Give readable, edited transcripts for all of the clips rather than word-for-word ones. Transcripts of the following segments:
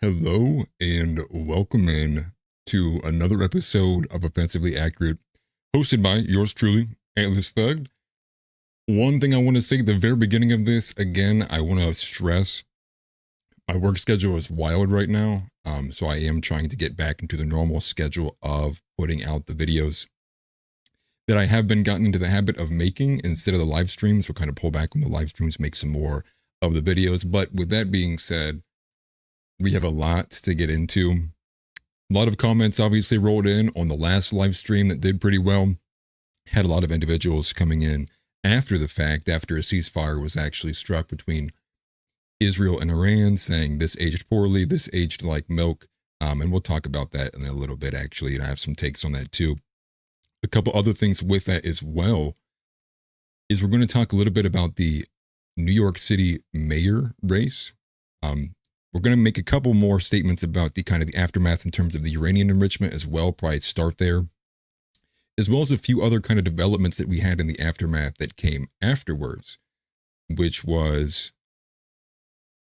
Hello and welcome in to another episode of Offensively Accurate, hosted by yours truly, AtlasThugged. One thing I want to say at the very beginning of this, again, I want to stress my work schedule is wild right now, so I am trying to get back into the normal schedule of putting out the videos that I have been gotten into the habit of making instead of the live streams. We'll kind of pull back on the live streams, make some more of the videos. But with that being said, we have a lot to get into. A lot of comments obviously rolled in on the last live stream that did pretty well. Had a lot of individuals coming in after the fact, after a ceasefire was actually struck between Israel and Iran, saying this aged poorly, this aged like milk. And we'll talk about that in a little bit, actually, and I have some takes on that too. A couple other things with that as well is we're going to talk a little bit about the New York City mayor race. We're going to make a couple more statements about the kind of the aftermath in terms of the uranium enrichment as well, probably start there, as well as a few other kind of developments that we had in the aftermath that came afterwards, which was,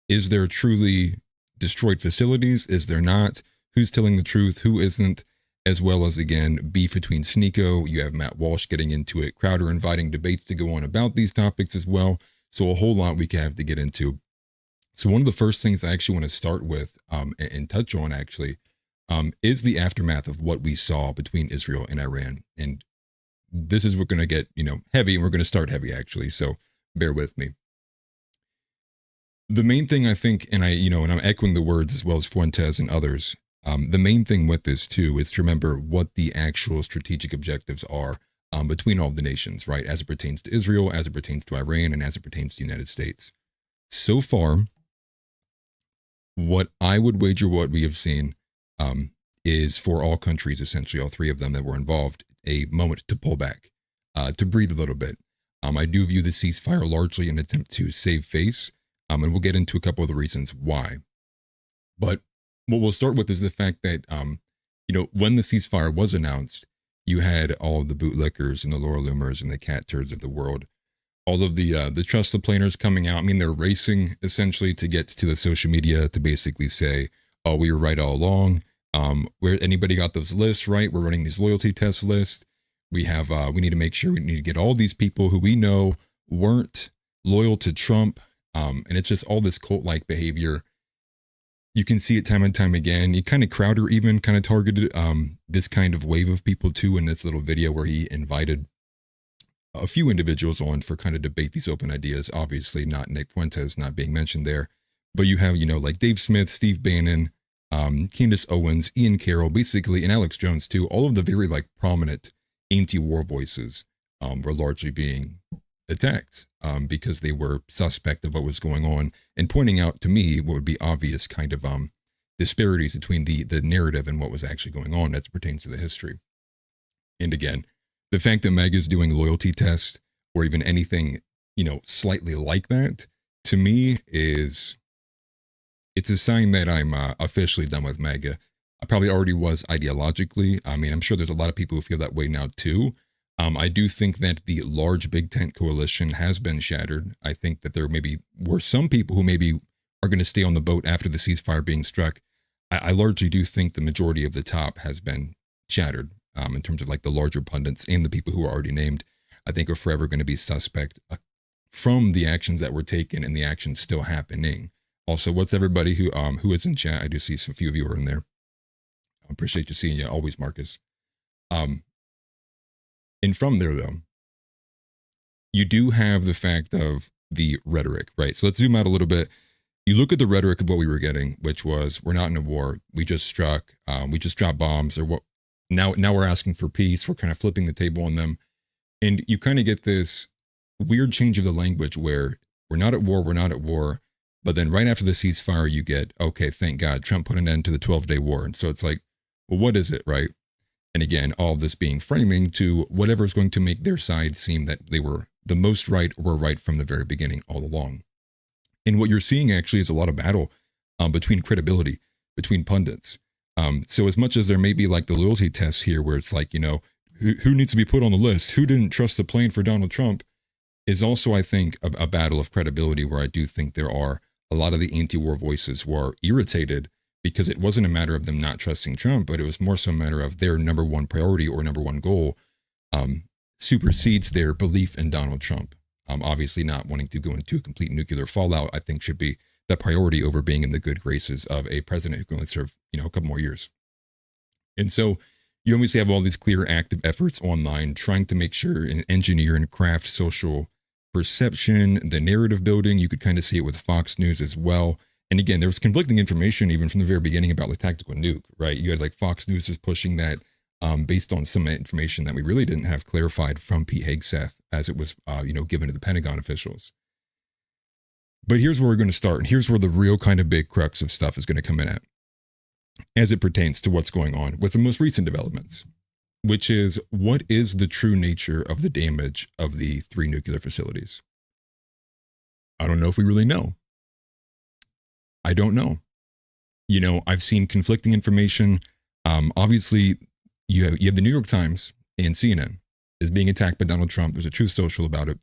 is there truly destroyed facilities? Is there not? Who's telling the truth? Who isn't? As well as, again, beef between Sneako. You have Matt Walsh getting into it. Crowder inviting debates to go on about these topics as well. So a whole lot we can have to get into. So one of the first things I actually want to start with and touch on actually is the aftermath of what we saw between Israel and Iran. And this is, we're going to get, heavy, and we're going to start heavy actually. So bear with me. The main thing I think, and and I'm echoing the words as well as Fuentes and others, the main thing with this too is to remember what the actual strategic objectives are between all the nations, right? As it pertains to Israel, as it pertains to Iran, and as it pertains to the United States. So far, what I would wager what we have seen is for all countries, essentially all three of them that were involved, a moment to pull back, to breathe a little bit. I do view the ceasefire largely an attempt to save face, and we'll get into a couple of the reasons why. But what we'll start with is the fact that, when the ceasefire was announced, you had all the bootlickers and the Laura Loomers and the cat turds of the world, all of the trust the planners coming out. I mean, they're racing essentially to get to the social media to basically say, oh, we were right all along. Where anybody got those lists, right? We're running these loyalty test lists. We need to make sure we need to get all these people who we know weren't loyal to Trump. And it's just all this cult-like behavior. You can see it time and time again. You kind of Crowder even kind of targeted this kind of wave of people too in this little video where he invited a few individuals on for kind of debate these open ideas. Obviously not Nick Fuentes not being mentioned there, but you have, like Dave Smith, Steve Bannon, Candace Owens, Ian Carroll, basically, and Alex Jones too. All of the very prominent anti-war voices were largely being attacked because they were suspect of what was going on and pointing out to me what would be obvious kind of disparities between the narrative and what was actually going on as it pertains to the history. And again, the fact that MAGA is doing loyalty tests or even anything, slightly like that, to me it's a sign that I'm officially done with MAGA. I probably already was ideologically. I mean, I'm sure there's a lot of people who feel that way now too. I do think that the large big tent coalition has been shattered. I think that there maybe were some people who maybe are going to stay on the boat after the ceasefire being struck. I largely do think the majority of the top has been shattered. In terms of the larger pundits and the people who are already named, I think are forever going to be suspect from the actions that were taken and the actions still happening. Also, what's everybody who is in chat? I do see some few of you are in there. I appreciate you seeing you always, Marcus. And from there though, you do have the fact of the rhetoric, right? So let's zoom out a little bit. You look at the rhetoric of what we were getting, which was, we're not in a war. We just struck, we just dropped bombs, or what. Now we're asking for peace. We're kind of flipping the table on them. And you kind of get this weird change of the language where we're not at war. But then right after the ceasefire, you get, okay, thank God, Trump put an end to the 12-day war. And so it's like, well, what is it, right? And again, all of this being framing to whatever is going to make their side seem that they were the most right or were right from the very beginning all along. And what you're seeing actually is a lot of battle between credibility, between pundits. So as much as there may be the loyalty tests here where it's who needs to be put on the list, who didn't trust the plane for Donald Trump, is also, I think, a battle of credibility where I do think there are a lot of the anti-war voices who are irritated because it wasn't a matter of them not trusting Trump, but it was more so a matter of their number one priority or number one goal supersedes their belief in Donald Trump. Obviously, not wanting to go into a complete nuclear fallout, I think, should be the priority over being in the good graces of a president who can only serve, a couple more years. And so you obviously have all these clear active efforts online trying to make sure and engineer and craft social perception, the narrative building. You could kind of see it with Fox News as well. And again, there was conflicting information even from the very beginning about the tactical nuke, right? You had like Fox News was pushing that based on some information that we really didn't have clarified from Pete Hegseth as it was, given to the Pentagon officials. But here's where we're going to start. And here's where the real kind of big crux of stuff is going to come in at as it pertains to what's going on with the most recent developments, which is what is the true nature of the damage of the 3 nuclear facilities? I don't know if we really know. I don't know. I've seen conflicting information. Obviously, you have the New York Times and CNN is being attacked by Donald Trump. There's a Truth Social about it.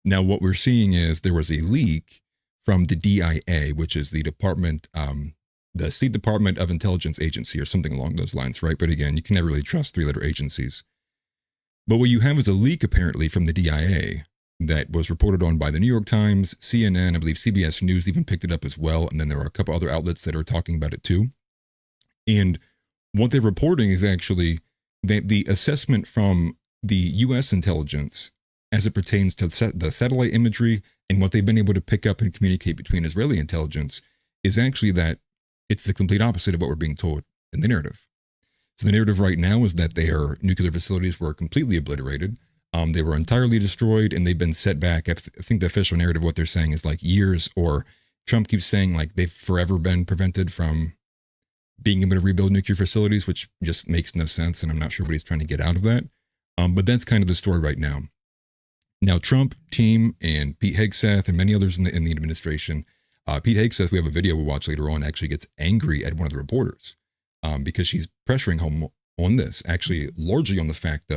Now, what we're seeing is there was a leak from the DIA, which is the State Department of Intelligence Agency or something along those lines, right? But again, you can never really trust 3-letter agencies. But what you have is a leak apparently from the DIA that was reported on by the New York Times, CNN, I believe CBS News even picked it up as well. And then there are a couple other outlets that are talking about it too. And what they're reporting is actually that the assessment from the U.S. intelligence as it pertains to the satellite imagery and what they've been able to pick up and communicate between Israeli intelligence is actually that it's the complete opposite of what we're being told in the narrative. So the narrative right now is that their nuclear facilities were completely obliterated. They were entirely destroyed and they've been set back. I think the official narrative, what they're saying is like years, or Trump keeps saying like they've forever been prevented from being able to rebuild nuclear facilities, which just makes no sense. And I'm not sure what he's trying to get out of that. But that's kind of the story right now. Now, Trump team and Pete Hegseth and many others in the administration, Pete Hegseth, we have a video we'll watch later on, actually gets angry at one of the reporters because she's pressuring him on this, actually largely on the fact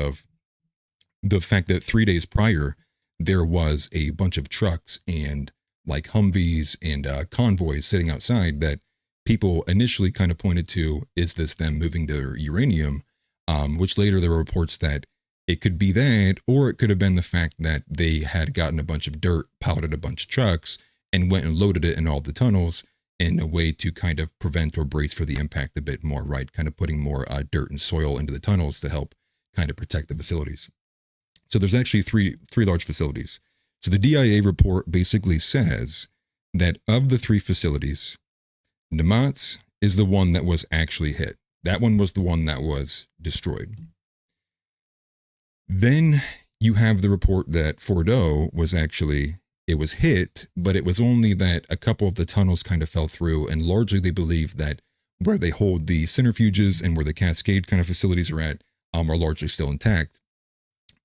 that 3 days prior, there was a bunch of trucks and like Humvees and convoys sitting outside that people initially kind of pointed to, is this them moving their uranium? Which later there were reports that it could be that, or it could have been the fact that they had gotten a bunch of dirt, piloted a bunch of trucks, and went and loaded it in all the tunnels in a way to kind of prevent or brace for the impact a bit more, right? Kind of putting more dirt and soil into the tunnels to help kind of protect the facilities. So there's actually three large facilities. So the DIA report basically says that of the 3 facilities, Nematz is the one that was actually hit. That one was the one that was destroyed. Then you have the report that Fordo was actually, it was hit, but it was only that a couple of the tunnels kind of fell through, and largely they believe that where they hold the centrifuges and where the Cascade kind of facilities are at are largely still intact.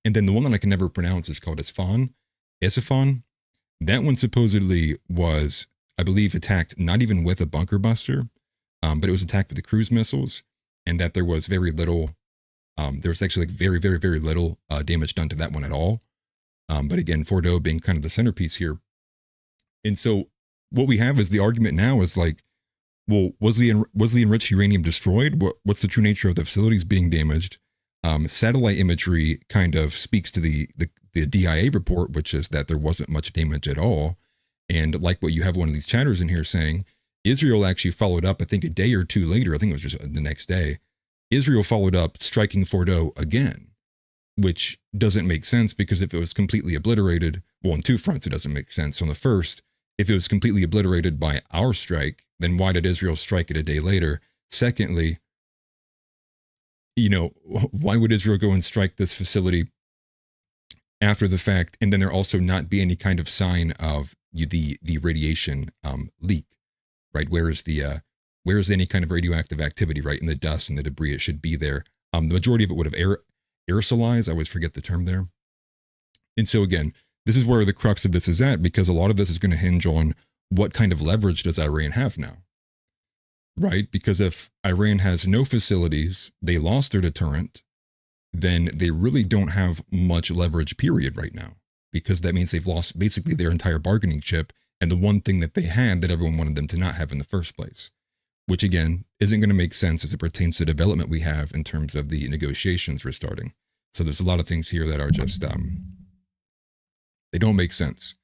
And then the one that I can never pronounce is called Esfahn. That one supposedly was, I believe, attacked not even with a bunker buster, but it was attacked with the cruise missiles, and that there was very little, there was actually like very, very, very little damage done to that one at all. But again, Fordo being kind of the centerpiece here. And so what we have is the argument now is like, well, was the enriched uranium destroyed? What's the true nature of the facilities being damaged? Satellite imagery kind of speaks to the DIA report, which is that there wasn't much damage at all. And like what you have one of these chatters in here saying, Israel actually followed up, I think a day or two later, I think it was just the next day, Israel followed up striking Fordo again, which doesn't make sense because if it was completely obliterated, well, on 2 fronts, it doesn't make sense. On the first, if it was completely obliterated by our strike, then why did Israel strike it a day later? Secondly, why would Israel go and strike this facility after the fact, and then there also not be any kind of sign of the radiation leak, right? Where is any kind of radioactive activity, right? In the dust and the debris, it should be there. The majority of it would have aerosolized. I always forget the term there. And so again, this is where the crux of this is at, because a lot of this is going to hinge on what kind of leverage does Iran have now, right? Because if Iran has no facilities, they lost their deterrent, then they really don't have much leverage, period, right now, because that means they've lost basically their entire bargaining chip and the one thing that they had that everyone wanted them to not have in the first place. which again isn't going to make sense as it pertains to development we have in terms of the negotiations we're starting. So there's a lot of things here that are just they don't make sense.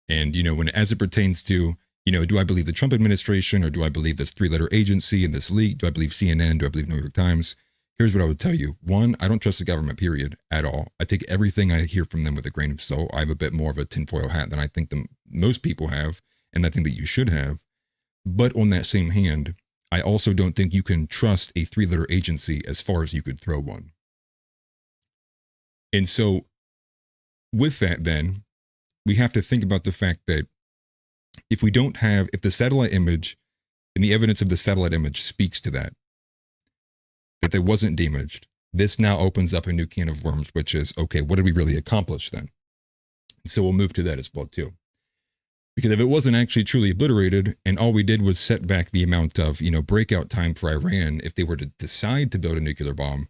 And when as it pertains to do I believe the Trump administration or do I believe this 3-letter agency and this leak? Do I believe CNN? Do I believe New York Times? Here's what I would tell you. One, I don't trust the government, period, at all. I take everything I hear from them with a grain of salt. I have a bit more of a tinfoil hat than I think most people have, and I think that you should have. But on that same hand, I also don't think you can trust a 3-letter agency as far as you could throw one. And so with that, then, we have to think about the fact that if the satellite image and the evidence of the satellite image speaks to that there wasn't damaged, this now opens up a new can of worms, which is, okay, what did we really accomplish then? So we'll move to that as well, too. Because if it wasn't actually truly obliterated and all we did was set back the amount of, breakout time for Iran, if they were to decide to build a nuclear bomb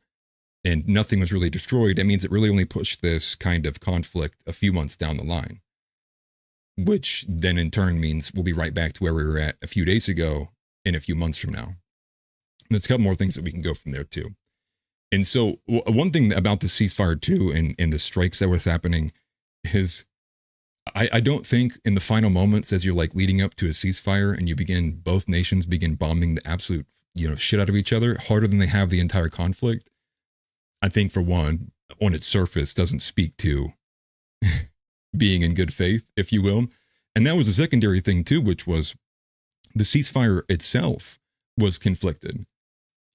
and nothing was really destroyed, that means it really only pushed this kind of conflict a few months down the line, which then in turn means we'll be right back to where we were at a few days ago in a few months from now. And there's a couple more things that we can go from there too. And so one thing about the ceasefire too and the strikes that was happening is I don't think in the final moments as you're like leading up to a ceasefire and both nations begin bombing the absolute shit out of each other harder than they have the entire conflict. I think for one, on its surface doesn't speak to being in good faith, if you will. And that was a secondary thing too, which was the ceasefire itself was conflicted.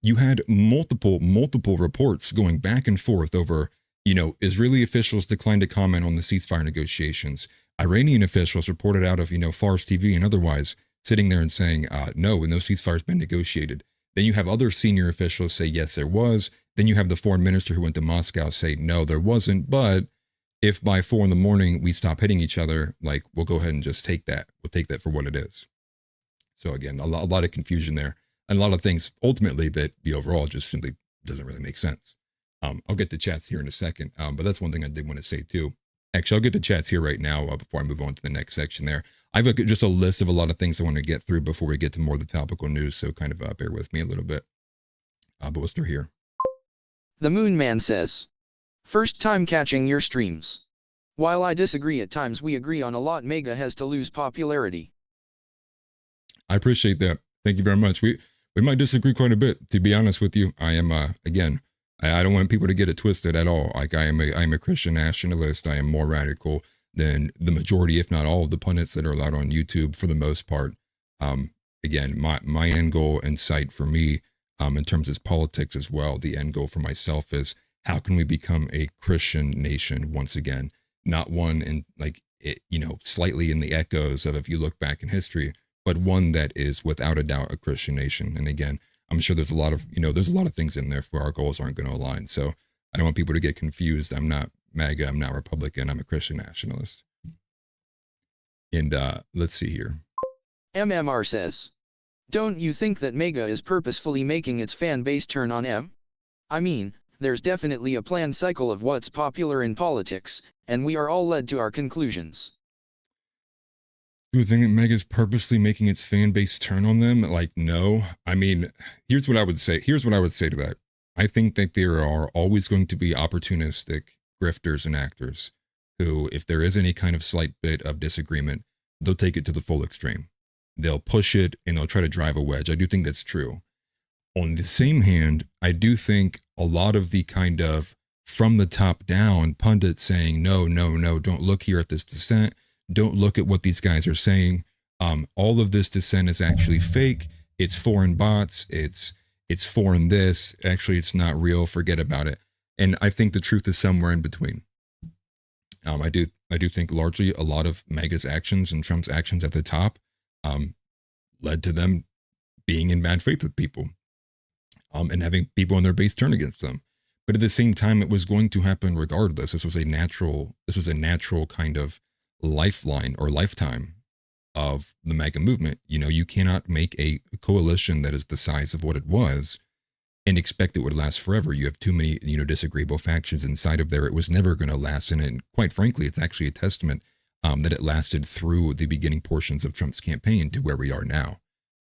You had multiple reports going back and forth over, Israeli officials declined to comment on the ceasefire negotiations. Iranian officials reported out of, Fars TV and otherwise sitting there and saying, no ceasefire's been negotiated. Then you have other senior officials say, yes, there was. Then you have the foreign minister who went to Moscow say, no, there wasn't. But if by 4 a.m. we stop hitting each other, like, we'll go ahead and just take that. We'll take that for what it is. So again, a lot of confusion there. And a lot of things ultimately that the overall just simply doesn't really make sense. I'll get to chats here in a second, but that's one thing I did want to say too. Actually, I'll get to chats here right now before I move on to the next section there. I have just a list of a lot of things I want to get through before we get to more of the topical news, so kind of bear with me a little bit. But we'll start here. The Moon Man says, first time catching your streams. While I disagree at times, we agree on a lot. Mega has to lose popularity. I appreciate that. Thank you very much. We might disagree quite a bit, to be honest with you. I am, again, I don't want people to get it twisted at all. Like I am a Christian nationalist. I am more radical than the majority, if not all, of the pundits that are allowed on YouTube for the most part. Again, my end goal and sight for me, in terms of politics as well, the end goal for myself is how can we become a Christian nation once again? Not one in slightly in the echoes of if you look back in history, but one that is without a doubt a Christian nation. And again, I'm sure there's a lot of things in there where our goals aren't going to align. So I don't want people to get confused. I'm not MAGA. I'm not Republican. I'm a Christian nationalist. And let's see here. MMR says, don't you think that Mega is purposefully making its fan base turn on M? I mean, there's definitely a planned cycle of what's popular in politics, and we are all led to our conclusions. Do you think that Mega's purposely making its fan base turn on them? Like, no. I mean, here's what I would say. Here's what I would say to that. I think that there are always going to be opportunistic grifters and actors who, if there is any kind of slight bit of disagreement, they'll take it to the full extreme. They'll push it and they'll try to drive a wedge. I do think that's true. On the same hand, I do think a lot of the kind of from the top down pundits saying, no, don't look here at this dissent. Don't look at what these guys are saying. All of this dissent is actually fake. It's foreign bots. It's foreign this. Actually, it's not real. Forget about it. And I think the truth is somewhere in between. I do think largely a lot of MAGA's actions and Trump's actions at the top led to them being in bad faith with people and having people on their base turn against them. But at the same time, it was going to happen regardless. This was a natural kind of lifeline or lifetime of the MAGA movement. You cannot make a coalition that is the size of what it was and expect it would last forever. You have too many, disagreeable factions inside of there. It was never going to last. And quite frankly, it's actually a testament that it lasted through the beginning portions of Trump's campaign to where we are now.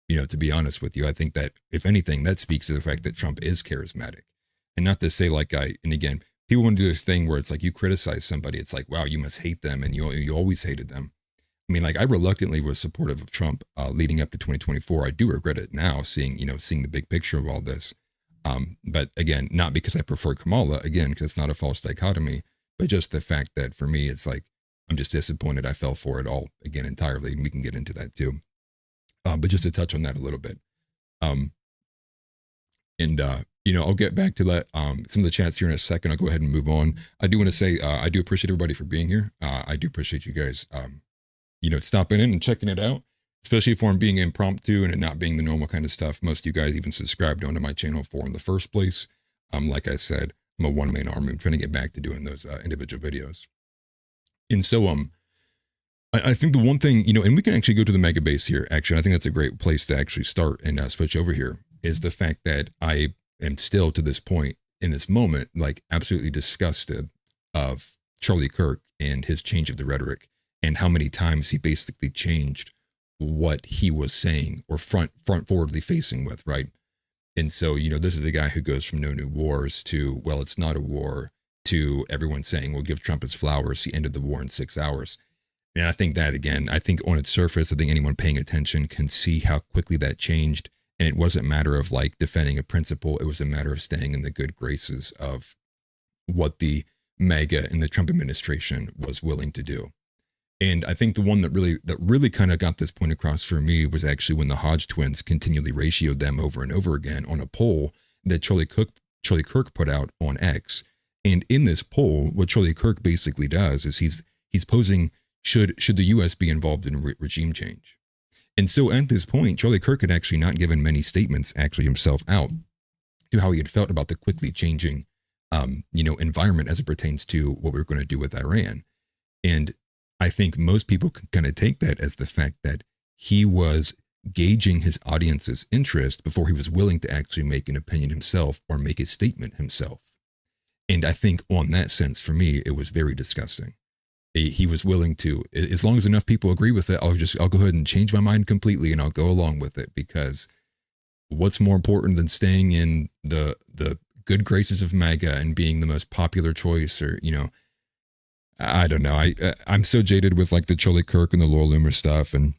to be honest with you, I think that if anything, that speaks to the fact that Trump is charismatic. And not to say and again, people want to do this thing where it's like you criticize somebody, it's like, wow, you must hate them, and you always hated them. I mean, like I reluctantly was supportive of Trump leading up to 2024. I do regret it now, seeing the big picture of all this. But again, not because I prefer Kamala, again, because it's not a false dichotomy, but just the fact that for me, it's like, I'm just disappointed I fell for it all again entirely. And we can get into that too. But just to touch on that a little bit. I'll get back to that. Some of the chats here in a second. I'll go ahead and move on. I do want to say, I do appreciate everybody for being here. I do appreciate you guys, stopping in and checking it out, especially for being impromptu and it not being the normal kind of stuff most of you guys even subscribed onto my channel for in the first place. Like I said, I'm a one-man army. I'm trying to get back to doing those individual videos. And so, I think the one thing, and we can actually go to the mega base here. Actually, I think that's a great place to actually start and switch over here, is the fact that I am still to this point in this moment, like absolutely disgusted of Charlie Kirk and his change of the rhetoric and how many times he basically changed what he was saying or front forwardly facing with, right? And so, this is a guy who goes from no new wars to, well, it's not a war, to everyone saying, well, give Trump his flowers. He ended the war in 6 hours. And I think that, again, I think on its surface, I think anyone paying attention can see how quickly that changed. And it wasn't a matter of like defending a principle. It was a matter of staying in the good graces of what the MAGA and the Trump administration was willing to do. And I think the one that really kind of got this point across for me was actually when the Hodge twins continually ratioed them over and over again on a poll that Charlie Kirk put out on X. And in this poll, what Charlie Kirk basically does is he's posing, should the U.S. be involved in regime change? And so at this point, Charlie Kirk had actually not given many statements actually himself out to how he had felt about the quickly changing, environment as it pertains to what we were going to do with Iran. And I think most people can kind of take that as the fact that he was gauging his audience's interest before he was willing to actually make an opinion himself or make a statement himself. And I think on that sense, for me, it was very disgusting. He was willing to, as long as enough people agree with it, I'll go ahead and change my mind completely and I'll go along with it, because what's more important than staying in the good graces of MAGA and being the most popular choice, or, I don't know. I'm so jaded with like the Charlie Kirk and the Laura Loomer stuff, and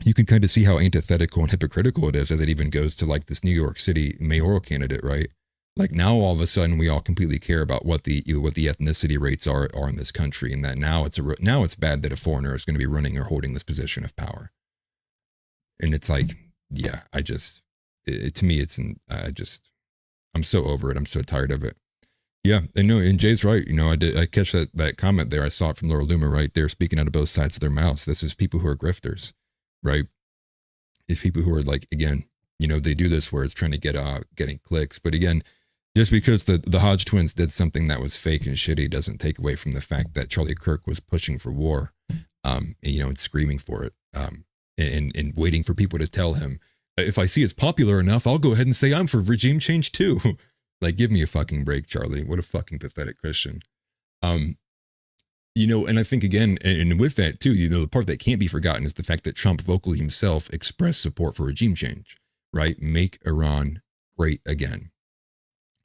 you can kind of see how antithetical and hypocritical it is as it even goes to like this New York City mayoral candidate, right? Like now all of a sudden we all completely care about what the ethnicity rates are in this country, and that now it's bad that a foreigner is going to be running or holding this position of power. And it's like, yeah, to me, I'm so over it. I'm so tired of it. Yeah, and Jay's right. I catch that comment there. I saw it from Laura Loomer, right? They're speaking out of both sides of their mouths. This is people who are grifters, right? It's people who are like, again, they do this where it's trying to getting clicks. But again, just because the Hodge twins did something that was fake and shitty doesn't take away from the fact that Charlie Kirk was pushing for war, and screaming for it, and waiting for people to tell him, if I see it's popular enough, I'll go ahead and say I'm for regime change too. Like, give me a fucking break, Charlie. What a fucking pathetic Christian. And I think again, and with that too, the part that can't be forgotten is the fact that Trump vocally himself expressed support for regime change, right? Make Iran great again.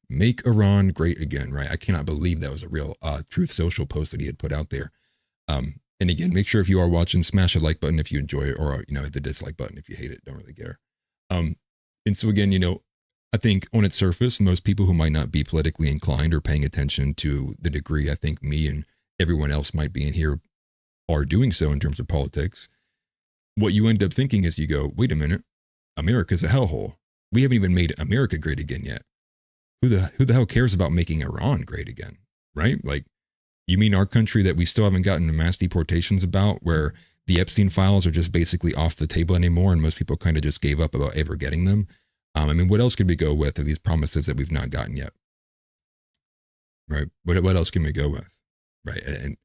Make Iran great again, right? I cannot believe that was a real Truth Social post that he had put out there. And again, make sure if you are watching, smash a like button if you enjoy it, or, hit the dislike button if you hate it. Don't really care. And so again, I think on its surface, most people who might not be politically inclined or paying attention to the degree I think me and everyone else might be in here are doing so in terms of politics, what you end up thinking is you go, wait a minute, America's a hellhole. We haven't even made America great again yet. Who the hell cares about making Iran great again, right? Like, you mean our country that we still haven't gotten to mass deportations about, where the Epstein files are just basically off the table anymore and most people kind of just gave up about ever getting them? What else could we go with of these promises that we've not gotten yet? Right? What else can we go with? Right? And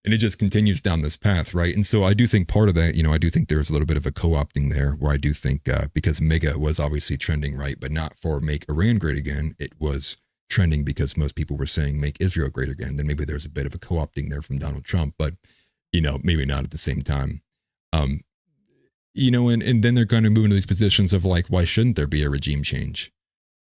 it just continues down this path, right? And so I do think part of that, I do think there's a little bit of a co-opting there, where I do think because MAGA was obviously trending, right, but not for make Iran great again. It was trending because most people were saying make Israel great again. Then maybe there's a bit of a co-opting there from Donald Trump, but maybe not at the same time. And then they're kind of moving to these positions of like, why shouldn't there be a regime change?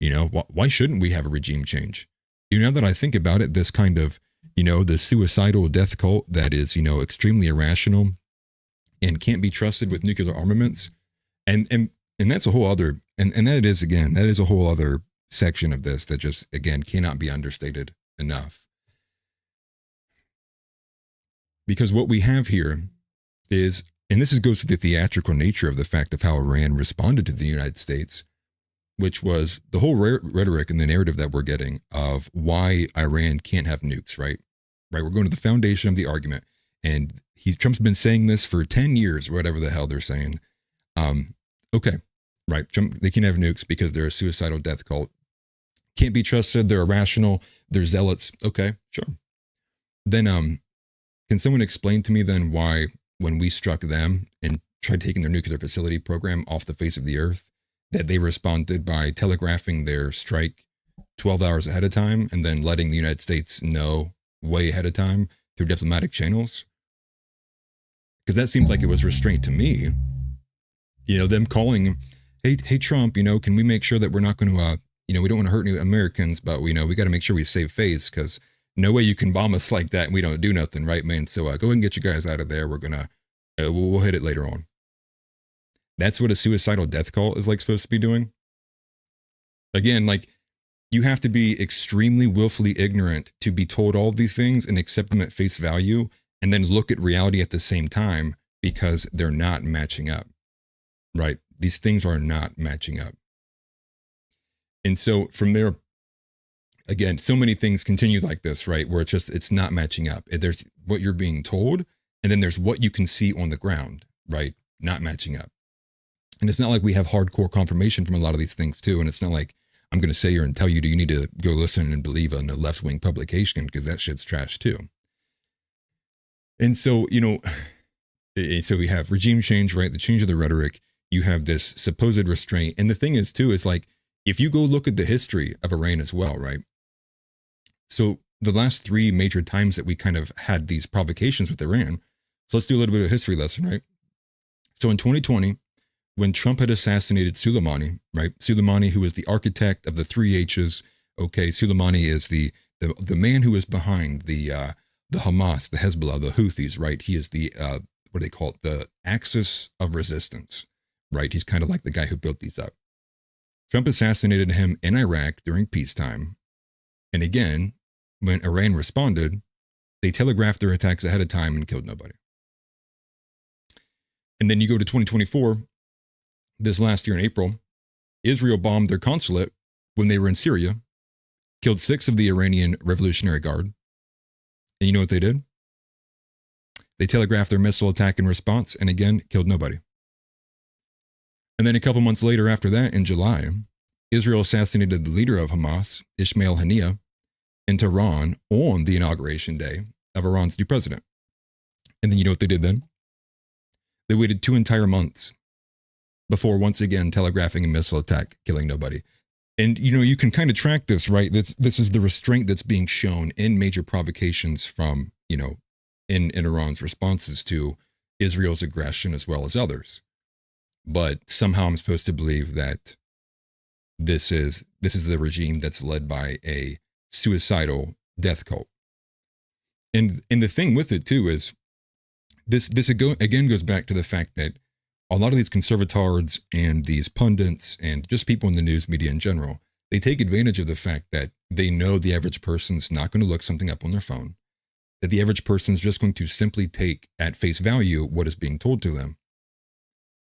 Why shouldn't we have a regime change? Now that I think about it, this kind of, the suicidal death cult that is, extremely irrational and can't be trusted with nuclear armaments. And that's a whole other, and that is a whole other section of this that just, again, cannot be understated enough. Because what we have here is, and this goes to the theatrical nature of the fact of how Iran responded to the United States, which was the whole rhetoric and the narrative that we're getting of why Iran can't have nukes, right? Right, we're going to the foundation of the argument. And Trump's been saying this for 10 years, whatever the hell they're saying. Okay, right, Trump, they can't have nukes because they're a suicidal death cult. Can't be trusted, they're irrational, they're zealots. Okay, sure. Then can someone explain to me then why when we struck them and tried taking their nuclear facility program off the face of the earth, that they responded by telegraphing their strike 12 hours ahead of time and then letting the United States know way ahead of time through diplomatic channels? Because that seems like it was restraint to me. Them calling, hey Trump, can we make sure that we're not going to, we don't want to hurt any Americans, but we got to make sure we save face, because no way you can bomb us like that and we don't do nothing, right, man? So go ahead and get you guys out of there. We're going to, we'll hit it later on. That's what a suicidal death cult is like supposed to be doing. Again, like, you have to be extremely willfully ignorant to be told all of these things and accept them at face value and then look at reality at the same time, because they're not matching up, right? These things are not matching up. And so from there, again, so many things continue like this, right? Where it's not matching up. There's what you're being told, and then there's what you can see on the ground, right? Not matching up. And it's not like we have hardcore confirmation from a lot of these things too. And it's not like I'm going to sit here and tell you, you need to go listen and believe in a left-wing publication, because that shit's trash too. And so, so we have regime change, right? The change of the rhetoric. You have this supposed restraint. And the thing is too, is like, if you go look at the history of Iran as well, right? So the last 3 major times that we kind of had these provocations with Iran. So let's do a little bit of a history lesson, right? So in 2020, when Trump had assassinated Soleimani, right? Soleimani, who is the architect of the 3 H's. Okay, Soleimani is the man who is behind the Hamas, the Hezbollah, the Houthis, right? He is the, what do they call it? The axis of resistance, right? He's kind of like the guy who built these up. Trump assassinated him in Iraq during peacetime. And again, when Iran responded, they telegraphed their attacks ahead of time and killed nobody. And then you go to 2024, this last year in April, Israel bombed their consulate when they were in Syria, killed 6 of the Iranian Revolutionary Guard. And you know what they did? They telegraphed their missile attack in response and again killed nobody. And then a couple months later after that, in July, Israel assassinated the leader of Hamas, Ismail Haniyeh, in Tehran on the inauguration day of Iran's new president. And then you know what they did then? They waited 2 entire months before once again telegraphing a missile attack, killing nobody. And, you can kind of track this, right? This is the restraint that's being shown in major provocations from, in Iran's responses to Israel's aggression as well as others. But somehow I'm supposed to believe that this is the regime that's led by a suicidal death cult. And the thing with it too is this again goes back to the fact that a lot of these conservatards and these pundits and just people in the news media in general, they take advantage of the fact that they know the average person's not going to look something up on their phone, that the average person's just going to simply take at face value what is being told to them.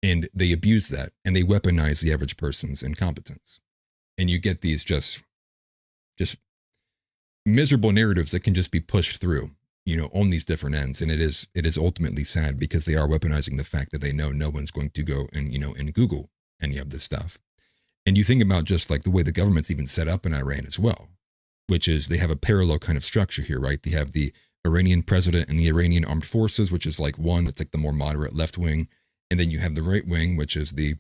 And they abuse that and they weaponize the average person's incompetence. And you get these just miserable narratives that can just be pushed through, on these different ends. And it is ultimately sad because they are weaponizing the fact that they know no one's going to go and, and Google any of this stuff. And you think about just like the way the government's even set up in Iran as well, which is they have a parallel kind of structure here, right? They have the Iranian president and the Iranian armed forces, which is like one that's like the more moderate left wing. And then you have the right wing, which is the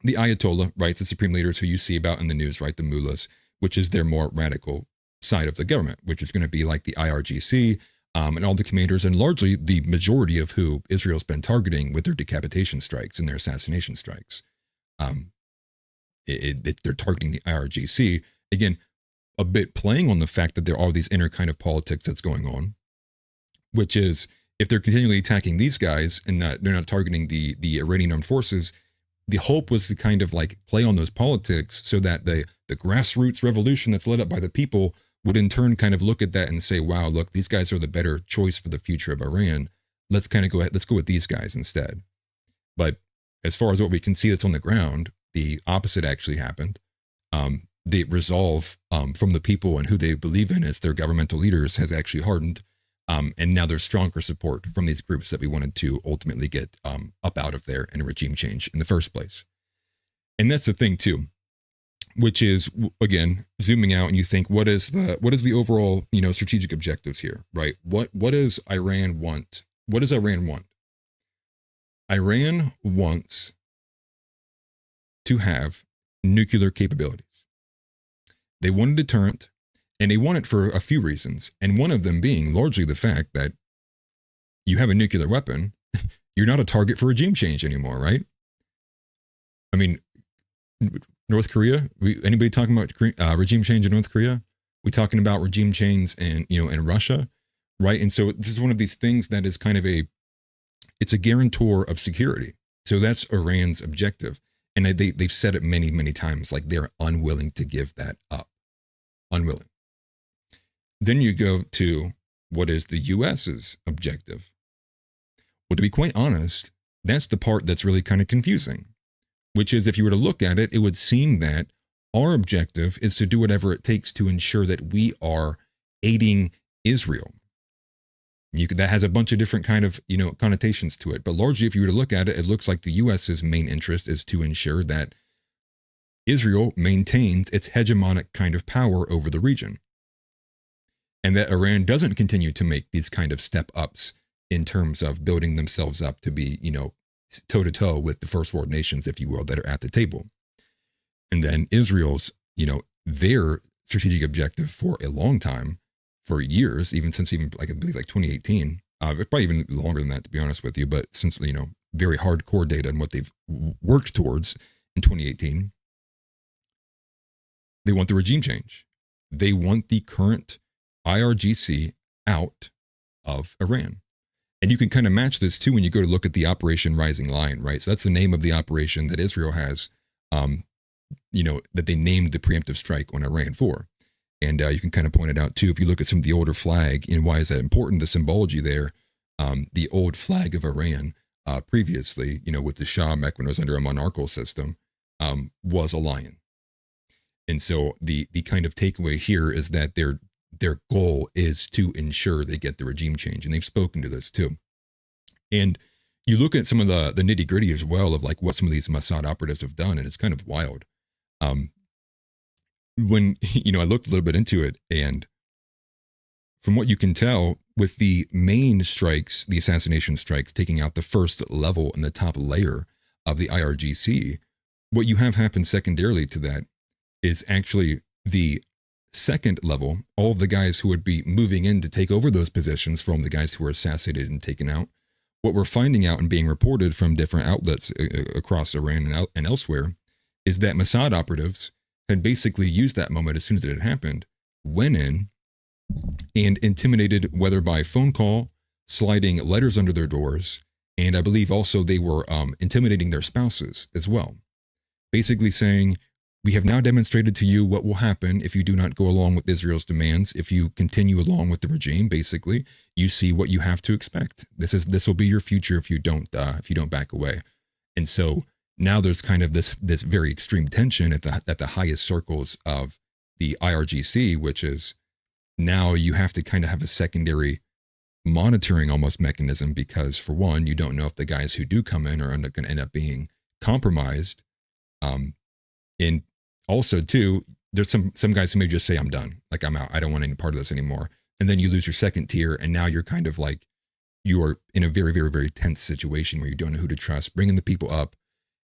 Ayatollah, right? It's the supreme leaders who you see about in the news, right? The mullahs, which is their more radical side of the government, which is going to be like the IRGC, and all the commanders, and largely the majority of who Israel's been targeting with their decapitation strikes and their assassination strikes. They're targeting the IRGC, again, a bit playing on the fact that there are these inner kind of politics that's going on, which is if they're continually attacking these guys and they're not targeting the Iranian armed forces, the hope was to kind of like play on those politics so that the grassroots revolution that's led up by the people would in turn kind of look at that and say, wow, look, these guys are the better choice for the future of Iran. Let's kind of let's go with these guys instead. But as far as what we can see that's on the ground, the opposite actually happened. The resolve from the people and who they believe in as their governmental leaders has actually hardened. And now there's stronger support from these groups that we wanted to ultimately get up out of there in a regime change in the first place. And that's the thing too, which is, again, zooming out and you think, what is the overall, strategic objectives here, right? What does Iran want? What does Iran want? Iran wants to have nuclear capabilities. They want a deterrent, and they want it for a few reasons. And one of them being largely the fact that you have a nuclear weapon, you're not a target for regime change anymore, right? I mean, North Korea, anybody talking about regime change in North Korea? We talking about regime change in Russia, right? And so this is one of these things that is kind of it's a guarantor of security. So that's Iran's objective. And they've said it many, many times, like they're unwilling to give that up. Unwilling. Then you go to what is the U.S.'s objective? Well, to be quite honest, that's the part that's really kind of confusing, which is if you were to look at it, it would seem that our objective is to do whatever it takes to ensure that we are aiding Israel. That has a bunch of different kind of, connotations to it. But largely, if you were to look at it, it looks like the U.S.'s main interest is to ensure that Israel maintains its hegemonic kind of power over the region. And that Iran doesn't continue to make these kind of step ups in terms of building themselves up to be, toe to toe with the first world nations, if you will, that are at the table. And then Israel's, their strategic objective for a long time, for years, since I believe 2018, probably even longer than that, to be honest with you, but since, very hardcore data and what they've worked towards in 2018, they want the regime change. They want the current IRGC out of Iran. And you can kind of match this too when you go to look at the Operation Rising Lion, right? So that's the name of the operation that Israel has, that they named the preemptive strike on Iran for. And you can kind of point it out too, if you look at some of the older flag, and why is that important, the symbology there, the old flag of Iran previously, with the Shah Mech when it was under a monarchical system, was a lion. And so the kind of takeaway here is that their goal is to ensure they get the regime change. And they've spoken to this too. And you look at some of the nitty gritty as well of like what some of these Mossad operatives have done, and it's kind of wild. When, I looked a little bit into it, and from what you can tell, with the main strikes, the assassination strikes, taking out the first level and the top layer of the IRGC, what you have happen secondarily to that is actually the second level, all of the guys who would be moving in to take over those positions from the guys who were assassinated and taken out. What we're finding out and being reported from different outlets across Iran and elsewhere is that Mossad operatives had basically used that moment as soon as it had happened, went in and intimidated, whether by phone call, sliding letters under their doors, and I believe also they were intimidating their spouses as well. Basically saying, we have now demonstrated to you what will happen if you do not go along with Israel's demands. If you continue along with the regime, basically, you see what you have to expect. This will be your future if you don't back away. And so now there's kind of this very extreme tension at the highest circles of the IRGC, which is now you have to kind of have a secondary monitoring almost mechanism, because for one, you don't know if the guys who do come in are going to end up being compromised. And also too, there's some guys who may just say, I'm done. Like, I'm out. I don't want any part of this anymore. And then you lose your second tier. And now you're kind of like, you are in a very, very, very tense situation where you don't know who to trust, bringing the people up.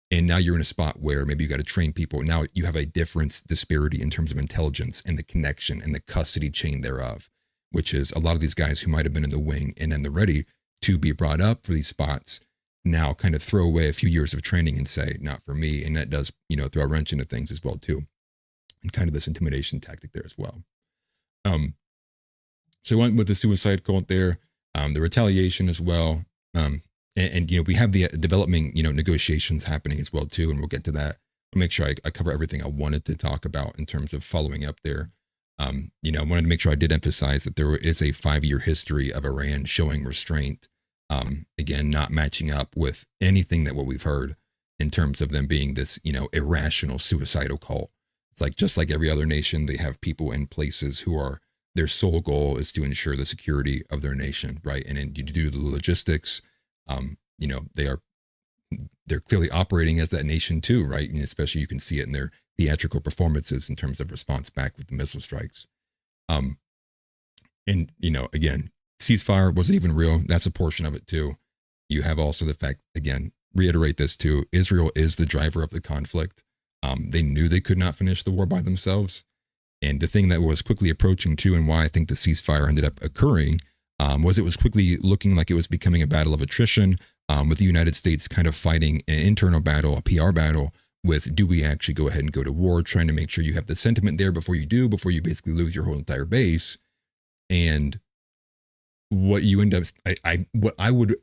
And now you're in a spot where maybe you got to train people. Now you have a disparity in terms of intelligence and the connection and the custody chain thereof, which is a lot of these guys who might have been in the wing and then they're ready to be brought up for these spots now kind of throw away a few years of training and say, not for me. And that does, throw a wrench into things as well too. And kind of this intimidation tactic there as well. So I went with the suicide cult there, the retaliation as well. And we have the developing, negotiations happening as well too. And we'll get to that. I'll make sure I cover everything I wanted to talk about in terms of following up there. I wanted to make sure I did emphasize that there is a 5-year history of Iran showing restraint. Again, not matching up with anything that what we've heard in terms of them being this, irrational suicidal cult. It's like, just like every other nation, they have people in places who are, their sole goal is to ensure the security of their nation, right? And then you do the logistics, they're clearly operating as that nation too, right? And especially you can see it in their theatrical performances in terms of response back with the missile strikes. And, again, ceasefire wasn't even real. That's a portion of it too. You have also the fact, again, reiterate this too, Israel is the driver of the conflict. They knew they could not finish the war by themselves. And the thing that was quickly approaching too, and why I think the ceasefire ended up occurring, was it was quickly looking like it was becoming a battle of attrition, with the United States kind of fighting an internal battle, a PR battle, with do we actually go ahead and go to war, trying to make sure you have the sentiment there before you basically lose your whole entire base. And what you end up, what I would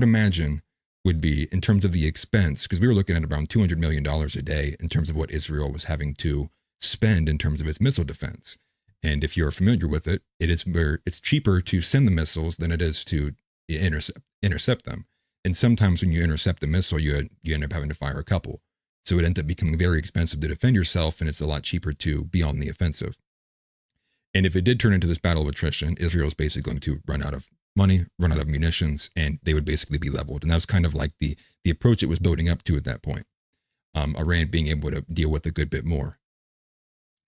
imagine would be in terms of the expense, because we were looking at around $200 million a day in terms of what Israel was having to spend in terms of its missile defense. And if you're familiar with it, it's cheaper to send the missiles than it is to intercept them. And sometimes when you intercept a missile, you end up having to fire a couple. So it ends up becoming very expensive to defend yourself, and it's a lot cheaper to be on the offensive. And if it did turn into this battle of attrition, Israel is basically going to run out of money, run out of munitions, and they would basically be leveled. And that was kind of like the approach it was building up to at that point. Iran being able to deal with a good bit more.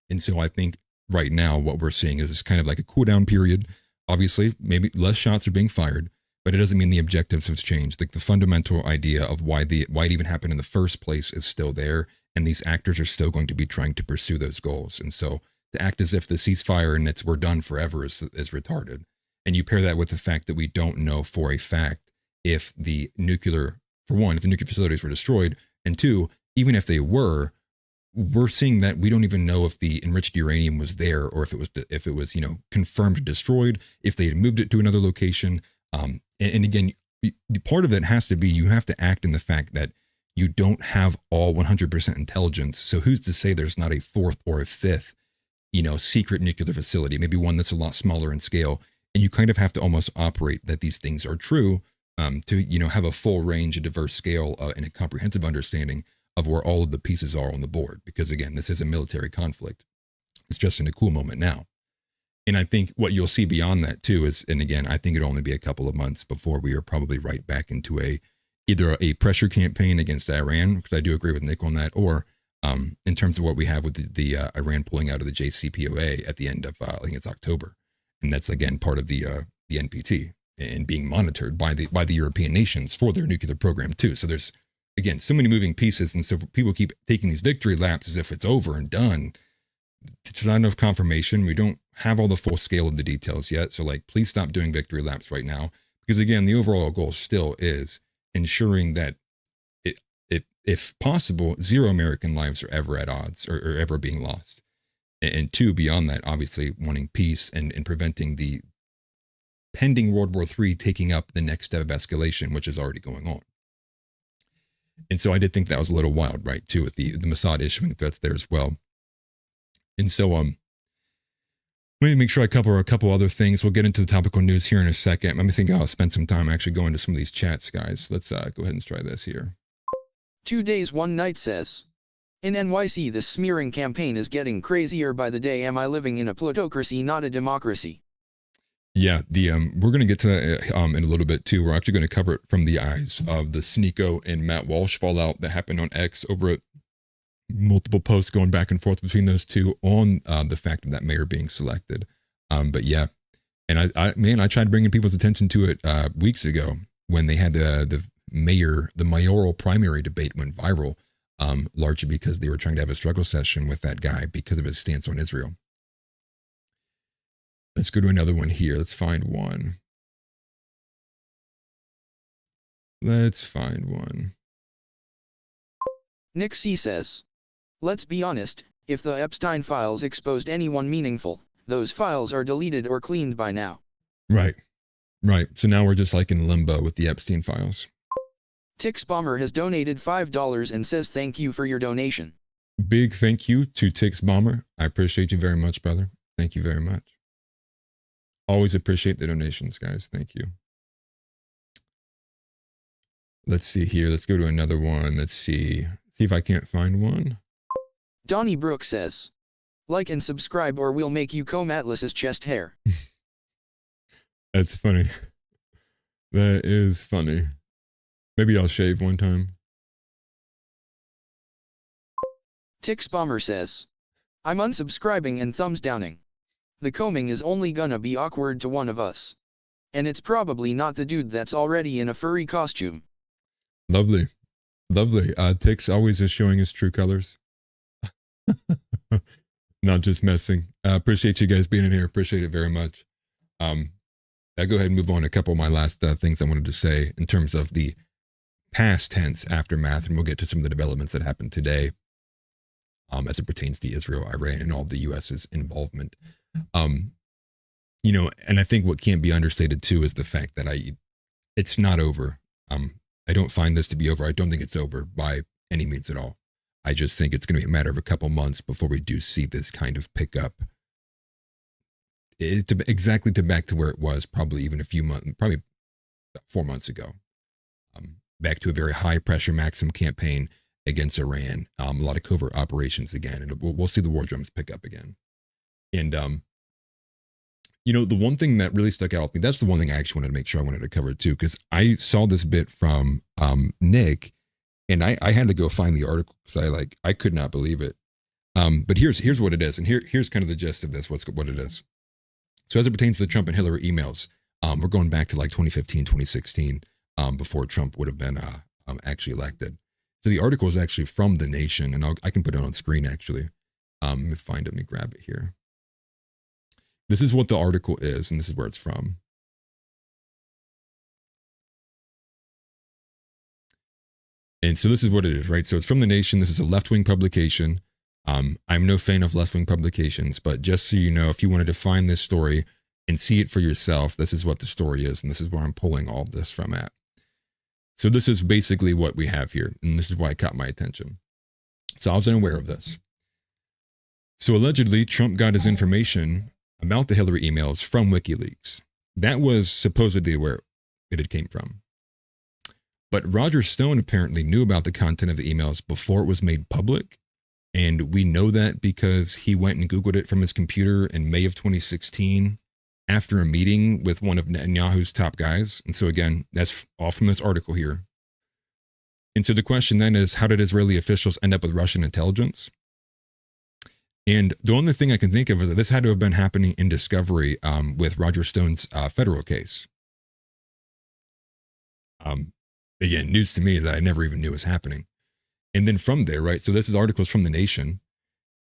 And so I think right now what we're seeing is kind of like a cool down period. Obviously, maybe less shots are being fired, but it doesn't mean the objectives have changed. Like the fundamental idea of why it even happened in the first place is still there, and these actors are still going to be trying to pursue those goals. And so to act as if the ceasefire and we're done forever is retarded. And you pair that with the fact that we don't know for a fact if the nuclear facilities were destroyed, and two, even if they were, we're seeing that we don't even know if the enriched uranium was there or if it was confirmed destroyed, if they had moved it to another location. And again, the part of it has to be you have to act in the fact that you don't have all 100% intelligence. So who's to say there's not a fourth or a fifth, secret nuclear facility, maybe one that's a lot smaller in scale. And you kind of have to almost operate that these things are true to have a full range, a diverse scale, and a comprehensive understanding of where all of the pieces are on the board. Because again, this is a military conflict. It's just in a cool moment now. And I think what you'll see beyond that too is, and again, I think it'll only be a couple of months before we are probably right back into either a pressure campaign against Iran, because I do agree with Nick on that, or in terms of what we have with the Iran pulling out of the JCPOA at the end of, I think it's October. And that's again part of the NPT and being monitored by the European nations for their nuclear program too. So there's, again, so many moving pieces. And so people keep taking these victory laps as if it's over and done. It's not enough confirmation. We don't have all the full scale of the details yet. So please stop doing victory laps right now. Because again, the overall goal still is ensuring that if possible, 0 American lives are ever at odds or ever being lost. And two, beyond that, obviously wanting peace and preventing the pending World War III taking up the next step of escalation, which is already going on. And so I did think that was a little wild, right, too, with the Mossad issuing threats there as well. And so let me make sure I cover a couple other things. We'll get into the topical news here in a second. Let me think I'll spend some time actually going to some of these chats, guys. Let's go ahead and try this here. 2 days, 1 night says, in NYC, this smearing campaign is getting crazier by the day. Am I living in a plutocracy, not a democracy? Yeah, we're going to get to that in a little bit too. We're actually going to cover it from the eyes of the Sneako and Matt Walsh fallout that happened on X over at multiple posts going back and forth between those two on the fact of that mayor being selected. But yeah, and I tried bringing people's attention to it weeks ago when they had the mayoral primary debate went viral, largely because they were trying to have a struggle session with that guy because of his stance on Israel. Let's go to another one here. Let's find one. Let's find one. Nick C says, let's be honest, if the Epstein files exposed anyone meaningful, those files are deleted or cleaned by now. Right. So now we're just like in limbo with the Epstein files. Tix Bomber has donated $5 and says thank you for your donation. Big thank you to Tix Bomber. I appreciate you very much, brother. Thank you very much. Always appreciate the donations, guys. Thank you. Let's see here. Let's go to another one. Let's see. See if I can't find one. Donnie Brooks says, like and subscribe or we'll make you comb Atlas's chest hair. That's funny. That is funny. Maybe I'll shave one time. Tix Bomber says, I'm unsubscribing and thumbs downing. The combing is only gonna be awkward to one of us. And it's probably not the dude that's already in a furry costume. Lovely. Tix always is showing his true colors. Not just messing. Appreciate you guys being in here. Appreciate it very much. I'll go ahead and move on to a couple of my last things I wanted to say in terms of the past tense aftermath, and we'll get to some of the developments that happened today as it pertains to Israel, Iran, and all of the U.S.'s involvement. And I think what can't be understated too is the fact that it's not over. I don't find this to be over. I don't think it's over by any means at all. I just think it's going to be a matter of a couple months before we do see this kind of pickup. Exactly back to where it was probably even a few months, probably 4 months ago. Back to a very high pressure maximum campaign against Iran. A lot of covert operations again, and we'll see the war drums pick up again. And the one thing that really stuck out with me, that's the one thing I actually wanted to make sure I wanted to cover too, because I saw this bit from Nick, and I had to go find the article because I could not believe it. But here's what it is, and here's kind of the gist of this. What it is. So as it pertains to the Trump and Hillary emails, we're going back to like 2015, 2016, before Trump would have been actually elected. So the article is actually from The Nation, and I can put it on screen actually. Let me find it. Let me grab it here. This is what the article is, and this is where it's from. And so this is what it is, right? So it's from The Nation. This is a left-wing publication. I'm no fan of left-wing publications, but just so you know, if you wanted to find this story and see it for yourself, this is what the story is, and this is where I'm pulling all this from at. So this is basically what we have here, and this is why it caught my attention. So I was unaware of this. So allegedly, Trump got his information about the Hillary emails from WikiLeaks. That was supposedly where it came from. But Roger Stone apparently knew about the content of the emails before it was made public. And we know that because he went and Googled it from his computer in May of 2016 after a meeting with one of Netanyahu's top guys. And so again, that's all from this article here. And so the question then is, how did Israeli officials end up with Russian intelligence? And the only thing I can think of is that this had to have been happening in discovery with Roger Stone's federal case. Again, news to me that I never even knew was happening. And then from there, right, so this is articles from The Nation.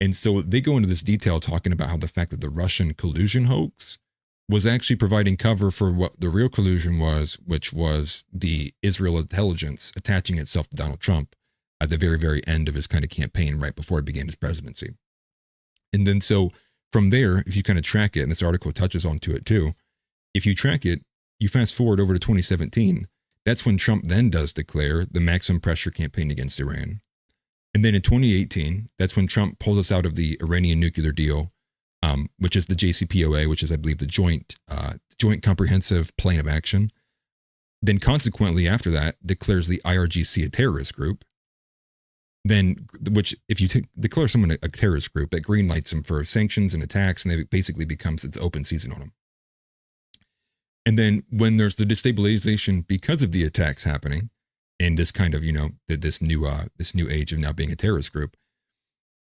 And so they go into this detail talking about how the fact that the Russian collusion hoax was actually providing cover for what the real collusion was, which was the Israel intelligence attaching itself to Donald Trump at the very, very end of his kind of campaign right before he began his presidency. And then so from there, if you kind of track it, and this article touches onto it too, if you track it, you fast forward over to 2017, that's when Trump then does declare the maximum pressure campaign against Iran. And then in 2018, that's when Trump pulls us out of the Iranian nuclear deal, which is the JCPOA, which is, I believe, the Joint Comprehensive Plan of Action. Then consequently after that, declares the IRGC a terrorist group. Then, which if you declare someone a terrorist group, that green lights them for sanctions and attacks, and it basically becomes its open season on them. And then when there's the destabilization because of the attacks happening, and this kind of, this new age of now being a terrorist group,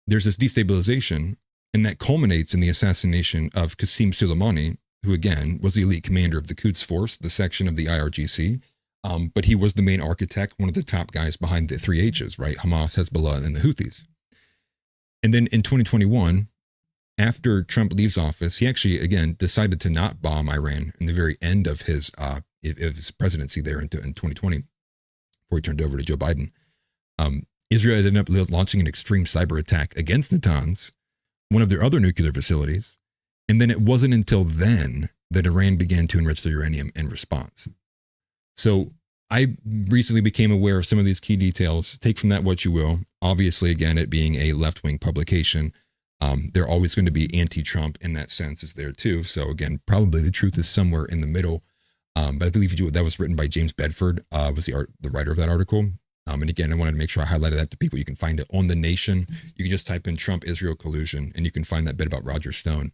there's this destabilization, and that culminates in the assassination of Qasem Soleimani, who again was the elite commander of the Quds Force, the section of the IRGC, but he was the main architect, one of the top guys behind the three H's, right? Hamas, Hezbollah, and the Houthis. And then in 2021, after Trump leaves office, he actually, again, decided to not bomb Iran in the very end of his presidency there in 2020, before he turned over to Joe Biden. Israel ended up launching an extreme cyber attack against Natanz, one of their other nuclear facilities. And then it wasn't until then that Iran began to enrich their uranium in response. So I recently became aware of some of these key details. Take from that what you will. Obviously, again, it being a left-wing publication, they're always going to be anti-Trump in that sense is there too. So again, probably the truth is somewhere in the middle. But I believe that was written by James Bedford, was the writer of that article. And again, I wanted to make sure I highlighted that to people. You can find it on The Nation. You can just type in Trump-Israel collusion, and you can find that bit about Roger Stone,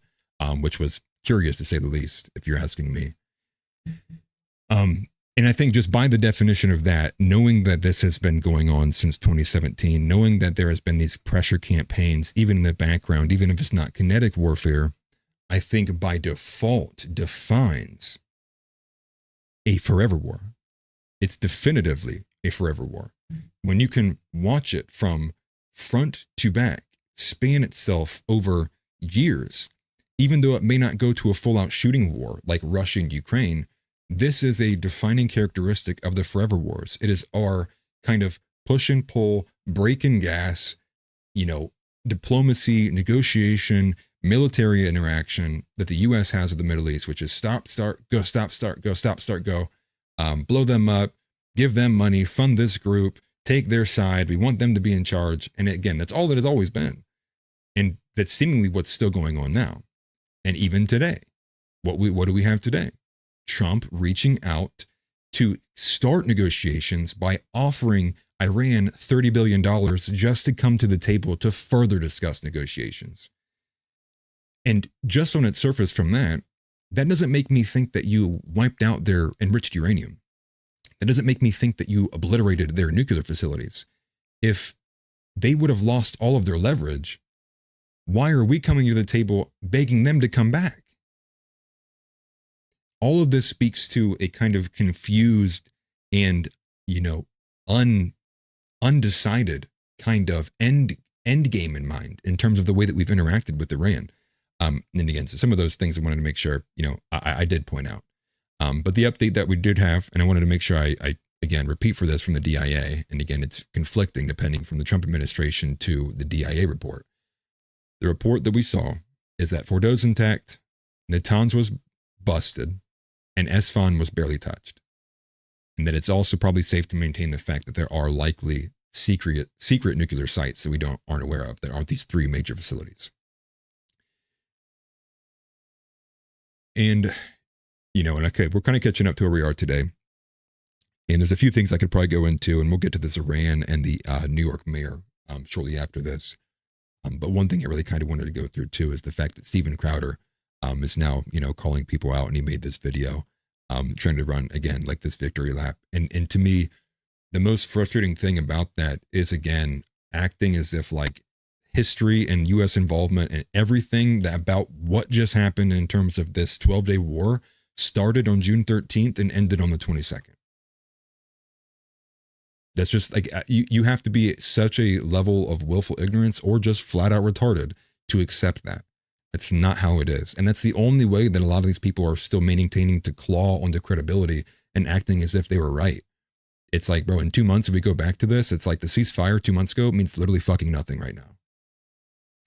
which was curious to say the least, if you're asking me. And I think just by the definition of that, knowing that this has been going on since 2017, knowing that there has been these pressure campaigns, even in the background, even if it's not kinetic warfare, I think by default defines a forever war. It's definitively a forever war. When you can watch it from front to back, span itself over years, even though it may not go to a full-out shooting war like Russia and Ukraine, this is a defining characteristic of the forever wars. It is our kind of push and pull, break and gas, diplomacy, negotiation, military interaction that the U.S. has with the Middle East, which is stop, start, go, stop, start, go, stop, start, go, blow them up, give them money, fund this group, take their side. We want them to be in charge. And again, that's all that has always been. And that's seemingly what's still going on now. And even today, what do we have today? Trump reaching out to start negotiations by offering Iran $30 billion just to come to the table to further discuss negotiations. And just on its surface from that doesn't make me think that you wiped out their enriched uranium. That doesn't make me think that you obliterated their nuclear facilities. If they would have lost all of their leverage, why are we coming to the table begging them to come back? All of this speaks to a kind of confused and, undecided kind of end game in mind in terms of the way that we've interacted with Iran. And again, so some of those things I wanted to make sure, I did point out. But the update that we did have, and I wanted to make sure I again, repeat for this from the DIA, and again, it's conflicting depending from the Trump administration to the DIA report. The report that we saw is that Fordo's intact, Natanz was busted, and Esfahani was barely touched. And that it's also probably safe to maintain the fact that there are likely secret nuclear sites that we aren't aware of, that aren't these three major facilities. And, okay, we're kind of catching up to where we are today. And there's a few things I could probably go into, and we'll get to this Iran and the New York mayor shortly after this. But one thing I really kind of wanted to go through too is the fact that Steven Crowder is now, calling people out, and he made this video trying to run, again, like this victory lap. And to me, the most frustrating thing about that is, again, acting as if like history and U.S. involvement and everything that about what just happened in terms of this 12-day war started on June 13th and ended on the 22nd. That's just like, you have to be at such a level of willful ignorance or just flat out retarded to accept that. That's not how it is. And that's the only way that a lot of these people are still maintaining to claw onto credibility and acting as if they were right. It's like, bro, in 2 months, if we go back to this, it's like the ceasefire 2 months ago means literally fucking nothing right now.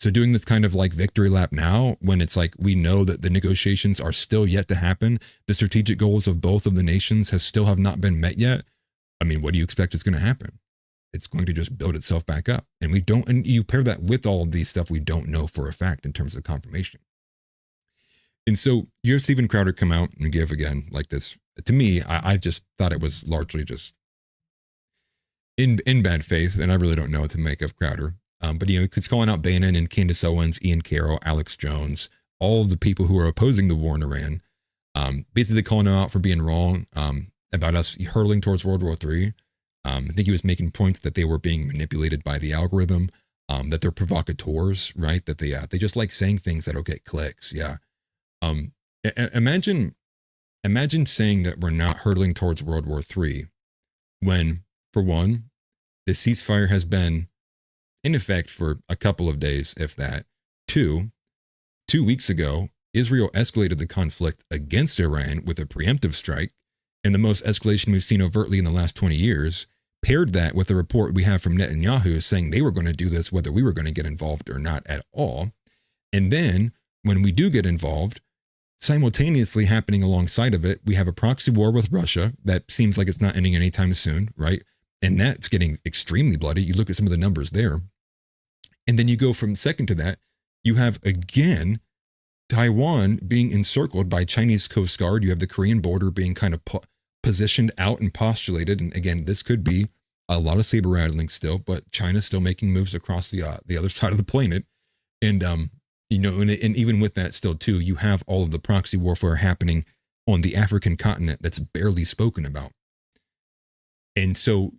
So doing this kind of like victory lap now, when it's like we know that the negotiations are still yet to happen, the strategic goals of both of the nations still have not been met yet. I mean, what do you expect is going to happen? It's going to just build itself back up. And you pair that with all of these stuff we don't know for a fact in terms of confirmation. And so you have Steven Crowder come out and give, again, like this. To me, I just thought it was largely just in bad faith, and I really don't know what to make of Crowder. But, he's calling out Bannon and Candace Owens, Ian Carroll, Alex Jones, all of the people who are opposing the war in Iran, basically calling them out for being wrong about us hurtling towards World War III. I think he was making points that they were being manipulated by the algorithm, that they're provocateurs, right? That they just like saying things that'll get clicks. Yeah. Imagine saying that we're not hurtling towards World War III when, for one, the ceasefire has been in effect for a couple of days, if that. Two, 2 weeks ago, Israel escalated the conflict against Iran with a preemptive strike, and the most escalation we've seen overtly in the last 20 years. Paired that with a report we have from Netanyahu saying they were going to do this whether we were going to get involved or not at all. And then when we do get involved, simultaneously happening alongside of it, we have a proxy war with Russia that seems like it's not ending anytime soon, right? And that's getting extremely bloody. You look at some of the numbers there. And then you go from second to that, you have again Taiwan being encircled by Chinese Coast Guard. You have the Korean border being kind of positioned out and postulated. And again, this could be a lot of saber rattling still, but China's still making moves across the other side of the planet. And, you know, and even with that still too, you have all of the proxy warfare happening on the African continent that's barely spoken about. And so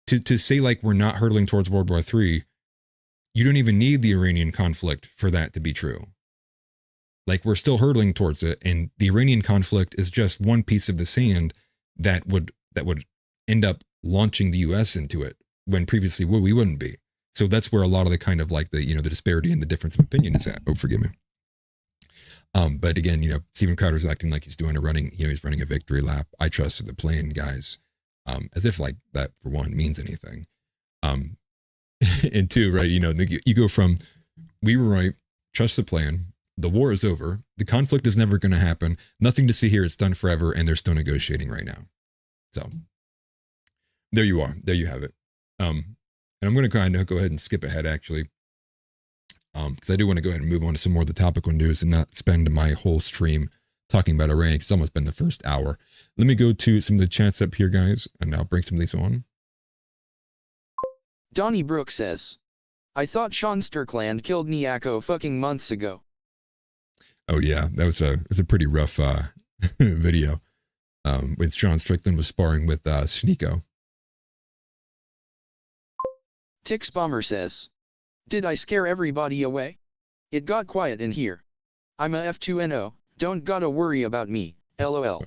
to say like we're not hurtling towards World War III, you don't even need the Iranian conflict for that to be true. Like we're still hurtling towards it. And the Iranian conflict is just one piece of the sand that would end up launching the US into it when previously we wouldn't be. So that's where a lot of the kind of like the, you know, the disparity and the difference of opinion is at. Oh, forgive me. But again, you know, Steven Crowder's acting like he's doing he's running a victory lap. I trusted the plan, guys. As if like that for one means anything. And two, right, you know, you go from we were right, trust the plan, the war is over, the conflict is never going to happen, nothing to see here, it's done forever, and they're still negotiating right now. So there you are, there you have it. And I'm going to kind of go ahead and skip ahead actually, because I do want to go ahead and move on to some more of the topical news and not spend my whole stream talking about Iran. It's almost been the first hour. Let me go to some of the chats up here, guys, and I'll bring some of these on. Donnie Brooke says, I thought Sean Strickland killed Sneako fucking months ago. Oh yeah, that was a pretty rough video when Sean Strickland was sparring with Sneako. Tix Bomber says, did I scare everybody away? It got quiet in here. I'm a F2NO, don't gotta worry about me, LOL.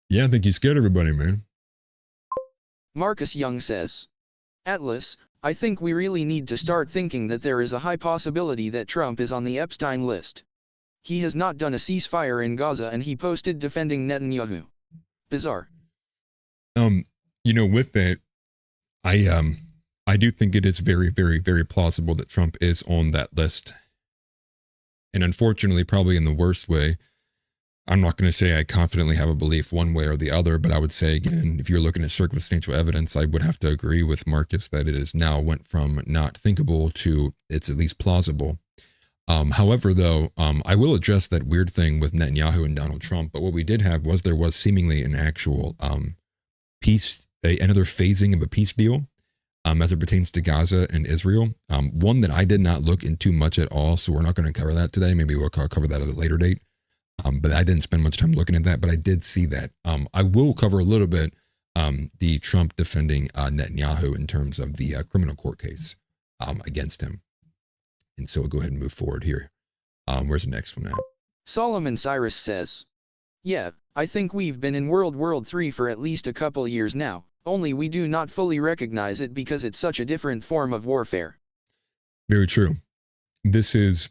Yeah, I think you scared everybody, man. Marcus Young says, Atlas, I think we really need to start thinking that there is a high possibility that Trump is on the Epstein list. He has not done a ceasefire in Gaza and he posted defending Netanyahu. Bizarre. You know, with that, I do think it is very, very, very plausible that Trump is on that list. And unfortunately, probably in the worst way. I'm not going to say I confidently have a belief one way or the other, but I would say, again, if you're looking at circumstantial evidence, I would have to agree with Marcus that it is now went from not thinkable to it's at least plausible. However, though, I will address that weird thing with Netanyahu and Donald Trump. But what we did have was there was seemingly an actual peace, another phasing of a peace deal as it pertains to Gaza and Israel. One that I did not look into much at all, so we're not going to cover that today. Maybe we'll cover that at a later date. But I didn't spend much time looking at that, but I did see that. I will cover a little bit the Trump defending Netanyahu in terms of the criminal court case against him. And so we'll go ahead and move forward here. Where's the next one at? Solomon Cyrus says, yeah, I think we've been in World War III for at least a couple years now, only we do not fully recognize it because it's such a different form of warfare. Very true. This is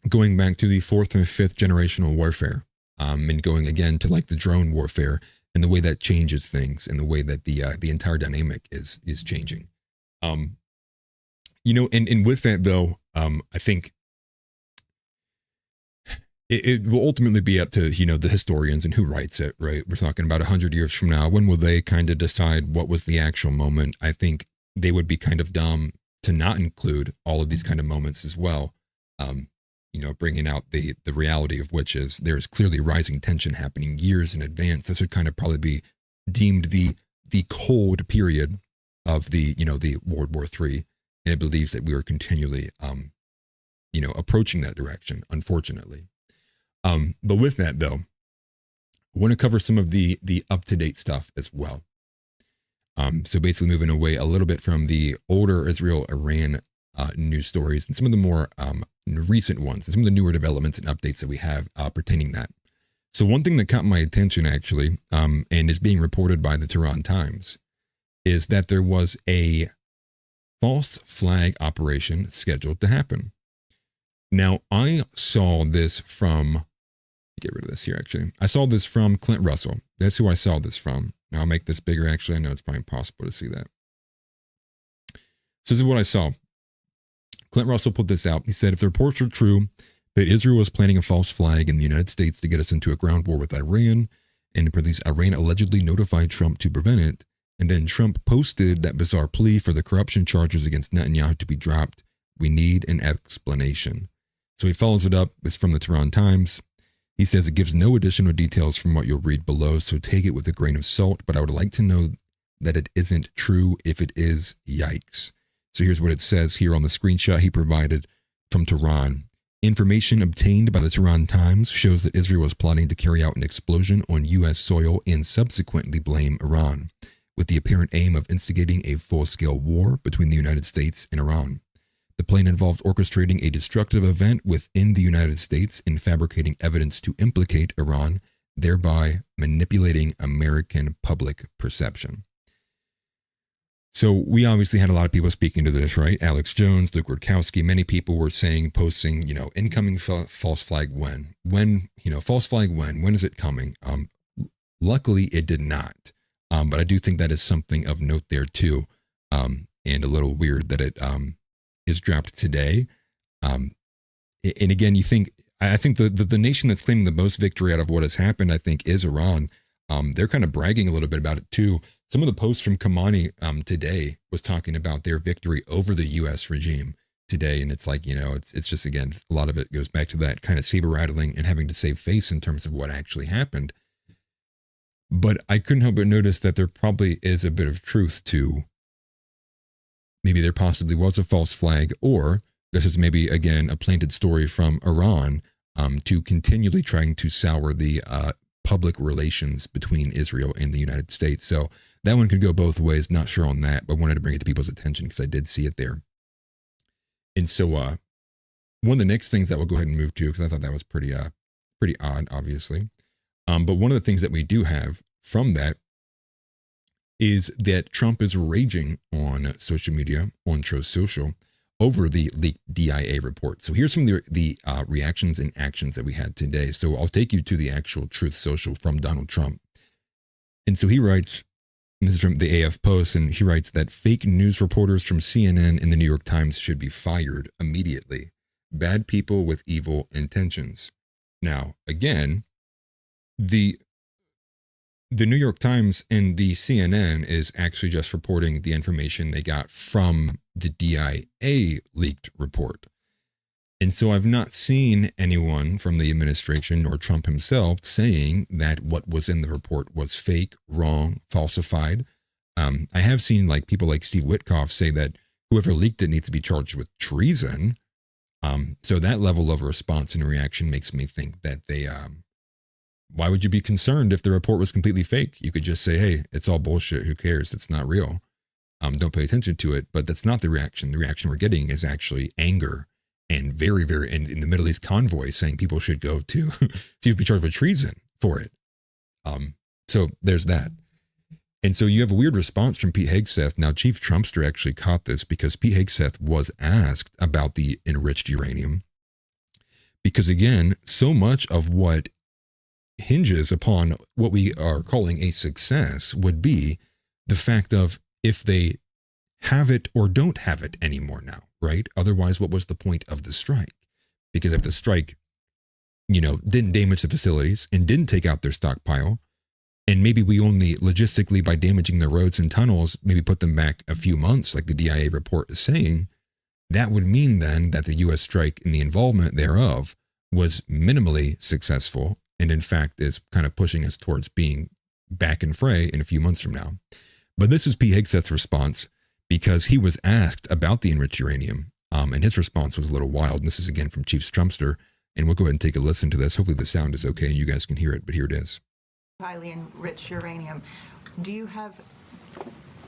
going back to the 4th and 5th generational warfare, and going again to like the drone warfare and the way that changes things and the way that the entire dynamic is changing. You know, and with that though, I think it will ultimately be up to, you know, the historians and who writes it, right? We're talking about 100 years from now. When will they kind of decide what was the actual moment? I think they would be kind of dumb to not include all of these kind of moments as well. You know, bringing out the reality of which is there's clearly rising tension happening years in advance. This would kind of probably be deemed the cold period of the World War III. And it believes that we are continually, you know, approaching that direction, unfortunately. But with that, though, I want to cover some of the up-to-date stuff as well. So basically moving away a little bit from the older Israel-Iran news stories and some of the more recent ones, and some of the newer developments and updates that we have pertaining that. So one thing that caught my attention, actually, and is being reported by the Tehran Times, is that there was a false flag operation scheduled to happen. Now, I saw this from, get rid of this here actually. I saw this from Clint Russell. That's who I saw this from. Now I'll make this bigger actually. I know it's probably impossible to see that. So this is what I saw. Clint Russell put this out. He said, if the reports are true that Israel was planting a false flag in the United States to get us into a ground war with Iran, and Iran allegedly notified Trump to prevent it, and then Trump posted that bizarre plea for the corruption charges against Netanyahu to be dropped, we need an explanation. So he follows it up. It's from the Tehran Times. He says it gives no additional details from what you'll read below, so take it with a grain of salt, but I would like to know that it isn't true. If it is, yikes. So here's what it says here on the screenshot he provided from Tehran. Information obtained by the Tehran Times shows that Israel was plotting to carry out an explosion on U.S. soil and subsequently blame Iran, with the apparent aim of instigating a full-scale war between the United States and Iran. The plan involved orchestrating a destructive event within the United States and fabricating evidence to implicate Iran, thereby manipulating American public perception. So we obviously had a lot of people speaking to this, right? Alex Jones, Luke Rudkowski, many people were saying, posting, incoming false flag when, false flag when is it coming? Luckily it did not. But I do think that is something of note there too. And a little weird that it is dropped today. And again, I think the nation that's claiming the most victory out of what has happened, I think, is Iran. They're kind of bragging a little bit about it too. Some of the posts from Kamani today was talking about their victory over the U.S. regime today. And it's like, it's just, again, a lot of it goes back to that kind of saber rattling and having to save face in terms of what actually happened. But I couldn't help but notice that there probably is a bit of truth to maybe there possibly was a false flag, or this is maybe, again, a planted story from Iran to continually trying to sour the public relations between Israel and the United States. So that one could go both ways. Not sure on that, but wanted to bring it to people's attention because I did see it there. And so one of the next things that we'll go ahead and move to, because I thought that was pretty odd, obviously. But one of the things that we do have from that is that Trump is raging on social media, on Truth Social, over the leaked DIA report. So here's some of the reactions and actions that we had today. So I'll take you to the actual Truth Social from Donald Trump. And so he writes, and this is from the AF Post, and he writes that fake news reporters from CNN and the New York Times should be fired immediately. Bad people with evil intentions. Now, again, the New York Times and the CNN is actually just reporting the information they got from the DIA leaked report. And so I've not seen anyone from the administration or Trump himself saying that what was in the report was fake, wrong, falsified. I have seen people like Steve Witkoff say that whoever leaked it needs to be charged with treason. So that level of response and reaction makes me think that they, why would you be concerned if the report was completely fake? You could just say, hey, it's all bullshit. Who cares? It's not real. Don't pay attention to it. But that's not the reaction. The reaction we're getting is actually anger and very, very, and in the Middle East convoy saying people should go to, people be charged with treason for it. So there's that. And so you have a weird response from Pete Hegseth. Now, Chief Trumpster actually caught this because Pete Hegseth was asked about the enriched uranium. Because again, so much of what hinges upon what we are calling a success would be the fact of if they have it or don't have it anymore now, right? Otherwise, what was the point of the strike? Because if the strike, didn't damage the facilities and didn't take out their stockpile, and maybe we only logistically by damaging the roads and tunnels, maybe put them back a few months, like the DIA report is saying, that would mean then that the U.S. strike and the involvement thereof was minimally successful, and in fact is kind of pushing us towards being back in fray in a few months from now. But this is Pete Hegseth's response because he was asked about the enriched uranium, and his response was a little wild. And this is again from Chief Trumpster, and we'll go ahead and take a listen to this. Hopefully the sound is okay and you guys can hear it, but here it is. Highly enriched uranium. Do you have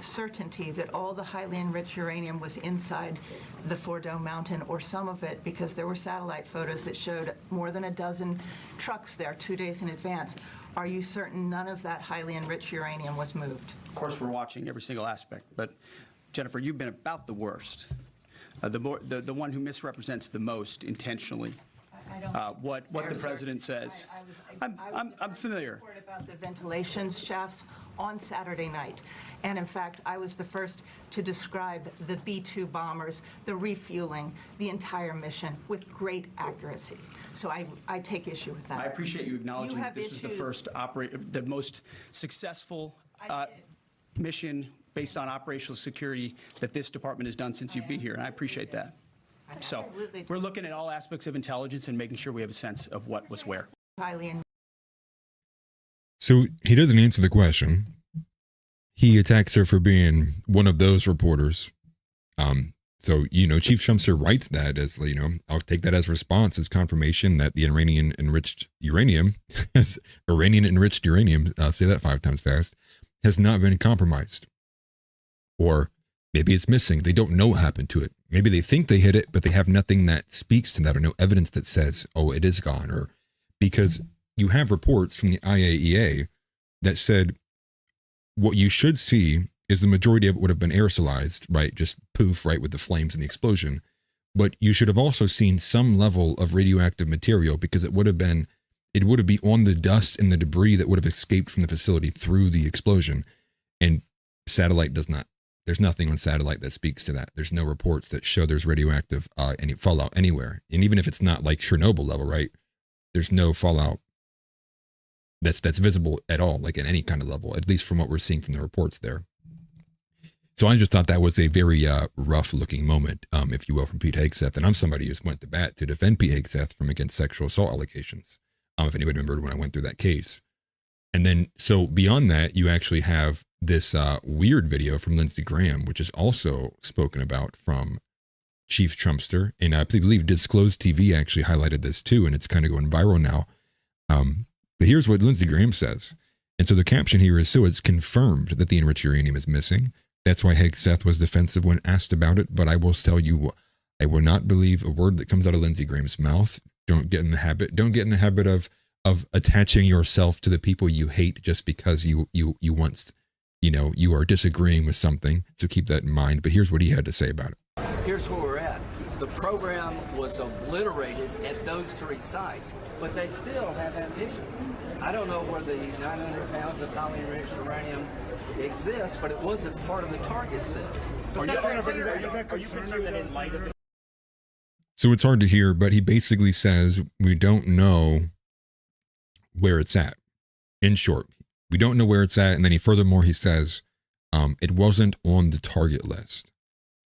certainty that all the highly enriched uranium was inside the Fordo Mountain, or some of it, because there were satellite photos that showed more than a dozen trucks there 2 days in advance? Are you certain none of that highly enriched uranium was moved? Of course, we're watching every single aspect, but Jennifer, you've been about the worst the one who misrepresents the most intentionally what the president says. I'm familiar. Report about the ventilation shafts on Saturday night, and in fact, I was the first to describe the B-2 bombers, the refueling, the entire mission with great accuracy. So I take issue with that. I appreciate you acknowledging that this was the first the most successful mission based on operational security that this department has done since you've been here, and I appreciate that. So we're looking at all aspects of intelligence and making sure we have a sense of what was where. So he doesn't answer the question. He attacks her for being one of those reporters. So, Chief Shumser writes that as, I'll take that as response, as confirmation that the Iranian-enriched uranium, I'll say that 5 times fast, has not been compromised. Or maybe it's missing. They don't know what happened to it. Maybe they think they hit it, but they have nothing that speaks to that or no evidence that says, oh, it is gone. Or because you have reports from the IAEA that said what you should see is the majority of it would have been aerosolized, right? Just poof, right, with the flames and the explosion. But you should have also seen some level of radioactive material because it would have been on the dust and the debris that would have escaped from the facility through the explosion. And satellite does not. There's nothing on satellite that speaks to that. There's no reports that show there's radioactive any fallout anywhere. And even if it's not like Chernobyl level, right? There's no fallout that's visible at all, like at any kind of level, at least from what we're seeing from the reports there. So I just thought that was a very rough looking moment, if you will, from Pete Hegseth. And I'm somebody who's went to bat to defend Pete Hegseth from against sexual assault allegations. If anybody remembered when I went through that case. And then, so beyond that, you actually have this weird video from Lindsey Graham, which is also spoken about from Chief Trumpster. And I believe Disclosed TV actually highlighted this too, and it's kind of going viral now. But here's what Lindsey Graham says. And so the caption here is, so it's confirmed that the enriched uranium is missing. That's why Hegseth was defensive when asked about it. But I will tell you, I will not believe a word that comes out of Lindsey Graham's mouth. Don't get in the habit of attaching yourself to the people you hate just because you once, you are disagreeing with something. So keep that in mind. But here's what he had to say about it. Here's where we're at. The program was obliterated at those 3 sites, but they still have ambitions. I don't know where the 900 pounds of highly enriched uranium exists, but it wasn't part of the target set. So it's hard to hear, but he basically says we don't know where it's at. In short, we don't know where it's at. And then he says it wasn't on the target list.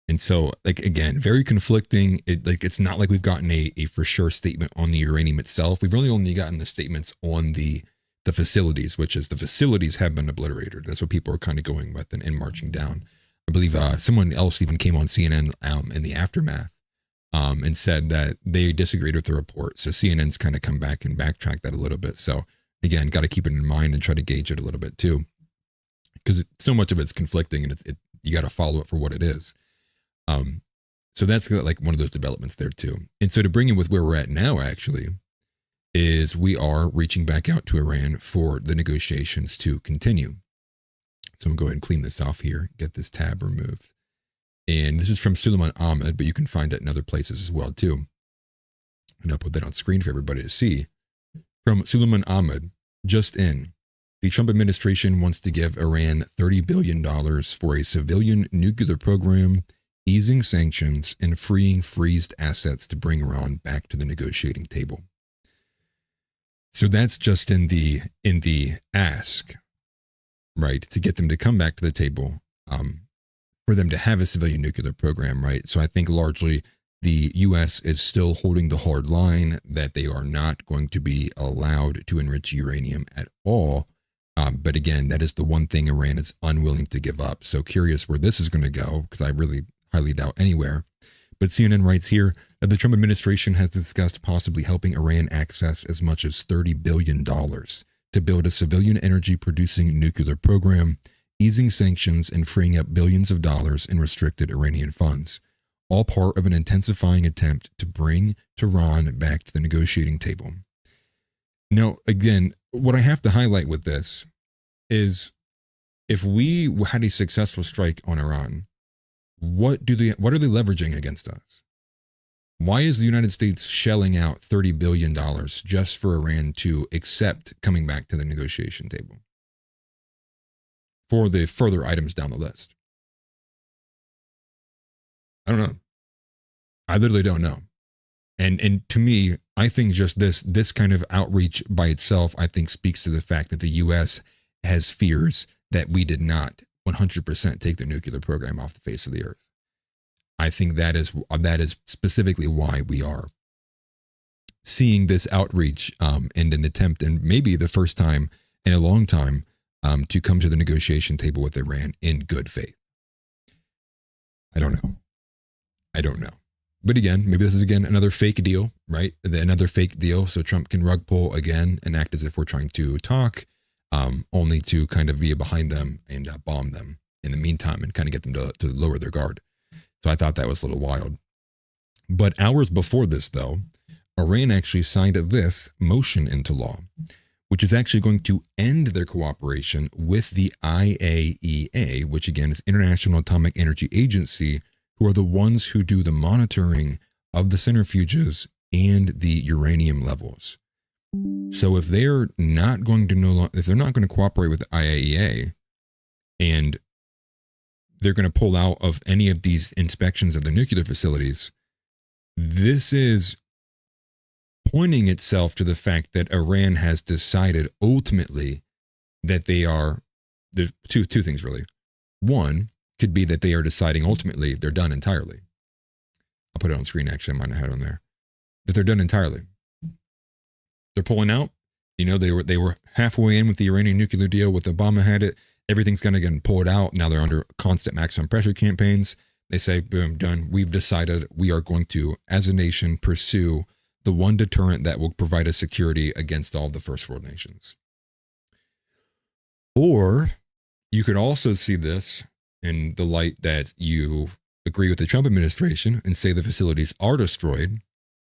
And so, again, very conflicting. It's not like we've gotten a for sure statement on the uranium itself. We've really only gotten the statements on the facilities, which is the facilities have been obliterated. That's what people are kind of going with and marching down. I believe someone else even came on CNN in the aftermath and said that they disagreed with the report. So CNN's kind of come back and backtrack that a little bit. So again, got to keep it in mind and try to gauge it a little bit too, because so much of it's conflicting and you got to follow it for what it is. So that's like one of those developments there too. And so to bring in with where we're at now, actually, is we are reaching back out to Iran for the negotiations to continue. So I'm going to go ahead and clean this off here, get this tab removed. And this is from Suleiman Ahmed, but you can find it in other places as well too. And I'll put that on screen for everybody to see. From Suleiman Ahmed, just in, the Trump administration wants to give Iran $30 billion for a civilian nuclear program, easing sanctions, and freeing freezed assets to bring Iran back to the negotiating table. So that's just in the ask, right, to get them to come back to the table, for them to have a civilian nuclear program, right? So I think largely the U.S. is still holding the hard line that they are not going to be allowed to enrich uranium at all. But again, that is the one thing Iran is unwilling to give up. So curious where this is going to go, because I really highly doubt anywhere. But CNN writes here that the Trump administration has discussed possibly helping Iran access as much as $30 billion to build a civilian energy producing nuclear program, easing sanctions and freeing up billions of dollars in restricted Iranian funds, all part of an intensifying attempt to bring Tehran back to the negotiating table. Now, again, what I have to highlight with this is if we had a successful strike on Iran, what are they leveraging against us? Why is the United States shelling out $30 billion just for Iran to accept coming back to the negotiation table for the further items down the list? I don't know. I literally don't know. And to me, I think just this kind of outreach by itself, I think speaks to the fact that the U.S. has fears that we did not 100% take the nuclear program off the face of the earth. I think that is specifically why we are seeing this outreach and an attempt, and maybe the first time in a long time, to come to the negotiation table with Iran in good faith. I don't know. But again, maybe this is another fake deal, right? Another fake deal so Trump can rug pull again and act as if we're trying to talk, only to kind of be behind them and bomb them in the meantime and kind of get them to lower their guard. So I thought that was a little wild. But hours before this, though, Iran actually signed this motion into law, which is actually going to end their cooperation with the IAEA, which again is International Atomic Energy Agency, who are the ones who do the monitoring of the centrifuges and the uranium levels. So if they're not going to cooperate with the IAEA, and they're going to pull out of any of these inspections of the nuclear facilities, this is pointing itself to the fact that Iran has decided ultimately that there's two things really. One could be that they are deciding ultimately they're done entirely. I'll put it on screen, actually. I might have had it on there. That they're done entirely. They're pulling out. They were halfway in with the Iranian nuclear deal with Obama had it. Everything's going to get pulled out. Now they're under constant maximum pressure campaigns. They say, boom, done. We've decided we are going to, as a nation, pursue the one deterrent that will provide us security against all the first world nations. Or you could also see this in the light that you agree with the Trump administration and say the facilities are destroyed.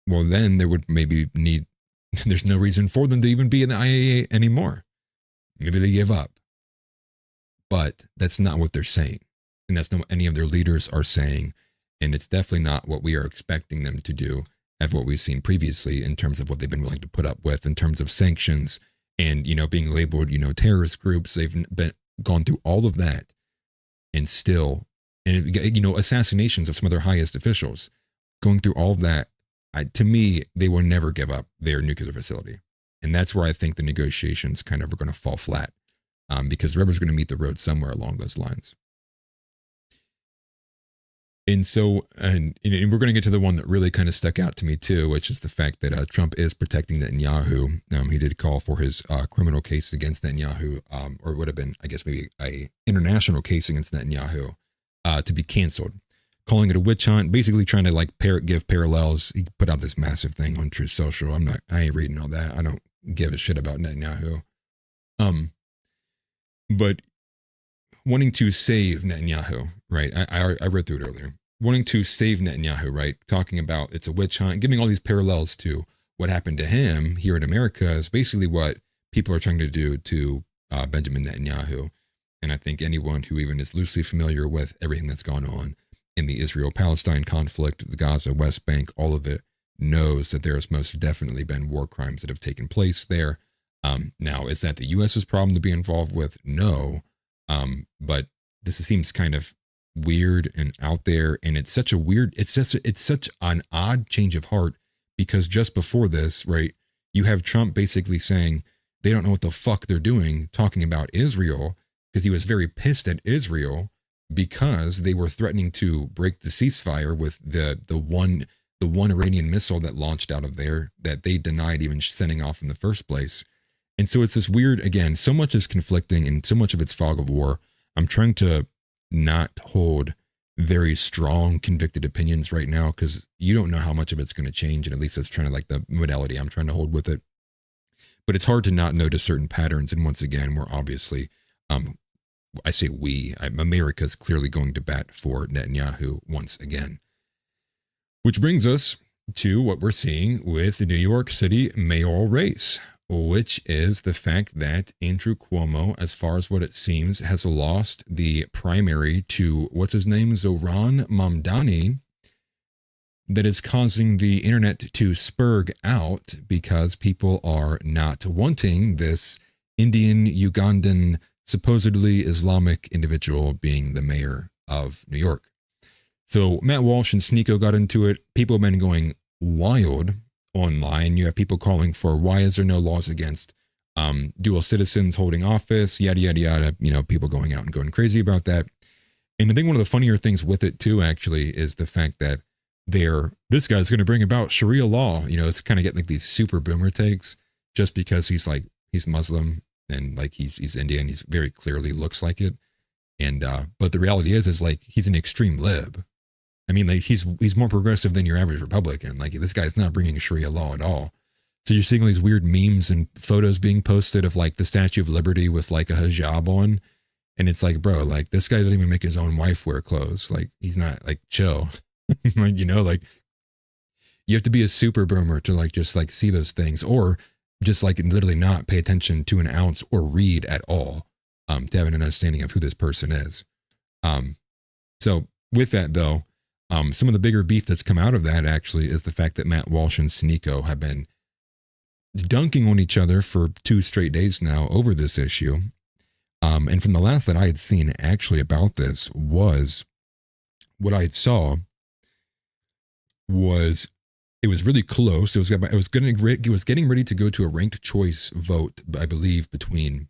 Well, then there would there's no reason for them to even be in the IAEA anymore. Maybe they give up. But that's not what they're saying. And that's not what any of their leaders are saying. And it's definitely not what we are expecting them to do of what we've seen previously in terms of what they've been willing to put up with in terms of sanctions and, being labeled, terrorist groups. They've gone through all of that and still, assassinations of some of their highest officials, going through all of that. To me, they will never give up their nuclear facility. And that's where I think the negotiations kind of are going to fall flat. Because the rubber's going to meet the road somewhere along those lines. And so, and we're going to get to the one that really kind of stuck out to me too, which is the fact that Trump is protecting Netanyahu. He did call for his criminal case against Netanyahu, or it would have been, I guess, maybe a international case against Netanyahu to be canceled, calling it a witch hunt, basically trying to give parallels. He put out this massive thing on Truth Social. I ain't reading all that. I don't give a shit about Netanyahu. But wanting to save Netanyahu, right? I read through it earlier. Wanting to save Netanyahu, right? Talking about it's a witch hunt, giving all these parallels to what happened to him here in America is basically what people are trying to do to Benjamin Netanyahu. And I think anyone who even is loosely familiar with everything that's gone on in the Israel-Palestine conflict, the Gaza, West Bank, all of it, knows that there has most definitely been war crimes that have taken place there. Now, is that the U.S.'s problem to be involved with? No. But this seems kind of weird and out there. And it's such an odd change of heart because just before this, right, you have Trump basically saying they don't know what the fuck they're doing, talking about Israel, because he was very pissed at Israel because they were threatening to break the ceasefire with the one Iranian missile that launched out of there that they denied even sending off in the first place. And so it's this weird, again, so much is conflicting and so much of it's fog of war. I'm trying to not hold very strong convicted opinions right now because you don't know how much of it's going to change. And at least that's trying to the modality I'm trying to hold with it. But it's hard to not notice certain patterns. And once again, we're obviously, I say America's clearly going to bat for Netanyahu once again. Which brings us to what we're seeing with the New York City mayoral race. which is the fact that Andrew Cuomo, as far as what it seems, has lost the primary to, what's his name, Zohran Mamdani, that is causing the internet to spurg out because people are not wanting this Indian, Ugandan, supposedly Islamic individual being the mayor of New York. So Matt Walsh and Sneako got into it. People have been going wild online. You have people calling for, why is there no laws against dual citizens holding office, yada, yada, yada. You know, people going out and going crazy about that. And I think one of the funnier things with it too, actually, is the fact that this guy's going to bring about Sharia law. You know, it's kind of getting like these super boomer takes just because he's Muslim and like he's Indian. He's very clearly looks like it. And, but the reality is like, he's an extreme lib. I mean, like he's more progressive than your average Republican. Like this guy's not bringing Sharia law at all. So you're seeing all these weird memes and photos being posted of like the Statue of Liberty with like a hijab on. And it's like, bro, like this guy doesn't even make his own wife wear clothes. Like he's not like chill. Like, you know, like you have to be a super boomer to like just like see those things, or just like literally not pay attention to an ounce or read at all to have an understanding of who this person is. So with that though, some of the bigger beef that's come out of that actually is the fact that Matt Walsh and Sneako have been dunking on each other for 2 straight days now over this issue. And from the last that I had seen actually about this was what I saw was it was really close. It was getting ready to go to a ranked choice vote, I believe, between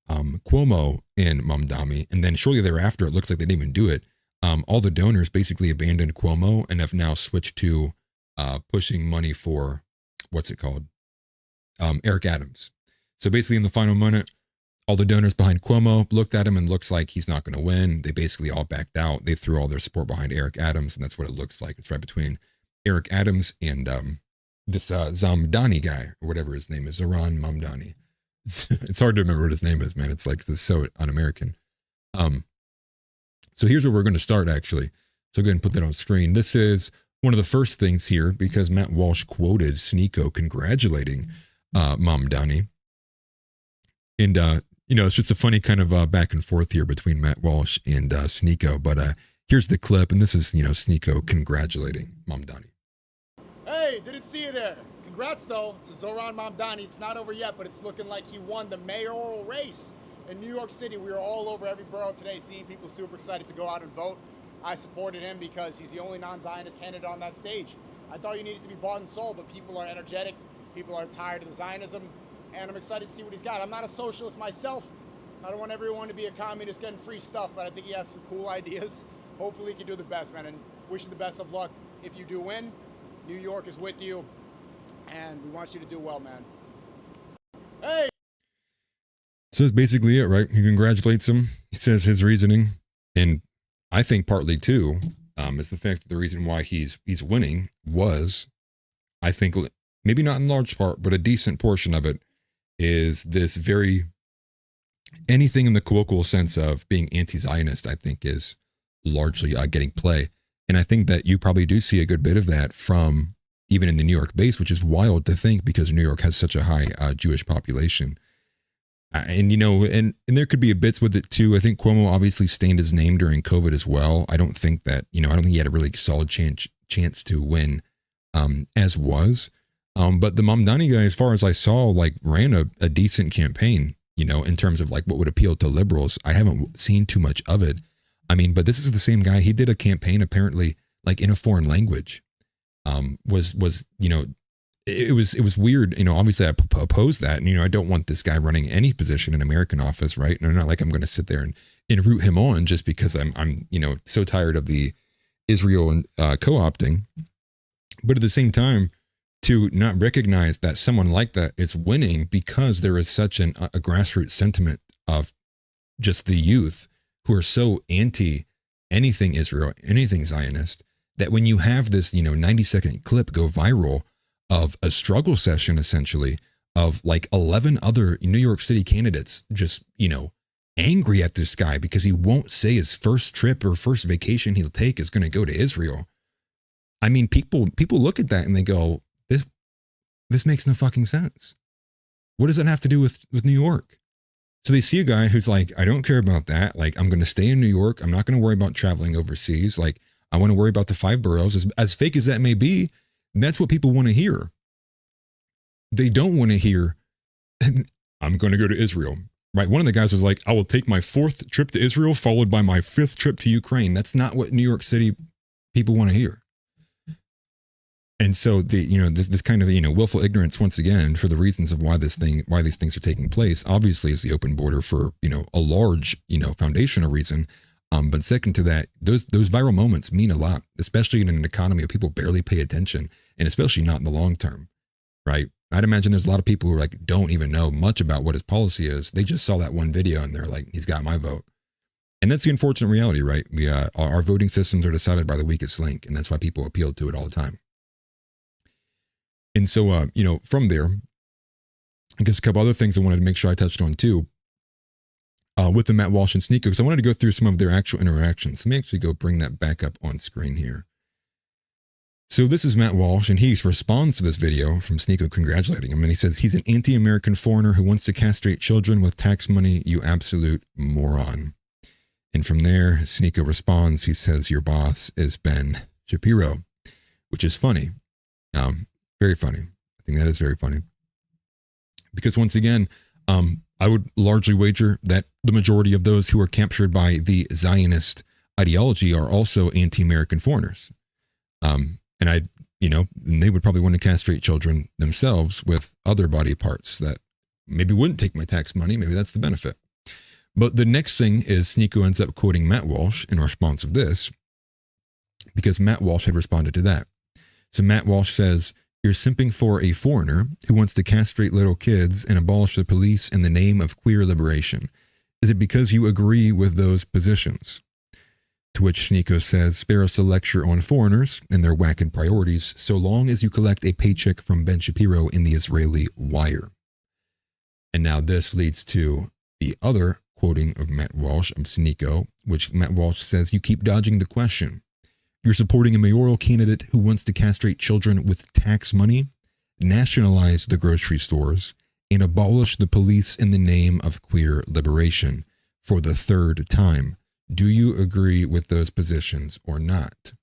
Cuomo and Mamdani. And then shortly thereafter, it looks like they didn't even do it. All the donors basically abandoned Cuomo and have now switched to pushing money for, what's it called? Eric Adams. So basically in the final minute, all the donors behind Cuomo looked at him and looks like he's not going to win. They basically all backed out. They threw all their support behind Eric Adams, and that's what it looks like. It's right between Eric Adams and this Zamdani guy, or whatever his name is, Zohran Mamdani. It's hard to remember what his name is, man. It's like, it's so un-American. So here's where we're going to start, actually. So go ahead and put that on screen. This is one of the first things here because Matt Walsh quoted Sneako congratulating Mamdani. And, you know, it's just a funny kind of back and forth here between Matt Walsh and Sneako. But here's the clip, and this is, you know, Sneako congratulating Mamdani. Hey, didn't see you there. Congrats, though, to Zohran Mamdani. It's not over yet, but it's looking like he won the mayoral race in New York City. We were all over every borough today seeing people super excited to go out and vote. I supported him because he's the only non-Zionist candidate on that stage. I thought you needed to be bought and sold, but people are energetic. People are tired of the Zionism, and I'm excited to see what he's got. I'm not a socialist myself. I don't want everyone to be a communist getting free stuff, but I think he has some cool ideas. Hopefully he can do the best, man, and wish you the best of luck. If you do win, New York is with you, and we want you to do well, man. Hey! So that's basically it, right? He congratulates him. He says his reasoning, and I think partly too, is the fact that the reason why he's winning was, I think, maybe not in large part, but a decent portion of it is this very, anything in the colloquial sense of being anti-Zionist, I think is largely getting play. And I think that you probably do see a good bit of that from even in the New York base, which is wild to think because New York has such a high Jewish population. And, you know, and there could be bits with it too. I think Cuomo obviously stained his name during COVID as well. I don't think that, you know, I don't think he had a really solid chance to win as was. But the Mamdani guy, as far as I saw, like ran a decent campaign, you know, in terms of like what would appeal to liberals. I haven't seen too much of it. I mean, but this is the same guy. He did a campaign apparently like in a foreign language. Was, you know, it was weird. You know, obviously I opposed that. And, you know, I don't want this guy running any position in American office, right? And not like I'm going to sit there and root him on just because I'm, you know, so tired of the Israel and co-opting. But at the same time, to not recognize that someone like that is winning because there is such a grassroots sentiment of just the youth who are so anti anything Israel, anything Zionist, that when you have this, you know, 90-second clip go viral of a struggle session, essentially, of like 11 other New York City candidates just, you know, angry at this guy because he won't say his first trip or first vacation he'll take is going to go to Israel. I mean, people look at that and they go, this makes no fucking sense. What does that have to do with New York? So they see a guy who's like, I don't care about that. Like, I'm going to stay in New York. I'm not going to worry about traveling overseas. Like, I want to worry about the 5 boroughs. As fake as that may be, that's what people want to hear. They don't want to hear, I'm going to go to Israel, right? One of the guys was like, I will take my 4th trip to Israel followed by my 5th trip to Ukraine. That's not what New York City people want to hear. And so this kind of, willful ignorance, once again, for the reasons of why these things are taking place, obviously is the open border for, a large, foundational reason. But second to that, those viral moments mean a lot, especially in an economy where people barely pay attention, and especially not in the long term, right? I'd imagine there's a lot of people who don't even know much about what his policy is. They just saw that one video and they're like, he's got my vote. And that's the unfortunate reality, right? Our voting systems are decided by the weakest link, and that's why people appeal to it all the time. And so, from there, I guess a couple other things I wanted to make sure I touched on too, with the Matt Walsh and Sneako, because I wanted to go through some of their actual interactions. Let me actually go bring that back up on screen here. So this is Matt Walsh, and he responds to this video from Sneako congratulating him. And he says, he's an anti-American foreigner who wants to castrate children with tax money, you absolute moron. And from there, Sneako responds, he says, your boss is Ben Shapiro, which is funny. Very funny. I think that is very funny. Because once again, I would largely wager that the majority of those who are captured by the Zionist ideology are also anti-American foreigners. And they would probably want to castrate children themselves with other body parts that maybe wouldn't take my tax money. Maybe that's the benefit. But the next thing is Sneako ends up quoting Matt Walsh in response of this, because Matt Walsh had responded to that. So Matt Walsh says, you're simping for a foreigner who wants to castrate little kids and abolish the police in the name of queer liberation. Is it because you agree with those positions? To which Sneako says, spare us a lecture on foreigners and their wacked priorities so long as you collect a paycheck from Ben Shapiro in the Israeli Wire. And now this leads to the other quoting of Matt Walsh of Sneako, which Matt Walsh says, you keep dodging the question. You're supporting a mayoral candidate who wants to castrate children with tax money, nationalize the grocery stores, and abolish the police in the name of queer liberation for the 3rd time. Do you agree with those positions or not?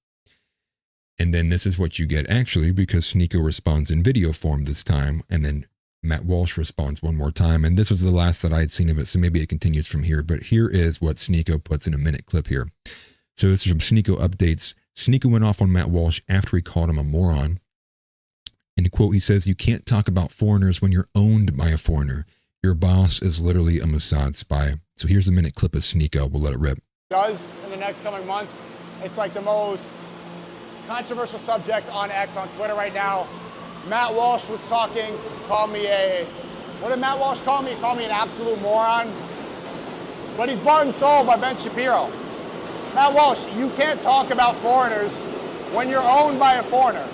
And then this is what you get actually, because Sneako responds in video form this time, and then Matt Walsh responds one more time. And this was the last that I had seen of it, so maybe it continues from here. But here is what Sneako puts in a minute clip here. So this is from Sneako Updates. Sneako went off on Matt Walsh after he called him a moron. In a quote, he says, you can't talk about foreigners when you're owned by a foreigner. Your boss is literally a Mossad spy. So here's a minute clip of Sneako. We'll let it rip. Does in the next coming months, it's like the most controversial subject on X, on Twitter right now. Matt Walsh was talking, called me what did Matt Walsh call me? He called me an absolute moron. But he's bought and sold by Ben Shapiro. Matt Walsh, you can't talk about foreigners when you're owned by a foreigner.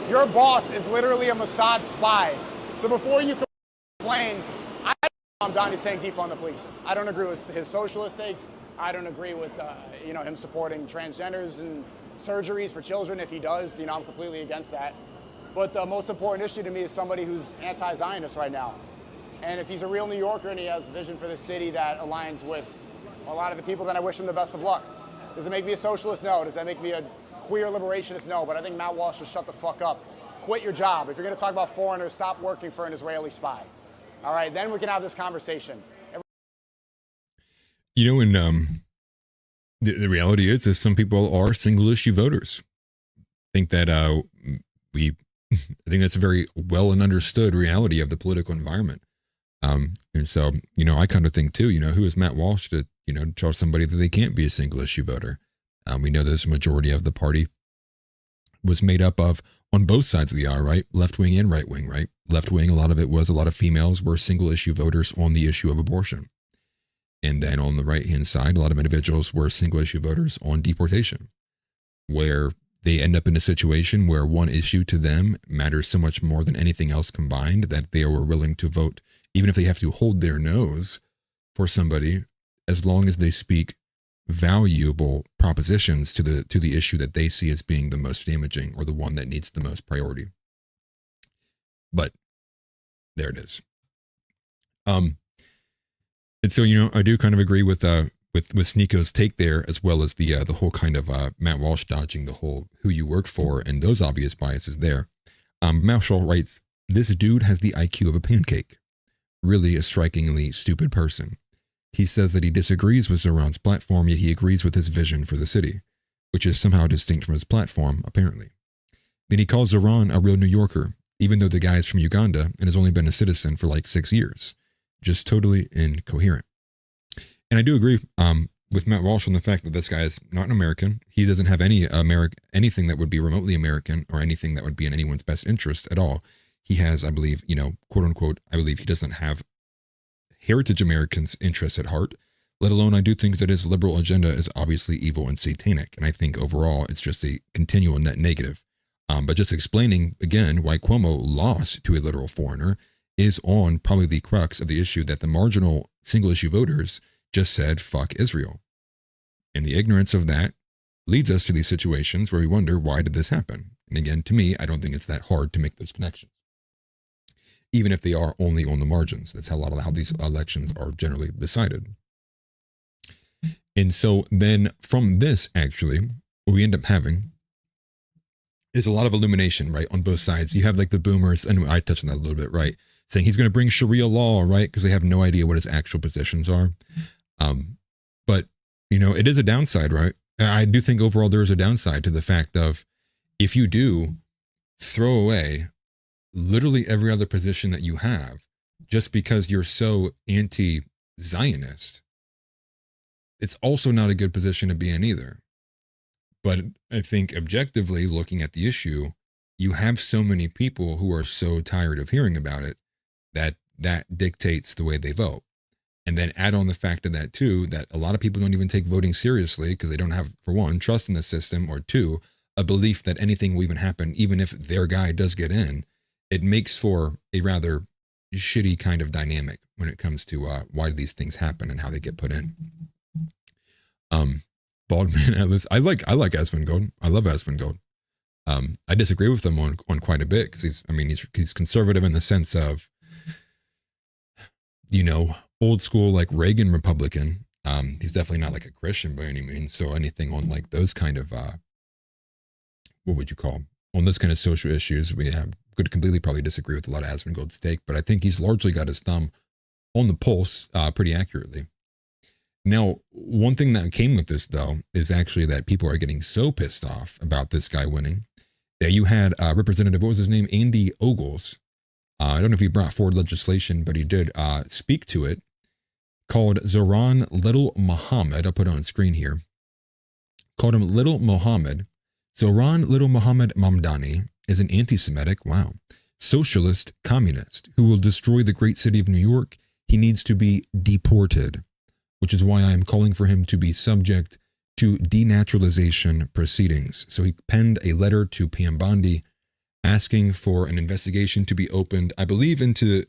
Your boss is literally a Mossad spy. So before you complain, I Mamdani saying defund the police. I don't agree with his socialist takes. I don't agree with him supporting transgenders and surgeries for children. If he does, I'm completely against that. But the most important issue to me is somebody who's anti-Zionist right now. And if he's a real New Yorker and he has vision for the city that aligns with a lot of the people, then I wish him the best of luck. Does it make me a socialist? No. Does that make me a queer liberationist? No. But I think Matt Walsh should shut the fuck up. Quit your job. If you're going to talk about foreigners, stop working for an Israeli spy. All right, then we can have this conversation. And the reality is some people are single issue voters. I think that I think that's a very well and understood reality of the political environment. And so, I kind of think too, who is Matt Walsh to, tell somebody that they can't be a single issue voter. We know that the majority of the party was made up of, on both sides of the aisle, right? Left wing and right wing, right? Left wing, a lot of females were single issue voters on the issue of abortion. And then on the right hand side, a lot of individuals were single issue voters on deportation, where they end up in a situation where one issue to them matters so much more than anything else combined that they were willing to vote, even if they have to hold their nose for somebody, as long as they speak valuable propositions to the issue that they see as being the most damaging or the one that needs the most priority. But there it is. Um, and so, I do kind of agree with Sneako's take there, as well as the whole kind of Matt Walsh dodging the whole who you work for and those obvious biases there. Matt Walsh writes, "This dude has the IQ of a pancake. Really a strikingly stupid person. He says that he disagrees with Zohran's platform, yet he agrees with his vision for the city, which is somehow distinct from his platform, apparently. Then he calls Zohran a real New Yorker, even though the guy is from Uganda and has only been a citizen for like 6 years. Just totally incoherent." And I do agree with Matt Walsh on the fact that this guy is not an American. He doesn't have anything that would be remotely American or anything that would be in anyone's best interest at all. He has, I believe, quote unquote, I believe he doesn't have heritage Americans' interests at heart, let alone I do think that his liberal agenda is obviously evil and satanic. And I think overall it's just a continual net negative. But just explaining again why Cuomo lost to a literal foreigner is on probably the crux of the issue that the marginal single issue voters just said, fuck Israel. And the ignorance of that leads us to these situations where we wonder, why did this happen? And again, to me, I don't think it's that hard to make those connections, even if they are only on the margins. That's how a lot of how these elections are generally decided. And so then from this, actually, what we end up having is a lot of illumination, right, on both sides. You have like the boomers, and I touched on that a little bit, right, saying he's going to bring Sharia law, right, because they have no idea what his actual positions are. But, it is a downside, right? I do think overall there is a downside to the fact of if you do throw away literally every other position that you have just because you're so anti-Zionist, it's also not a good position to be in either. But I think objectively looking at the issue, you have so many people who are so tired of hearing about it that dictates the way they vote. And then add on the fact of that too, that a lot of people don't even take voting seriously because they don't have, for one, trust in the system, or two, a belief that anything will even happen, even if their guy does get in. It makes for a rather shitty kind of dynamic when it comes to why do these things happen and how they get put in. Baldman Atlas, I like Asmongold. I love Asmongold. I disagree with him on quite a bit because he's conservative in the sense of, old school like Reagan Republican. He's definitely not like a Christian by any means. So anything on like those kind of what would you call them? On those kind of social issues, could completely probably disagree with a lot of Asmongold's take, but I think he's largely got his thumb on the pulse pretty accurately. Now, one thing that came with this, though, is actually that people are getting so pissed off about this guy winning that you had Representative, what was his name? Andy Ogles. I don't know if he brought forward legislation, but he did speak to it, called Zohran Little Muhammad. I'll put it on screen here. Called him Little Muhammad. Zohran Little Muhammad Mamdani is an anti-Semitic, socialist communist who will destroy the great city of New York. He needs to be deported, which is why I am calling for him to be subject to denaturalization proceedings. So he penned a letter to Pam Bondi asking for an investigation to be opened, I believe, into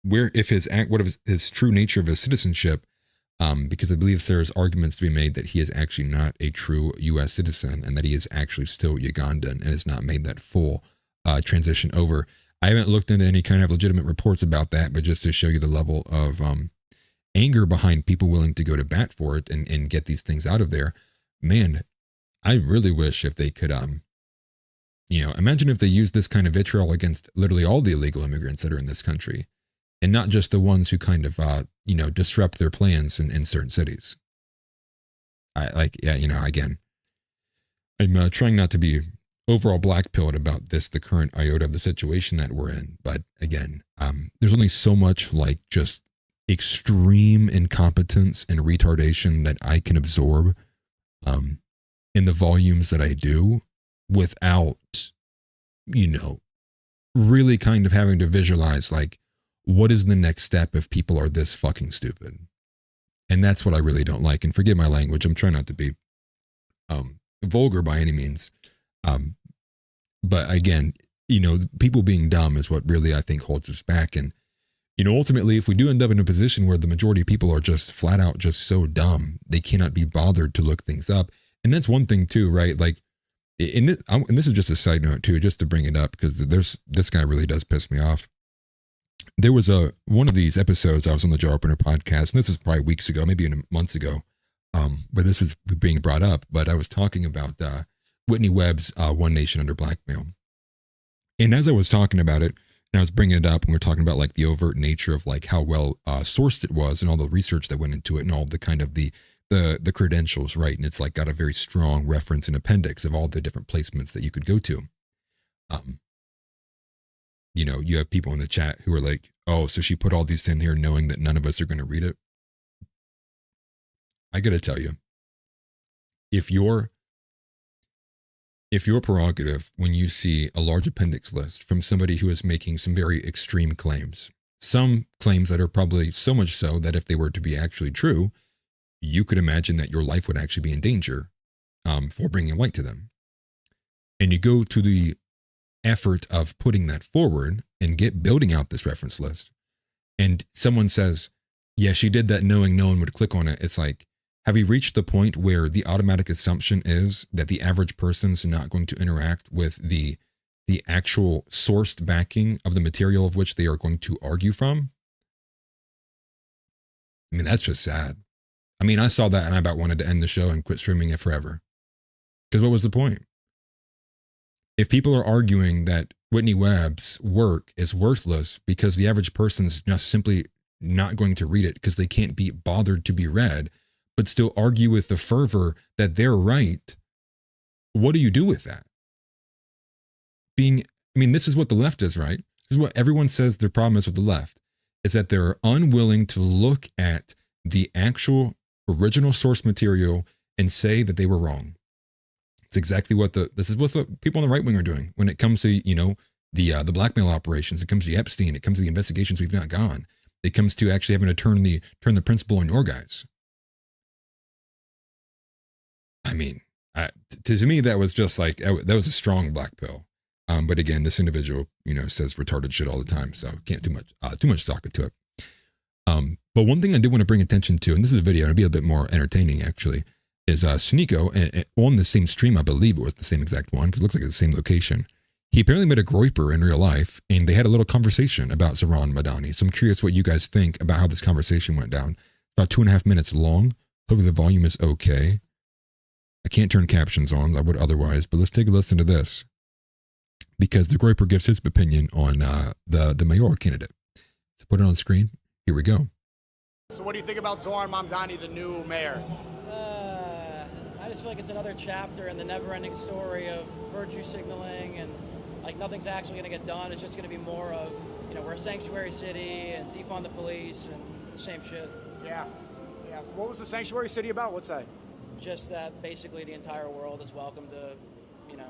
what is his true nature of his citizenship, because I believe there's arguments to be made that he is actually not a true U.S. citizen and that he is actually still Ugandan and has not made that full transition over. I haven't looked into any kind of legitimate reports about that, but just to show you the level of anger behind people willing to go to bat for it and get these things out of there. Man, I really wish if they could, imagine if they used this kind of vitriol against literally all the illegal immigrants that are in this country and not just the ones who kind of, disrupt their plans in certain cities. Again, I'm trying not to be overall black-pilled about the current iota of the situation that we're in. But again, there's only so much like just extreme incompetence and retardation that I can absorb in the volumes that I do without, really kind of having to visualize like, what is the next step if people are this fucking stupid? And that's what I really don't like. And forgive my language. I'm trying not to be vulgar by any means. But again, people being dumb is what really I think holds us back. And ultimately, if we do end up in a position where the majority of people are just flat out just so dumb, they cannot be bothered to look things up. And that's one thing too, right? Like, and this is just a side note too, just to bring it up, because this guy really does piss me off. there was one of these episodes I was on the Jar Opener podcast, and this is probably weeks ago, maybe even months ago, but this was being brought up. But I was talking about Whitney Webb's One Nation Under Blackmail. And as I was talking about it, and I was bringing it up, and we are talking about like the overt nature of like how well sourced it was and all the research that went into it and all the kind of the credentials, right? And it's like got a very strong reference and appendix of all the different placements that you could go to. You know, you have people in the chat who are like, oh, so she put all these in here knowing that none of us are going to read it. I got to tell you, if your prerogative, when you see a large appendix list from somebody who is making some very extreme claims, some claims that are probably so much so that if they were to be actually true, you could imagine that your life would actually be in danger for bringing light to them. And you go to the effort of putting that forward and building out this reference list, and someone says, yeah, she did that knowing no one would click on it. It's like, have you reached the point where the automatic assumption is that the average person's not going to interact with the actual sourced backing of the material of which they are going to argue from? I mean, that's just sad. I mean, I saw that and I about wanted to end the show and quit streaming it forever. Because what was the point? If people are arguing that Whitney Webb's work is worthless because the average person's just simply not going to read it because they can't be bothered to be read, but still argue with the fervor that they're right, what do you do with that? This is what the left is, right? This is what everyone says their problem is with the left, is that they're unwilling to look at the actual original source material and say that they were wrong. It's exactly what this is what the people on the right wing are doing when it comes to, you know, the blackmail operations. It comes to Epstein. It comes to the investigations we've not gone. It comes to actually having to turn the principle on your guys. I mean, to me, that was just like, that was a strong black pill. But again, this individual, you know, says retarded shit all the time, so can't too much socket to it. But one thing I did want to bring attention to, and this is a video, it'll be a bit more entertaining actually, is Sneako, and on the same stream, I believe it was the same exact one, because it looks like it's the same location. He apparently met a groiper in real life, and they had a little conversation about Zohran Mamdani. So I'm curious what you guys think about how this conversation went down. About 2.5 minutes long. Hopefully the volume is okay. I can't turn captions on, I would otherwise, but let's take a listen to this. Because the groiper gives his opinion on the mayoral candidate. So put it on screen. Here we go. So what do you think about Zohran Mamdani, the new mayor? I just feel like it's another chapter in the never-ending story of virtue signaling, and like nothing's actually going to get done. It's just going to be more of, you know, we're a sanctuary city and defund the police and the same shit. Yeah. What was the sanctuary city about? What's that? Just that basically the entire world is welcome to, you know,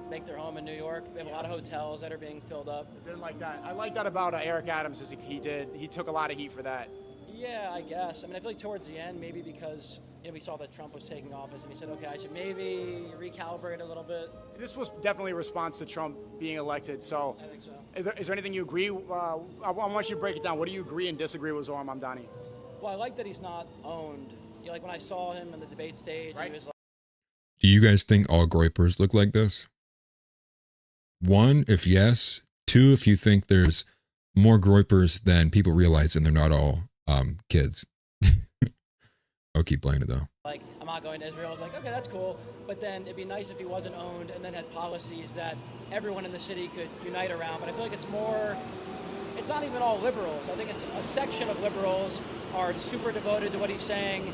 make their home in New York. We have a lot of hotels that are being filled up. I didn't like that. I like that about Eric Adams, is he took a lot of heat for that. Yeah, I guess. I mean, I feel like towards the end, maybe because, you know, we saw that Trump was taking office, and he said, okay, I should maybe recalibrate a little bit. This was definitely a response to Trump being elected. So, I think so. Is there anything you agree? I want you to break it down. What do you agree and disagree with Zohran Mamdani? Well, I like that he's not owned. You know, like when I saw him in the debate stage, right. He was like, Do you guys think all groypers look like this? 1, if yes. 2, if you think there's more groypers than people realize and they're not all kids. I'll keep playing it though. Like, I'm not going to Israel. I was like, okay, that's cool. But then it'd be nice if he wasn't owned and then had policies that everyone in the city could unite around. But I feel like it's not even all liberals. I think it's a section of liberals are super devoted to what he's saying.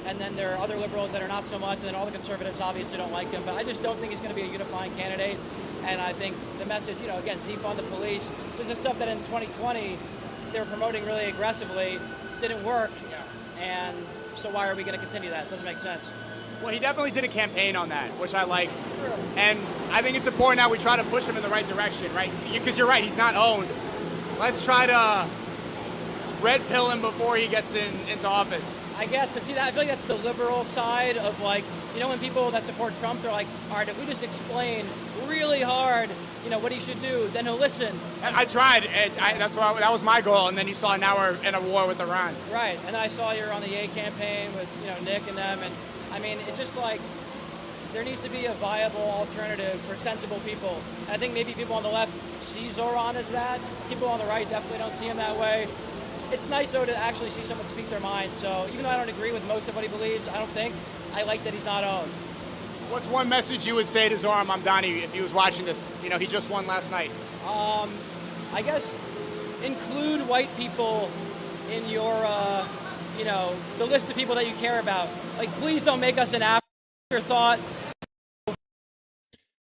And then there are other liberals that are not so much. And then all the conservatives obviously don't like him. But I just don't think he's going to be a unifying candidate. And I think the message, you know, again, defund the police. This is stuff that in 2020 they were promoting really aggressively. Didn't work. Yeah. And so why are we going to continue that? It doesn't make sense. Well, he definitely did a campaign on that, which I like. True. And I think it's important now we try to push him in the right direction, right? Because you're right, he's not owned. Let's try to red pill him before he gets into office. I guess, but see, I feel like that's the liberal side of, like, you know, when people that support Trump, they're like, all right, if we just explain really hard, you know, what he should do, then he'll listen. I tried. That was my goal. And then you saw now we're in a war with Iran. Right. And then I saw you're on the Yay campaign with, you know, Nick and them. And I mean, it's just like, there needs to be a viable alternative for sensible people. And I think maybe people on the left see Zohran as that. People on the right definitely don't see him that way. It's nice, though, to actually see someone speak their mind. So even though I don't agree with most of what he believes, I like that he's not owned. What's one message you would say to Zohran Mamdani if he was watching this? You know, he just won last night. I guess include white people in your, the list of people that you care about. Like, please don't make us an afterthought.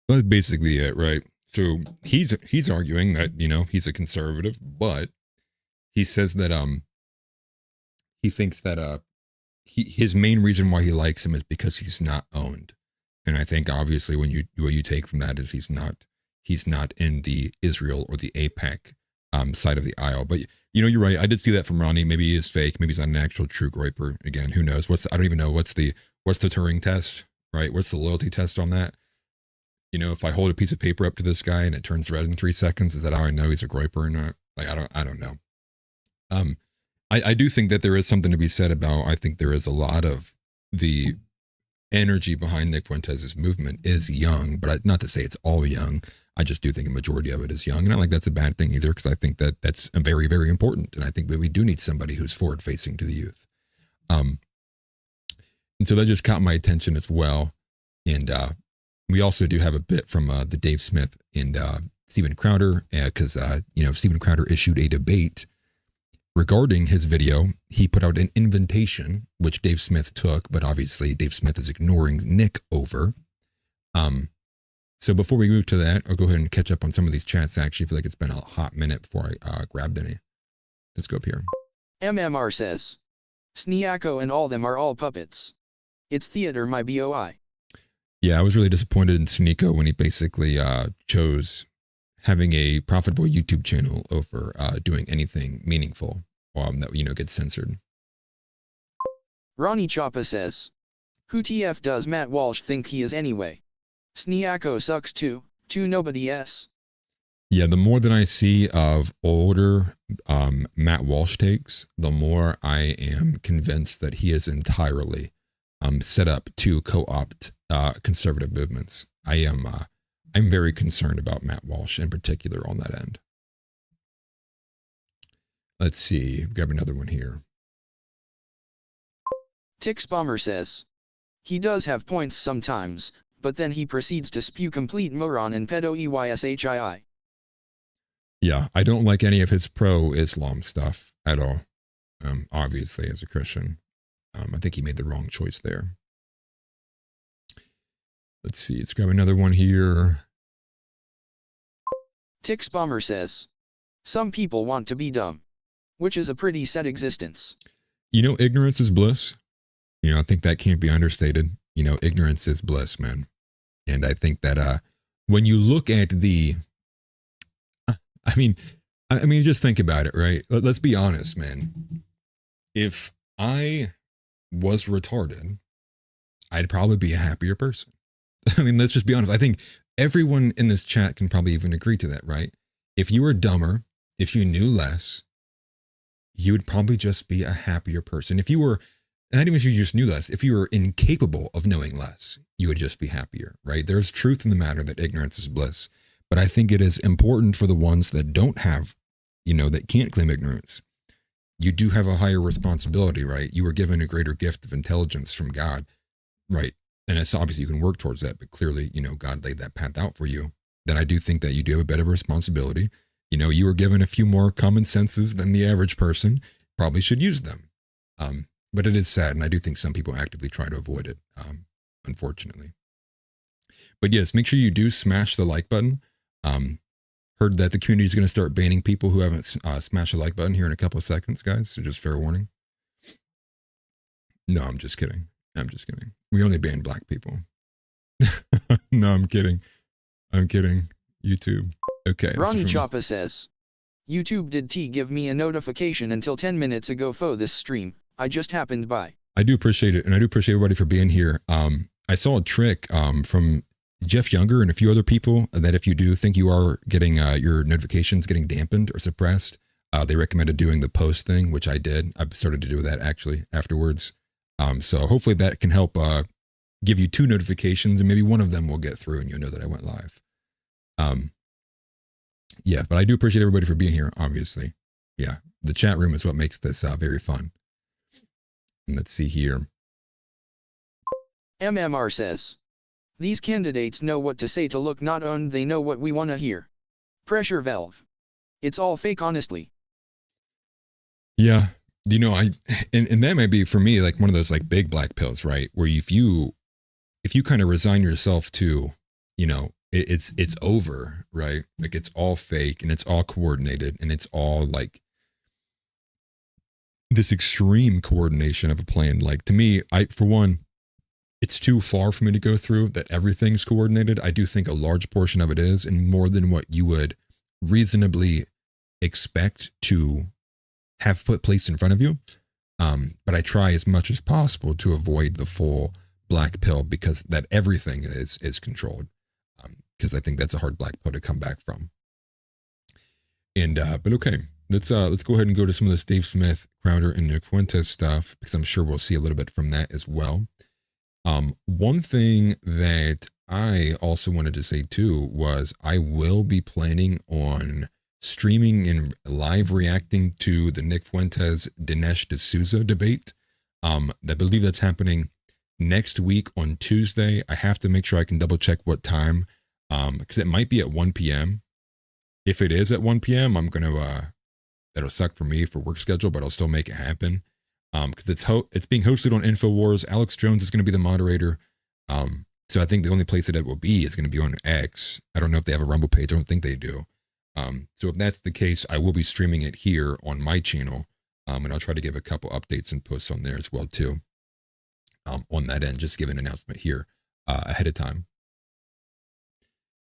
That's basically it, right? So he's arguing that, you know, he's a conservative, but he says that he thinks that his main reason why he likes him is because he's not owned. And I think obviously what you take from that is he's not in the Israel or the APAC side of the aisle. But you know, you're right. I did see that from Ronnie. Maybe he is fake. Maybe he's not an actual true groyper. Again, who knows? I don't even know what's the Turing test, right? What's the loyalty test on that? You know, if I hold a piece of paper up to this guy and it turns red in 3 seconds, is that how I know he's a groyper or not? Like, I don't know. I do think that there is something to be said about, I think there is a lot of the energy behind Nick Fuentes' movement is young, but not to say it's all young. I just do think a majority of it is young. And I don't think that's a bad thing either, because I think that that's very, very important. And I think that we do need somebody who's forward facing to the youth. And so that just caught my attention as well. And we also do have a bit from the Dave Smith and Steven Crowder, because, Steven Crowder issued a debate regarding his video. He put out an invitation, which Dave Smith took, but obviously Dave Smith is ignoring Nick over. So before we move to that, I'll go ahead and catch up on some of these chats. Actually, I feel like it's been a hot minute before I grabbed any. Let's go up here. MMR says, Sneako and all them are all puppets. It's theater, my boy. Yeah, I was really disappointed in Sneako when he basically chose having a profitable YouTube channel over doing anything meaningful that, gets censored. Ronnie Choppa says, who TF does Matt Walsh think he is anyway? Sneako sucks too nobody s. Yeah, the more that I see of older Matt Walsh takes, the more I am convinced that he is entirely set up to co-opt conservative movements. I'm very concerned about Matt Walsh in particular on that end. Let's see, grab another one here. Tix Bomber says, he does have points sometimes, but then he proceeds to spew complete moron and pedo-eyshii. Yeah, I don't like any of his pro-Islam stuff at all, obviously, as a Christian. I think he made the wrong choice there. Let's see, let's grab another one here. Tix Bomber says, some people want to be dumb, which is a pretty sad existence. Ignorance is bliss. I think that can't be understated. Ignorance is bliss, man. And I think that when you look at just think about it, right? Let's be honest, man. If I was retarded, I'd probably be a happier person. Let's just be honest. I think everyone in this chat can probably even agree to that, right? If you were dumber, if you knew less, you would probably just be a happier person. If you were, not even if you just knew less, if you were incapable of knowing less, you would just be happier, right? There's truth in the matter that ignorance is bliss. But I think it is important for the ones that don't have, that can't claim ignorance. You do have a higher responsibility, right? You were given a greater gift of intelligence from God, right? And it's obviously you can work towards that, but clearly, God laid that path out for you. Then I do think that you do have a better responsibility. You were given a few more common senses than the average person, probably should use them. But it is sad, and I do think some people actively try to avoid it, unfortunately. But yes, make sure you do smash the like button. Heard that the community is going to start banning people who haven't smashed the like button here in a couple of seconds, guys. So just fair warning. No, I'm just kidding. We only ban black people. No, I'm kidding. YouTube. Okay. Ronnie Choppa says, YouTube did give me a notification until 10 minutes ago for this stream. I just happened by. I do appreciate it. And I do appreciate everybody for being here. I saw a trick from Jeff Younger and a few other people that if you do think you are getting your notifications getting dampened or suppressed, they recommended doing the post thing, which I did. I started to do that actually afterwards. So hopefully that can help give you 2 notifications, and maybe one of them will get through, and you'll know that I went live. Yeah, but I do appreciate everybody for being here. Obviously, yeah, the chat room is what makes this very fun. And let's see here. MMR says, these candidates know what to say to look not owned, they know what we want to hear. Pressure valve. It's all fake, honestly. Yeah, you know, and that might be for me like one of those like big black pills, right? Where if you kind of resign yourself to, you know, it's over, right? Like it's all fake and it's all coordinated and it's all like this extreme coordination of a plan. Like to me, for one, it's too far for me to go through that everything's coordinated. I do think a large portion of it is, and more than what you would reasonably expect to have put placed in front of you. But I try as much as possible to avoid the full black pill because that everything is controlled. Because I think that's a hard black pill to come back from. And but okay, let's go ahead and go to some of this Dave Smith, Crowder, and Nick Fuentes stuff because I'm sure we'll see a little bit from that as well. One thing that I also wanted to say too was I will be planning on streaming and live reacting to the Nick Fuentes Dinesh D'Souza debate. I believe that's happening next week on Tuesday. I have to make sure I can double check what time, because it might be at 1 p.m. If it is at 1 p.m., I'm gonna that'll suck for me for work schedule, but I'll still make it happen. Because it's being hosted on InfoWars. Alex Jones is going to be the moderator. So I think the only place that it will be is going to be on X. I don't know if they have a Rumble page. I don't think they do. So if that's the case, I will be streaming it here on my channel. And I'll try to give a couple updates and posts on there as well too. On that end, just give an announcement here ahead of time.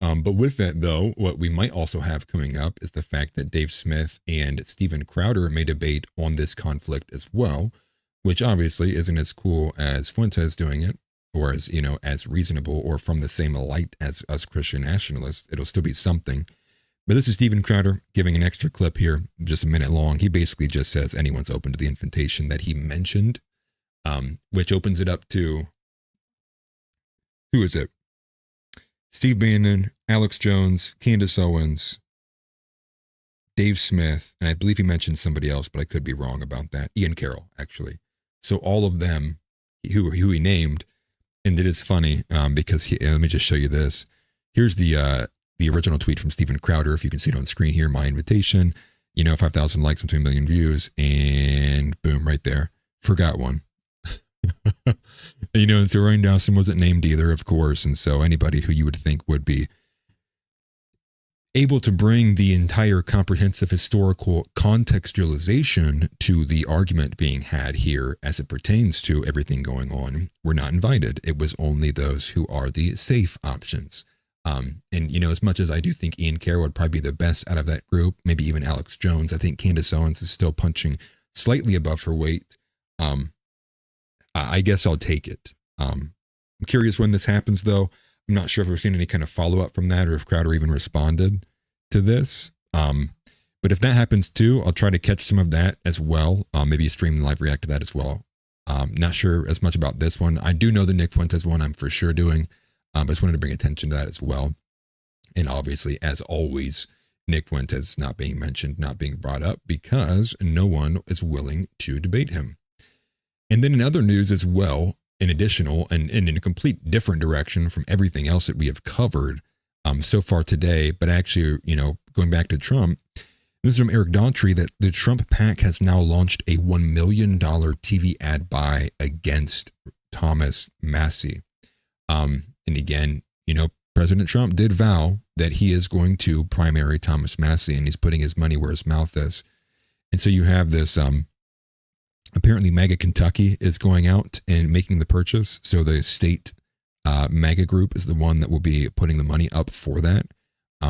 But with that though, what we might also have coming up is the fact that Dave Smith and Steven Crowder may debate on this conflict as well, which obviously isn't as cool as Fuentes doing it, or as, you know, as reasonable or from the same light as us Christian nationalists. It'll still be something. But this is Steven Crowder giving an extra clip here, just a minute long. He basically just says anyone's open to the invitation that he mentioned, which opens it up to, who is it? Steve Bannon, Alex Jones, Candace Owens, Dave Smith, and I believe he mentioned somebody else, but I could be wrong about that. Ian Carroll, actually. So all of them, who he named, and it is funny because let me just show you this. Here's the original tweet from Steven Crowder. If you can see it on screen here, my invitation. You know, 5,000 likes and 2 million views, and boom, right there. Forgot one. You know, and so Ryan Dawson wasn't named either, of course, and so anybody who you would think would be able to bring the entire comprehensive historical contextualization to the argument being had here as it pertains to everything going on were not invited. It was only those who are the safe options. And, you know, as much as I do think Ian Carroll would probably be the best out of that group, maybe even Alex Jones, I think Candace Owens is still punching slightly above her weight. I guess I'll take it. I'm curious when this happens, though. I'm not sure if we've seen any kind of follow-up from that or if Crowder even responded to this. But if that happens too, I'll try to catch some of that as well. Maybe stream and live react to that as well. Not sure as much about this one. I do know the Nick Fuentes one I'm for sure doing. I just wanted to bring attention to that as well. And obviously, as always, Nick Fuentes not being mentioned, not being brought up because no one is willing to debate him. And then in other news as well, in additional and in a complete different direction from everything else that we have covered so far today, but actually, you know, going back to Trump, this is from Eric Daughtry that the Trump PAC has now launched a $1 million TV ad buy against Thomas Massie. And again, you know, President Trump did vow that he is going to primary Thomas Massie, and he's putting his money where his mouth is. And so you have this, apparently MAGA Kentucky is going out and making the purchase. So the state MAGA group is the one that will be putting the money up for that.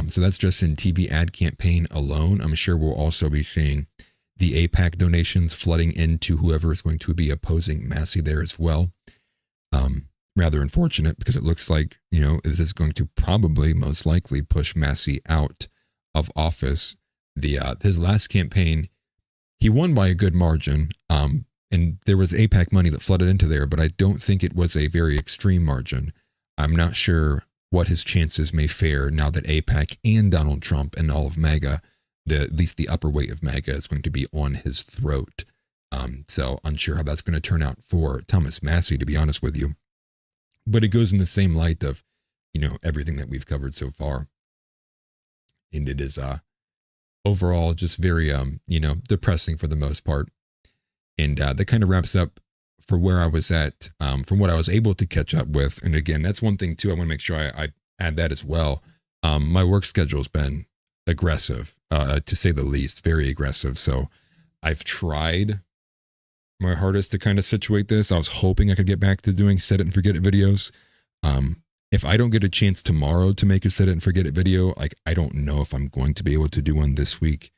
So that's just in TV ad campaign alone. I'm sure we'll also be seeing the APAC donations flooding into whoever is going to be opposing Massie there as well. Rather unfortunate because it looks like, you know, this is going to probably most likely push Massie out of office. His last campaign, he won by a good margin, and there was APAC money that flooded into there, but I don't think it was a very extreme margin. I'm not sure what his chances may fare now that APAC and Donald Trump and all of MAGA, at least the upper weight of MAGA, is going to be on his throat. So unsure how that's going to turn out for Thomas Massey, to be honest with you. But it goes in the same light of, everything that we've covered so far. And it is overall just very, depressing for the most part. And that kind of wraps up for where I was at, from what I was able to catch up with. And again, that's one thing too. I want to make sure I add that as well. My work schedule has been aggressive, to say the least, very aggressive. So I've tried my hardest to kind of situate this. I was hoping I could get back to doing set it and forget it videos. If I don't get a chance tomorrow to make a set it and forget it video, I don't know if I'm going to be able to do one this week.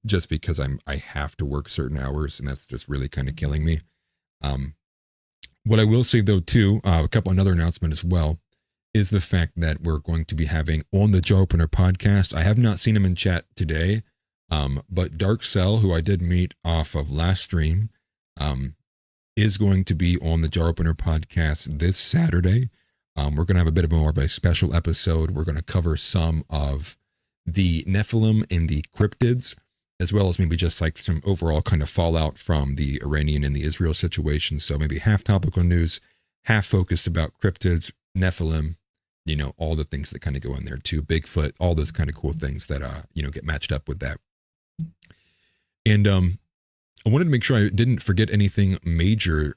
Just because I have to work certain hours, and that's just really kind of killing me. What I will say though too, a couple another announcement as well, is the fact that we're going to be having on the Jar Opener podcast. I have not seen him in chat today, but Dark Cell, who I did meet off of last stream, is going to be on the Jar Opener podcast this Saturday. We're going to have a bit of more of a special episode. We're going to cover some of the Nephilim and the cryptids, as well as maybe just like some overall kind of fallout from the Iranian and the Israel situation. So maybe half topical news, half focused about cryptids, Nephilim, all the things that kind of go in there too, Bigfoot, all those kind of cool things that, get matched up with that. And I wanted to make sure I didn't forget anything major,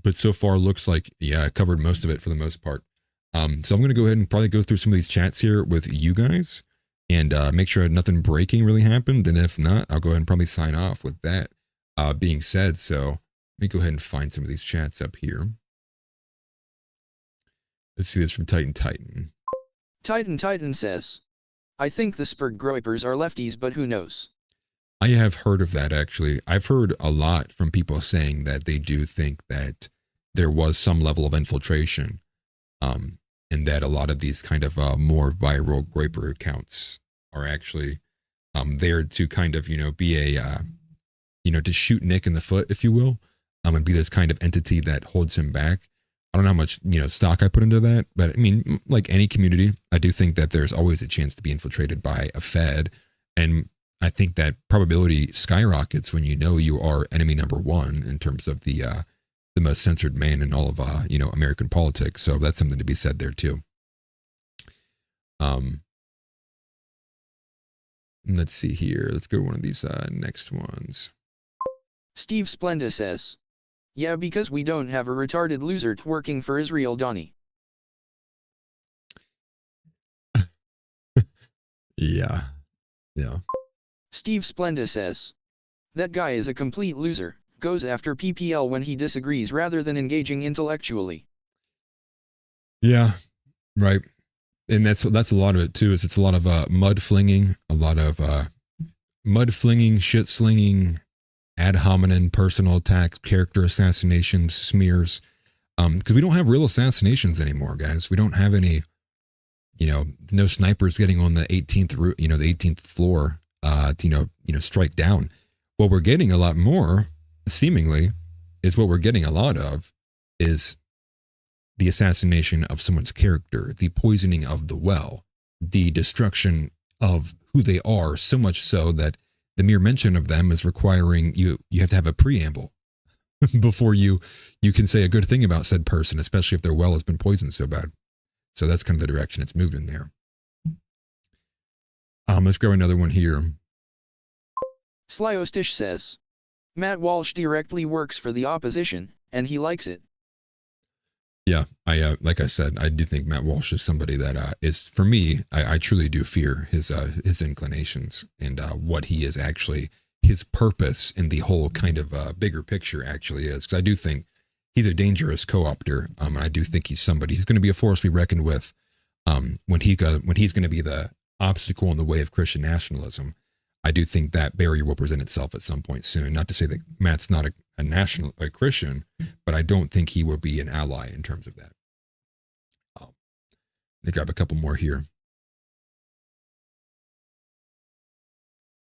but so far looks like, I covered most of it for the most part. So I'm going to go ahead and probably go through some of these chats here with you guys and make sure nothing breaking really happened. And if not, I'll go ahead and probably sign off with that being said. So let me go ahead and find some of these chats up here. Let's see this from Titan. Titan says, I think the Spurgroipers are lefties, but who knows? I have heard of that, actually. I've heard a lot from people saying that they do think that there was some level of infiltration, and that a lot of these kind of more viral Groiper accounts are actually there to kind of, be a, to shoot Nick in the foot, if you will, and be this kind of entity that holds him back. I don't know how much, stock I put into that, but I mean, like any community, I do think that there's always a chance to be infiltrated by a Fed. And I think that probability skyrockets when you are enemy number one in terms of the most censored man in all of American politics. So that's something to be said there too. Let's see here. Let's go to one of these next ones. Steve Splenda says, yeah, because we don't have a retarded loser working for Israel Donnie. Yeah. Steve Splenda says, that guy is a complete loser, goes after PPL when he disagrees rather than engaging intellectually. Yeah, right. And that's a lot of it too, is it's a lot of mud flinging, shit slinging, ad hominem, personal attacks, character assassinations, smears. Because we don't have real assassinations anymore, guys. We don't have any, no snipers getting on the 18th the 18th floor to strike down. What we're getting a lot more, seemingly, is what we're getting a lot of is the assassination of someone's character, the poisoning of the well, the destruction of who they are, so much so that the mere mention of them is requiring you have to have a preamble before you can say a good thing about said person, especially if their well has been poisoned so bad. So that's kind of the direction it's moved in there. Let's grab another one here. Slyostish says, Matt Walsh directly works for the opposition, and he likes it. Yeah, like I said, I do think Matt Walsh is somebody that is, for me, I truly do fear his inclinations and what he is actually, his purpose in the whole kind of bigger picture actually is. Because I do think he's a dangerous co-opter, and I do think he's somebody, he's going to be a force to be reckoned with when he's going to be the obstacle in the way of Christian nationalism. I do think that barrier will present itself at some point soon. Not to say that Matt's not a Christian, but I don't think he will be an ally in terms of that. Let me grab a couple more here.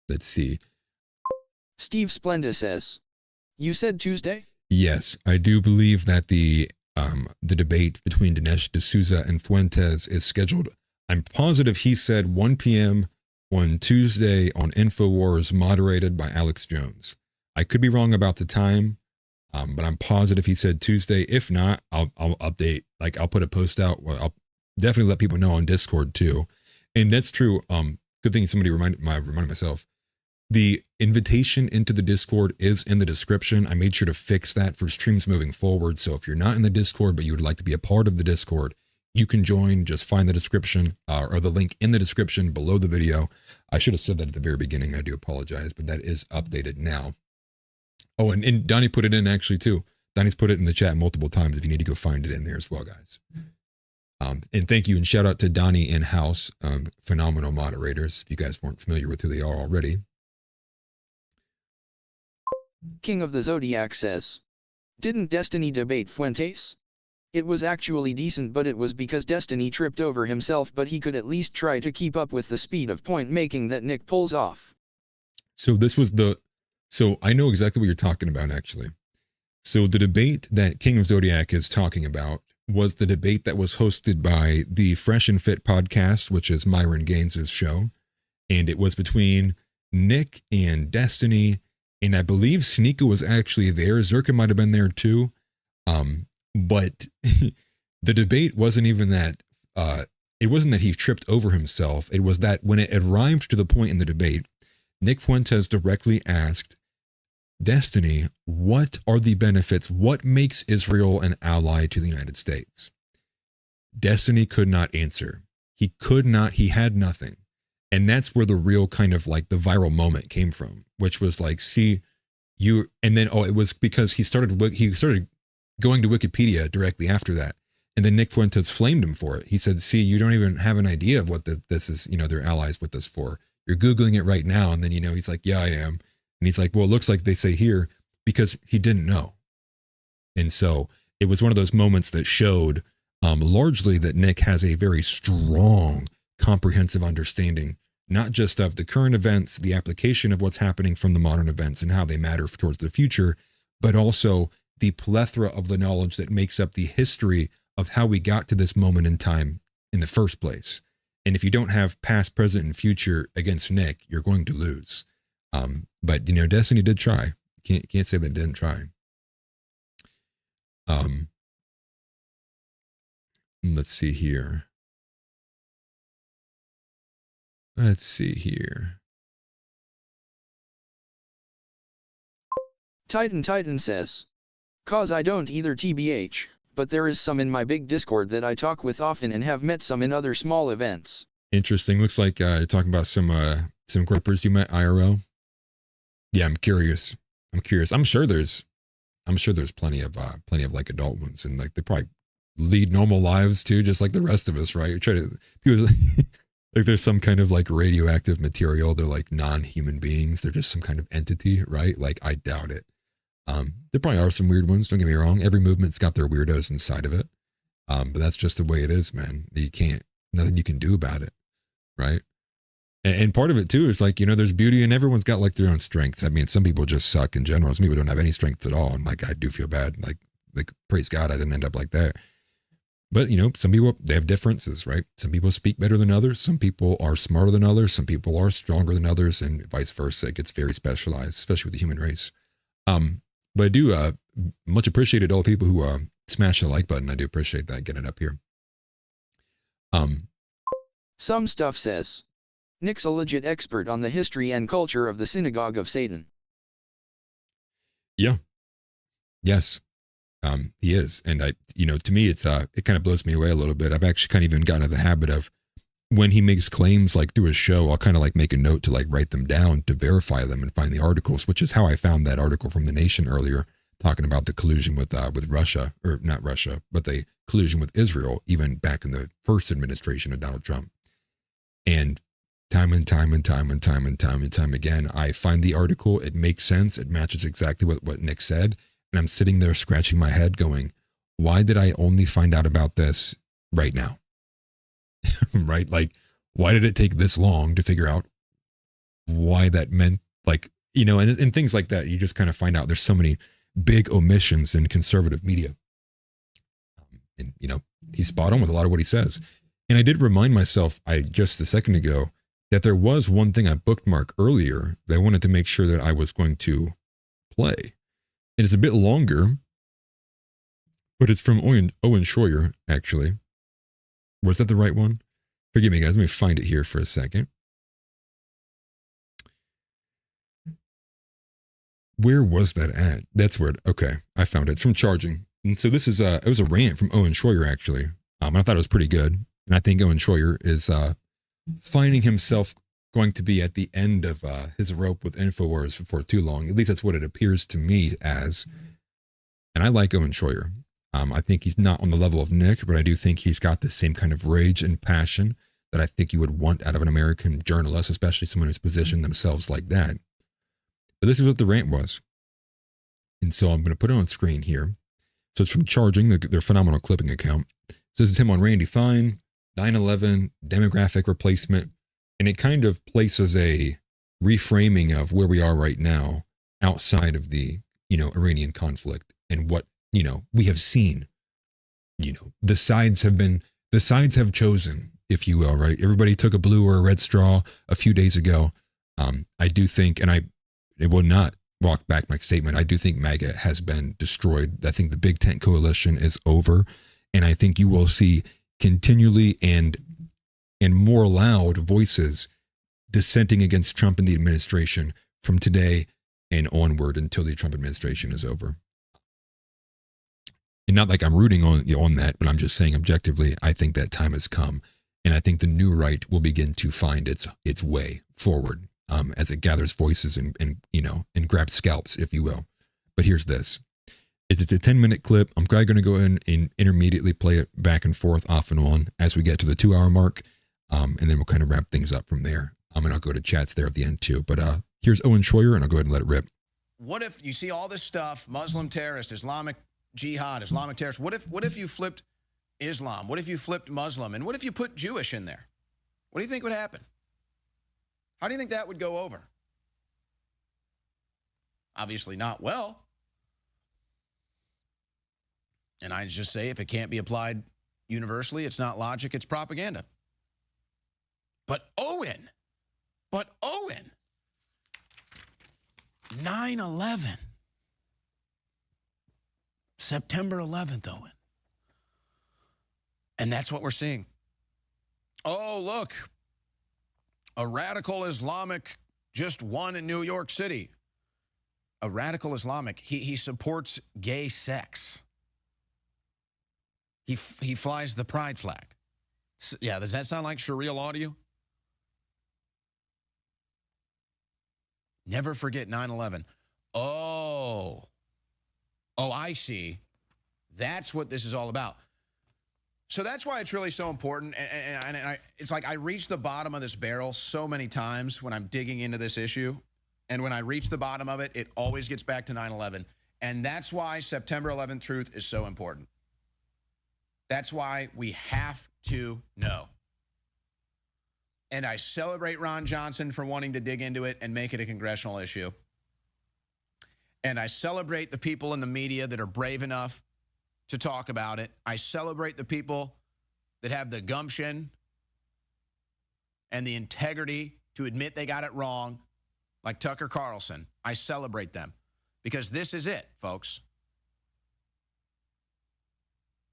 Let's see. Steve Splenda says, you said Tuesday? Yes, I do believe that the debate between Dinesh D'Souza and Fuentes is scheduled. I'm positive he said 1 p.m. on Tuesday on InfoWars, moderated by Alex Jones. I could be wrong about the time, but I'm positive he said Tuesday. If not, I'll update. Like, I'll put a post out. Well, I'll definitely let people know on Discord too. And that's true. Good thing somebody reminded myself. The invitation into the Discord is in the description. I made sure to fix that for streams moving forward. So if you're not in the Discord, but you would like to be a part of the Discord, you can join. Just find the description or the link in the description below the video. I should have said that at the very beginning. I do apologize, but that is updated now. Oh, and Donnie put it in actually too. Donnie's put it in the chat multiple times if you need to go find it in there as well, guys. And thank you and shout out to Donnie in-house, phenomenal moderators, if you guys weren't familiar with who they are already. King of the Zodiac says, didn't Destiny debate Fuentes? It was actually decent, but it was because Destiny tripped over himself, but he could at least try to keep up with the speed of point making that Nick pulls off. So so I know exactly what you're talking about, actually. So the debate that King of Zodiac is talking about was the debate that was hosted by the Fresh and Fit podcast, which is Myron Gaines' show. And it was between Nick and Destiny. And I believe Sneako was actually there. Zerka might have been there too. But the debate wasn't even that, it wasn't that he tripped over himself. It was that when it arrived to the point in the debate, Nick Fuentes directly asked Destiny, what are the benefits? What makes Israel an ally to the United States? Destiny could not answer. He had nothing. And that's where the real kind of like the viral moment came from, which was like, see, you, and then, it was because he started going to Wikipedia directly after that. And then Nick Fuentes flamed him for it. He said, see, you don't even have an idea of what this is, they're allies with us for. You're Googling it right now. And then, he's like, yeah, I am. And he's like, well, it looks like they say here, because he didn't know. And so it was one of those moments that showed largely that Nick has a very strong, comprehensive understanding, not just of the current events, the application of what's happening from the modern events and how they matter towards the future, but also the plethora of the knowledge that makes up the history of how we got to this moment in time in the first place. And if you don't have past, present, and future against Nick, you're going to lose. But Destiny did try. Can't say they didn't try. Let's see here. Titan says, cause I don't either TBH, but there is some in my big Discord that I talk with often and have met some in other small events. Interesting. Looks like you're talking about some grippers you met IRL. Yeah, I'm curious. I'm sure there's plenty of like adult ones, and like they probably lead normal lives too, just like the rest of us, right? You try to people like there's some kind of like radioactive material. They're like non-human beings. They're just some kind of entity, right? Like I doubt it. There probably are some weird ones. Don't get me wrong. Every movement's got their weirdos inside of it. But that's just the way it is, man. Nothing you can do about it, right? And part of it too is like, there's beauty and everyone's got like their own strengths. I mean, some people just suck in general. Some people don't have any strength at all. And like, I do feel bad. Like praise God, I didn't end up like that. But some people, they have differences, right? Some people speak better than others. Some people are smarter than others. Some people are stronger than others, and vice versa. It gets very specialized, especially with the human race. But I do much appreciated all the people who smash the like button. I do appreciate that, getting it up here. Some stuff says, Nick's a legit expert on the history and culture of the Synagogue of Satan. Yeah. Yes. He is. And to me, it kind of blows me away a little bit. I've actually kind of even gotten into the habit of when he makes claims like through his show, I'll kind of like make a note to like write them down to verify them and find the articles, which is how I found that article from The Nation earlier, talking about the collusion with Russia, or not Russia, but the collusion with Israel, even back in the first administration of Donald Trump. And time again, I find the article, it makes sense, it matches exactly what Nick said, and I'm sitting there scratching my head going, why did I only find out about this right now? Right? Like, why did it take this long to figure out why that meant, like, you know, and things like that. You just kind of find out there's so many big omissions in conservative media. And, you know, he's spot on with a lot of what he says. And I did remind myself, just a second ago, that there was one thing I bookmarked earlier that I wanted to make sure that I was going to play. And it's a bit longer, but it's from Owen Schroyer, actually. Was that the right one? Forgive me, guys. Let me find it here for a second. Where was that at? That's where okay, I found it. It's from Charging. And so this is it was a rant from Owen Schroyer, actually. And I thought it was pretty good. And I think Owen Schroyer is finding himself going to be at the end of his rope with InfoWars for too long. At least that's what it appears to me as. And I like Owen Schroyer. I think he's not on the level of Nick, but I do think he's got the same kind of rage and passion that I think you would want out of an American journalist, especially someone who's positioned themselves like that. But this is what the rant was. And so I'm going to put it on screen here. So it's from Charging, their phenomenal clipping account. So this is him on Randy Fine, 9/11, demographic replacement. And it kind of places a reframing of where we are right now outside of the, you know, Iranian conflict and what, you know, we have seen. You know, the sides have chosen, if you will, right? Everybody took a blue or a red straw a few days ago. I do think, and it will not walk back my statement, I do think MAGA has been destroyed. I think the Big Tent coalition is over. And I think you will see continually and more loud voices dissenting against Trump and the administration from today and onward until the Trump administration is over. And not like I'm rooting on that, but I'm just saying objectively, I think that time has come. And I think the new right will begin to find its way forward as it gathers voices and you know, and grabs scalps, if you will. But here's this. It's a 10-minute clip. I'm probably going to go in and intermediately play it back and forth, off and on, as we get to the 2-hour mark. And then we'll kind of wrap things up from there. And I'll go to chats there at the end too. But here's Owen Schroyer, and I'll go ahead and let it rip. What if you see all this stuff, Muslim terrorist, Islamic jihad, Islamic terrorist? What if you flipped Islam? What if you flipped Muslim? And what if you put Jewish in there? What do you think would happen? How do you think that would go over? Obviously not well. And I just say, if it can't be applied universally, it's not logic, it's propaganda. But Owen, 9/11, September 11th, Owen. And that's what we're seeing. Oh, look, a radical Islamic just won in New York City. A radical Islamic, he supports gay sex. He flies the pride flag. Yeah, does that sound like Sharia law to you? Never forget 9/11. Oh, I see. That's what this is all about. So that's why it's really so important. And it's like I reach the bottom of this barrel so many times when I'm digging into this issue. And when I reach the bottom of it, it always gets back to 9/11. And that's why September 11th truth is so important. That's why we have to know. And I celebrate Ron Johnson for wanting to dig into it and make it a congressional issue. And I celebrate the people in the media that are brave enough to talk about it. I celebrate the people that have the gumption and the integrity to admit they got it wrong, like Tucker Carlson. I celebrate them because this is it, folks.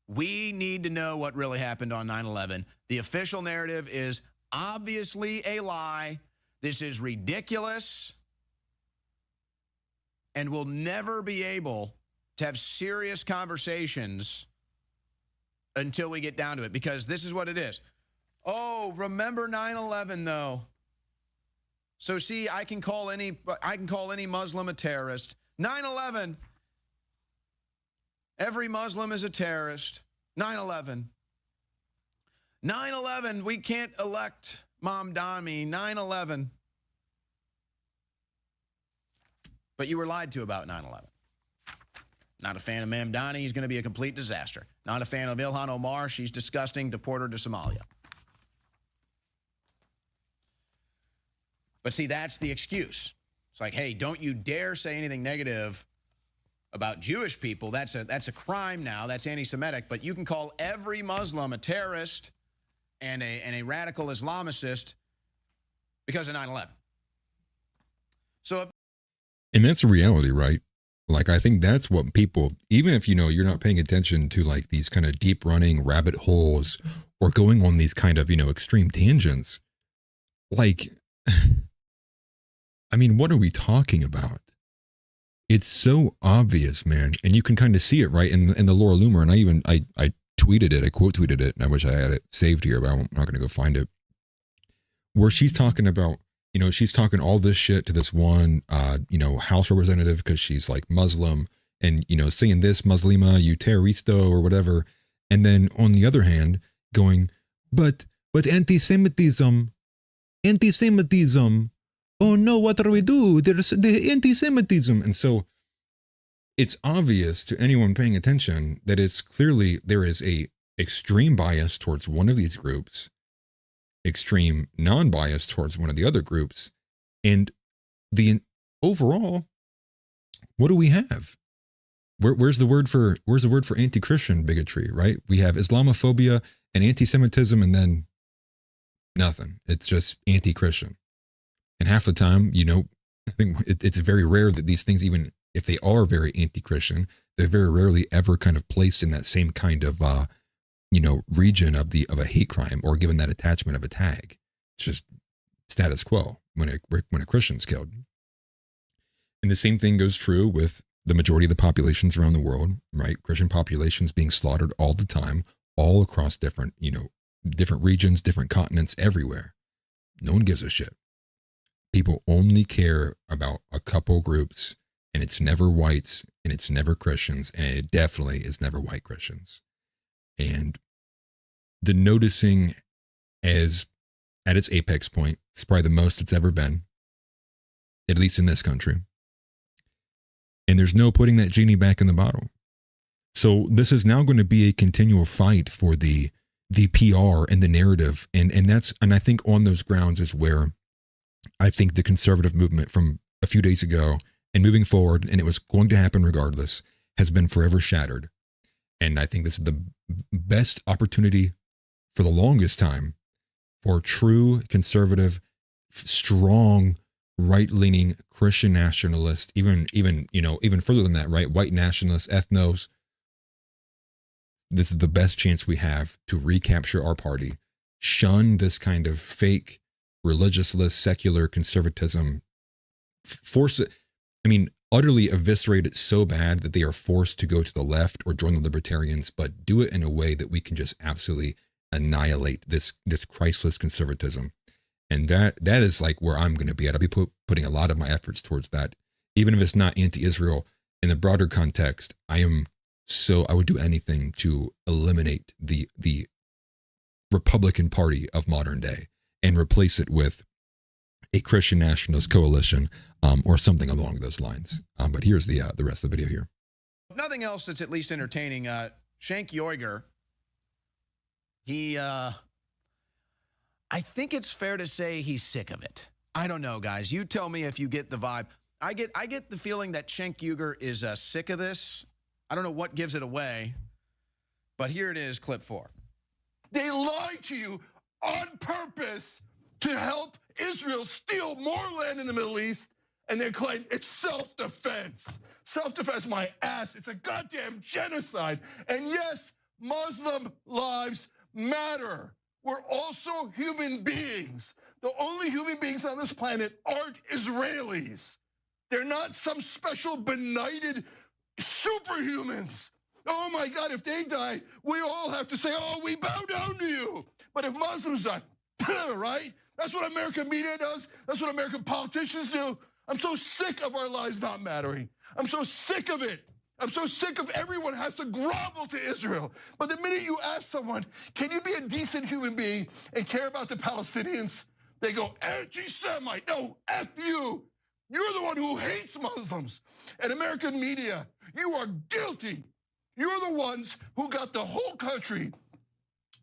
We need to know what really happened on 9/11. The official narrative is obviously a lie. This is ridiculous. And we'll never be able to have serious conversations until we get down to it, because this is what it is. Oh, remember 9/11 though. So see, I can call any Muslim a terrorist. 9/11. Every Muslim is a terrorist. 9/11. 9/11, we can't elect Mamdani. 9/11. But you were lied to about 9/11. Not a fan of Mamdani. He's going to be a complete disaster. Not a fan of Ilhan Omar. She's disgusting. Deport her to Somalia. But see, that's the excuse. It's like, hey, don't you dare say anything negative about Jewish people. That's a crime now. That's anti-Semitic. But you can call every Muslim a terrorist and a radical Islamicist because of 9/11. So, and that's the reality, right? Like, I think that's what people, even if, you're not paying attention to like these kind of deep running rabbit holes or going on these kind of, extreme tangents, like, I mean, what are we talking about? It's so obvious, man. And you can kind of see it, right? In the Laura Loomer. And I tweeted it, I quote tweeted it, and I wish I had it saved here, but I'm not going to go find it. Where she's talking about, she's talking all this shit to this one, House representative because she's like Muslim and, saying this Muslima, you terroristo or whatever. And then on the other hand, going, but anti-Semitism, oh no, what do we do? There's the anti-Semitism. And so it's obvious to anyone paying attention that it's clearly there is a extreme bias towards one of these groups, extreme non-bias towards one of the other groups. And the overall, what do we have? Where's the word for anti-Christian bigotry, right? We have Islamophobia and anti-Semitism and then nothing. It's just anti-Christian. And half the time, I think it's very rare that these things, even if they are very anti-Christian, they're very rarely ever kind of placed in that same kind of, region of a hate crime or given that attachment of a tag. It's just status quo when a Christian's killed. And the same thing goes true with the majority of the populations around the world, right? Christian populations being slaughtered all the time, all across different regions, different continents, everywhere. No one gives a shit. People only care about a couple groups, and it's never whites, and it's never Christians, and it definitely is never white Christians. And the noticing is at its apex point. It's probably the most it's ever been, at least in this country. And there's no putting that genie back in the bottle. So this is now going to be a continual fight for the PR and the narrative. And I think on those grounds is where I think the conservative movement from a few days ago and moving forward, and it was going to happen regardless, has been forever shattered. And I think this is the best opportunity for the longest time for true conservative, strong, right-leaning Christian nationalists, even further than that, right? White nationalists, ethnos. This is the best chance we have to recapture our party, shun this kind of fake, religiousless, secular conservatism, force it. Utterly eviscerate it so bad that they are forced to go to the left or join the libertarians, but do it in a way that we can just absolutely annihilate this Christless conservatism. And that is like where I'm going to be at. I'll be putting a lot of my efforts towards that, even if it's not anti-Israel. In the broader context, I would do anything to eliminate the Republican Party of modern day and replace it with a Christian nationalist coalition, or something along those lines. But here's the rest of the video here. Nothing else that's at least entertaining. Cenk Uygur, he, I think it's fair to say he's sick of it. I don't know, guys. You tell me if you get the vibe. I get the feeling that Cenk Uygur is sick of this. I don't know what gives it away, but here it is, clip 4. They lied to you on purpose to help Israel steal more land in the Middle East, and they claim it's self-defense. Self-defense, my ass. It's a goddamn genocide. And yes, Muslim lives matter. We're also human beings. The only human beings on this planet aren't Israelis. They're not some special benighted superhumans. Oh my God, if they die, we all have to say, oh, we bow down to you. But if Muslims die, right? That's what American media does. That's what American politicians do. I'm so sick of our lives not mattering. I'm so sick of it. I'm so sick of everyone has to grovel to Israel. But the minute you ask someone, can you be a decent human being and care about the Palestinians? They go, anti-Semite. No, F you. You're the one who hates Muslims. And American media, you are guilty. You're the ones who got the whole country,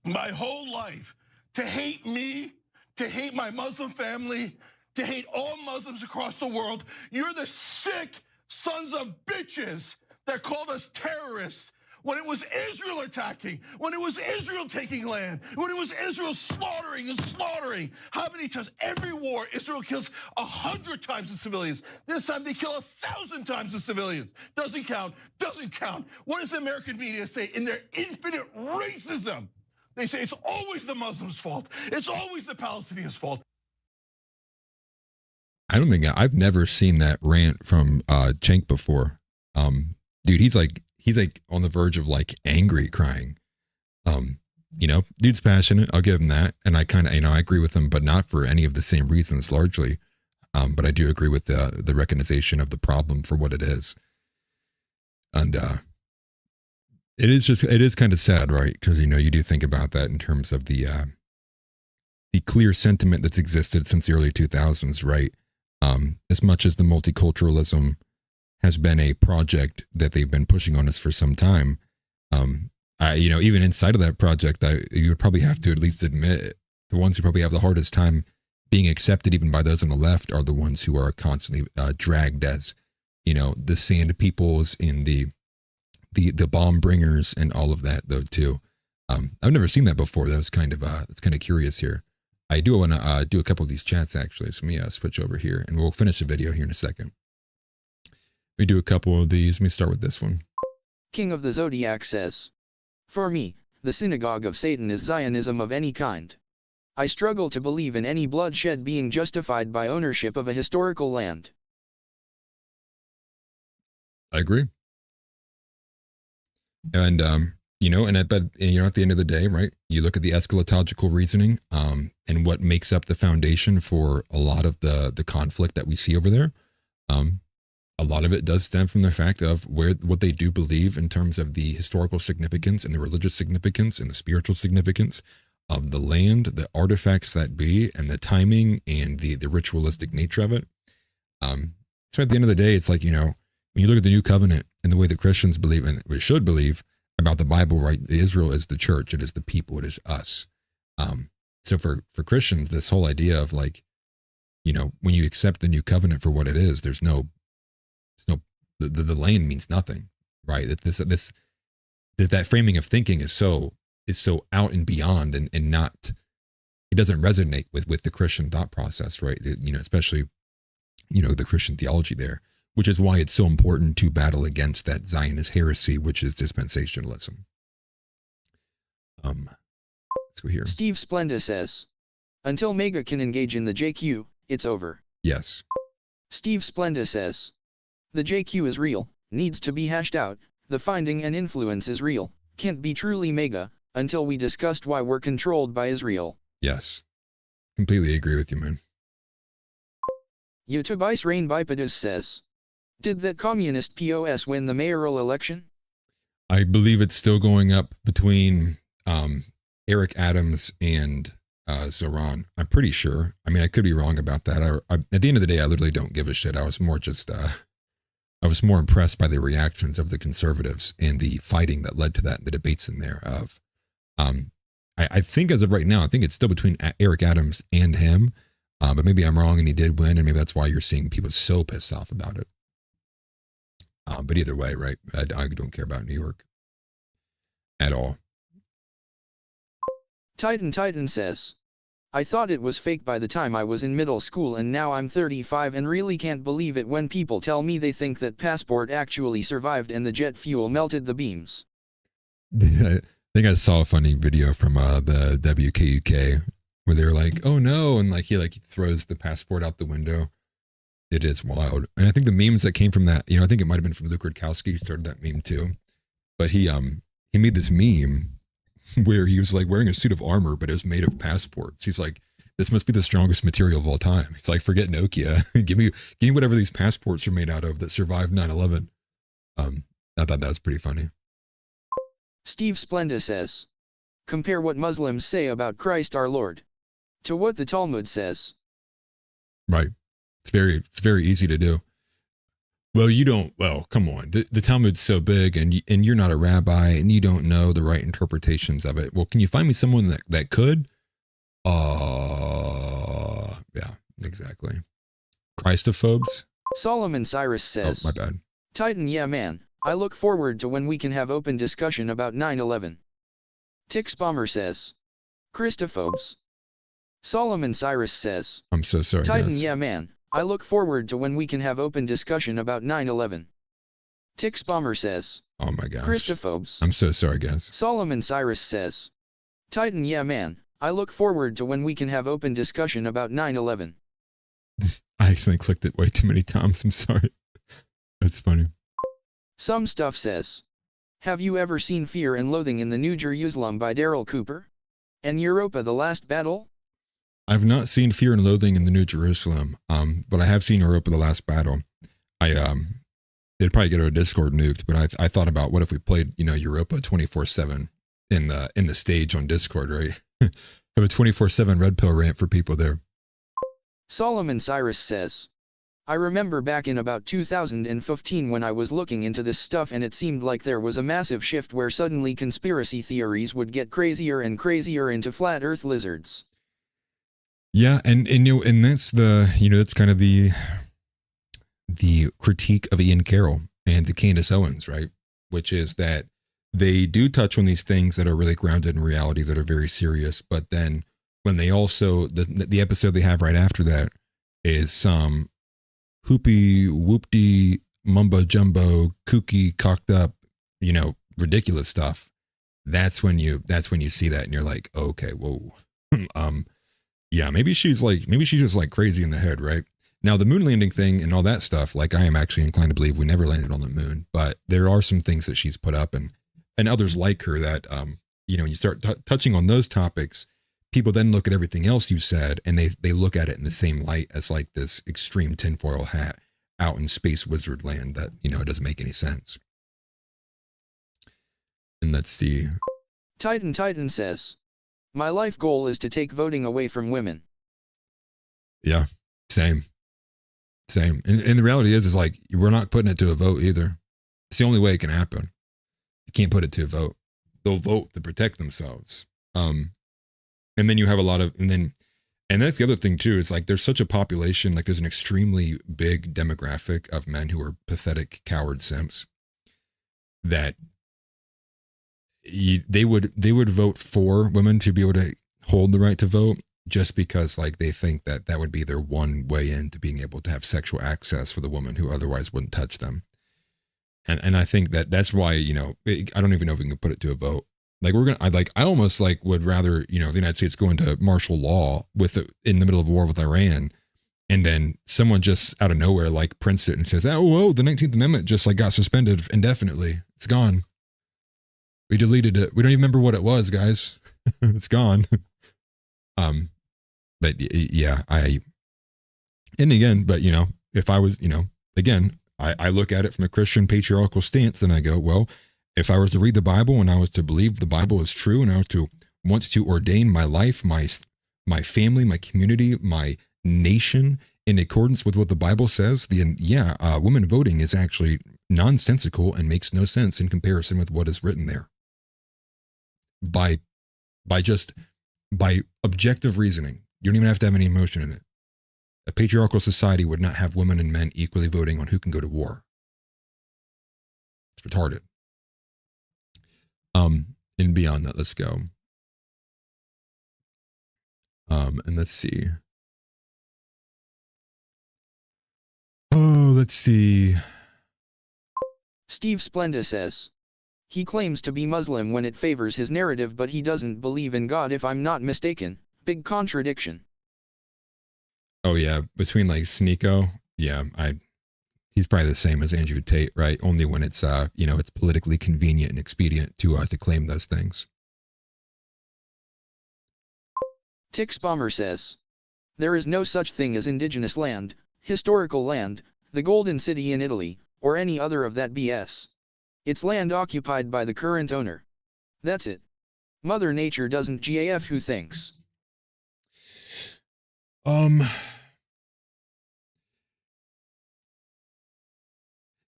my whole life, to hate me, to hate my Muslim family, to hate all Muslims across the world. You're the sick sons of bitches that called us terrorists when it was Israel attacking, when it was Israel taking land, when it was Israel slaughtering and slaughtering. How many times? Every war, Israel kills 100 times the civilians. This time they kill 1,000 times the civilians. Doesn't count, doesn't count. What does the American media say in their infinite racism? They say it's always the Muslims' fault. It's always the Palestinians' fault. I don't think I've never seen that rant from Cenk before. Dude, he's like on the verge of like angry crying. Dude's passionate. I'll give him that. And I kind of, I agree with him, but not for any of the same reasons largely. But I do agree with the recognition of the problem for what it is. And it is kind of sad, right? Because, you do think about that in terms of the clear sentiment that's existed since the early 2000s, right? As much as the multiculturalism has been a project that they've been pushing on us for some time, even inside of that project, you would probably have to at least admit the ones who probably have the hardest time being accepted, even by those on the left, are the ones who are constantly dragged as, the sand peoples in the bomb bringers and all of that, though, too. I've never seen that before. That was kind of curious here. I do want to do a couple of these chats, actually. So let me switch over here, and we'll finish the video here in a second. Let me do a couple of these. Let me start with this one. King of the Zodiac says, "For me, the synagogue of Satan is Zionism of any kind. I struggle to believe in any bloodshed being justified by ownership of a historical land." I agree. And, at the end of the day, right, you look at the escalatogical reasoning and what makes up the foundation for a lot of the conflict that we see over there. A lot of it does stem from the fact of what they do believe in terms of the historical significance and the religious significance and the spiritual significance of the land, the artifacts that be, and the timing and the ritualistic nature of it. So at the end of the day, it's like, when you look at the New Covenant and the way that Christians believe, and we should believe about the Bible, right? Israel is the church. It is the people. It is us. So for Christians, this whole idea of like, when you accept the New Covenant for what it is, there's no the land means nothing, right? That framing of thinking is so out and beyond and not, it doesn't resonate with the Christian thought process, right? Especially, the Christian theology there, which is why it's so important to battle against that Zionist heresy, which is dispensationalism. Let's go here. Steve Splenda says, "Until MAGA can engage in the JQ, it's over." Yes. Steve Splenda says, "The JQ is real, needs to be hashed out, the finding and influence is real, can't be truly MAGA, until we discussed why we're controlled by Israel." Yes. Completely agree with you, man. Youtubei's Rain Bipedus says, "Did that communist POS win the mayoral election?" I believe it's still going up between Eric Adams and Zohran. I'm pretty sure. I mean, I could be wrong about that. At the end of the day, I literally don't give a shit. I was more impressed by the reactions of the conservatives and the fighting that led to that, the debates in there of, I think as of right now, I think it's still between Eric Adams and him, but maybe I'm wrong and he did win, and maybe that's why you're seeing people so pissed off about it. But either way, right, I don't care about New York at all. Titan says, "I thought it was fake by the time I was in middle school, and now I'm 35 and really can't believe it when people tell me they think that passport actually survived and the jet fuel melted the beams." I think I saw a funny video from the WKUK where they were like, "Oh no," and he throws the passport out the window. It is wild. And I think the memes that came from that, I think it might have been from Luke Rudkowski who started that meme too. But he made this meme where he was like wearing a suit of armor, but it was made of passports. He's like, "This must be the strongest material of all time." He's like, "Forget Nokia. give me whatever these passports are made out of that survived 9/11. I thought that was pretty funny. Steve Splenda says, "Compare what Muslims say about Christ our Lord to what the Talmud says." Right. It's very easy to do. Well, come on. The Talmud's so big and you're not a rabbi and you don't know the right interpretations of it. Well, can you find me someone that could? Yeah, exactly. Christophobes? Solomon Cyrus says, Oh, my bad. Titan, yeah man, I look forward to when we can have open discussion about 9/11. Tix Bomber says, Christophobes. Solomon Cyrus says, I'm so sorry, Titan, guys. yeah man, I look forward to when we can have open discussion about 9/11. Tix Bomber says, Oh my gosh. Christophobes. I'm so sorry, guys. Solomon Cyrus says, Titan, yeah man, I look forward to when we can have open discussion about 9/11. I accidentally clicked it way too many times. I'm sorry. That's funny. Some Stuff says, have you ever seen Fear and Loathing in the New Jerusalem by Daryl Cooper? And Europa the Last Battle? I've not seen Fear and Loathing in the New Jerusalem, but I have seen Europa the Last Battle. It'd probably get our Discord nuked, but I thought about what if we played, Europa 24/7 in the stage on Discord, right? Have a 24/7 red pill rant for people there. Solomon Cyrus says, I remember back in about 2015 when I was looking into this stuff and it seemed like there was a massive shift where suddenly conspiracy theories would get crazier and crazier into flat earth lizards. Yeah, and that's that's kind of the critique of Ian Carroll and the Candace Owens, right? Which is that they do touch on these things that are really grounded in reality, that are very serious, but then when they also, the episode they have right after that is some hoopy, whoopty, mumbo jumbo, kooky, cocked up, ridiculous stuff. That's when you see that and you're like, okay, whoa. Yeah, maybe she's just like crazy in the head, right? Now the moon landing thing and all that stuff, like I am actually inclined to believe we never landed on the moon, but there are some things that she's put up and others like her that, when you start touching on those topics, people then look at everything else you said and they look at it in the same light as like this extreme tinfoil hat out in space wizard land that, it doesn't make any sense. And let's see. Titan says, my life goal is to take voting away from women. Yeah, same. And the reality is like, we're not putting it to a vote either. It's the only way it can happen. You can't put it to a vote. They'll vote to protect themselves. And then you have a lot of, and that's the other thing too, is like, there's such a population, like there's an extremely big demographic of men who are pathetic coward simps that they would vote for women to be able to hold the right to vote just because like they think that would be their one way into being able to have sexual access for the woman who otherwise wouldn't touch them. And I think that's why, I don't even know if we can put it to a vote. Like I almost like would rather, the United States go into martial law in the middle of war with Iran. And then someone just out of nowhere, like prints it and says, oh, whoa, the 19th Amendment just like got suspended indefinitely. It's gone. We deleted it. We don't even remember what it was, guys. It's gone. But yeah, if I was, again, I look at it from a Christian patriarchal stance and I go, well, if I was to read the Bible and I was to believe the Bible is true and I was to want to ordain my life, my family, my community, my nation in accordance with what the Bible says, women voting is actually nonsensical and makes no sense in comparison with what is written there. By objective reasoning, you don't even have to have any emotion in it. A patriarchal society would not have women and men equally voting on who can go to war. It's retarded. And beyond that, let's go. And let's see. Oh, let's see. Steve Splenda says, he claims to be Muslim when it favors his narrative, but he doesn't believe in God if I'm not mistaken. Big contradiction. Oh yeah, between like Sneako, yeah, he's probably the same as Andrew Tate, right? Only when it's it's politically convenient and expedient to claim those things. Tix Bomber says, there is no such thing as indigenous land, historical land, the Golden City in Italy, or any other of that BS. It's land occupied by the current owner. That's it. Mother Nature doesn't GAF. Who thinks?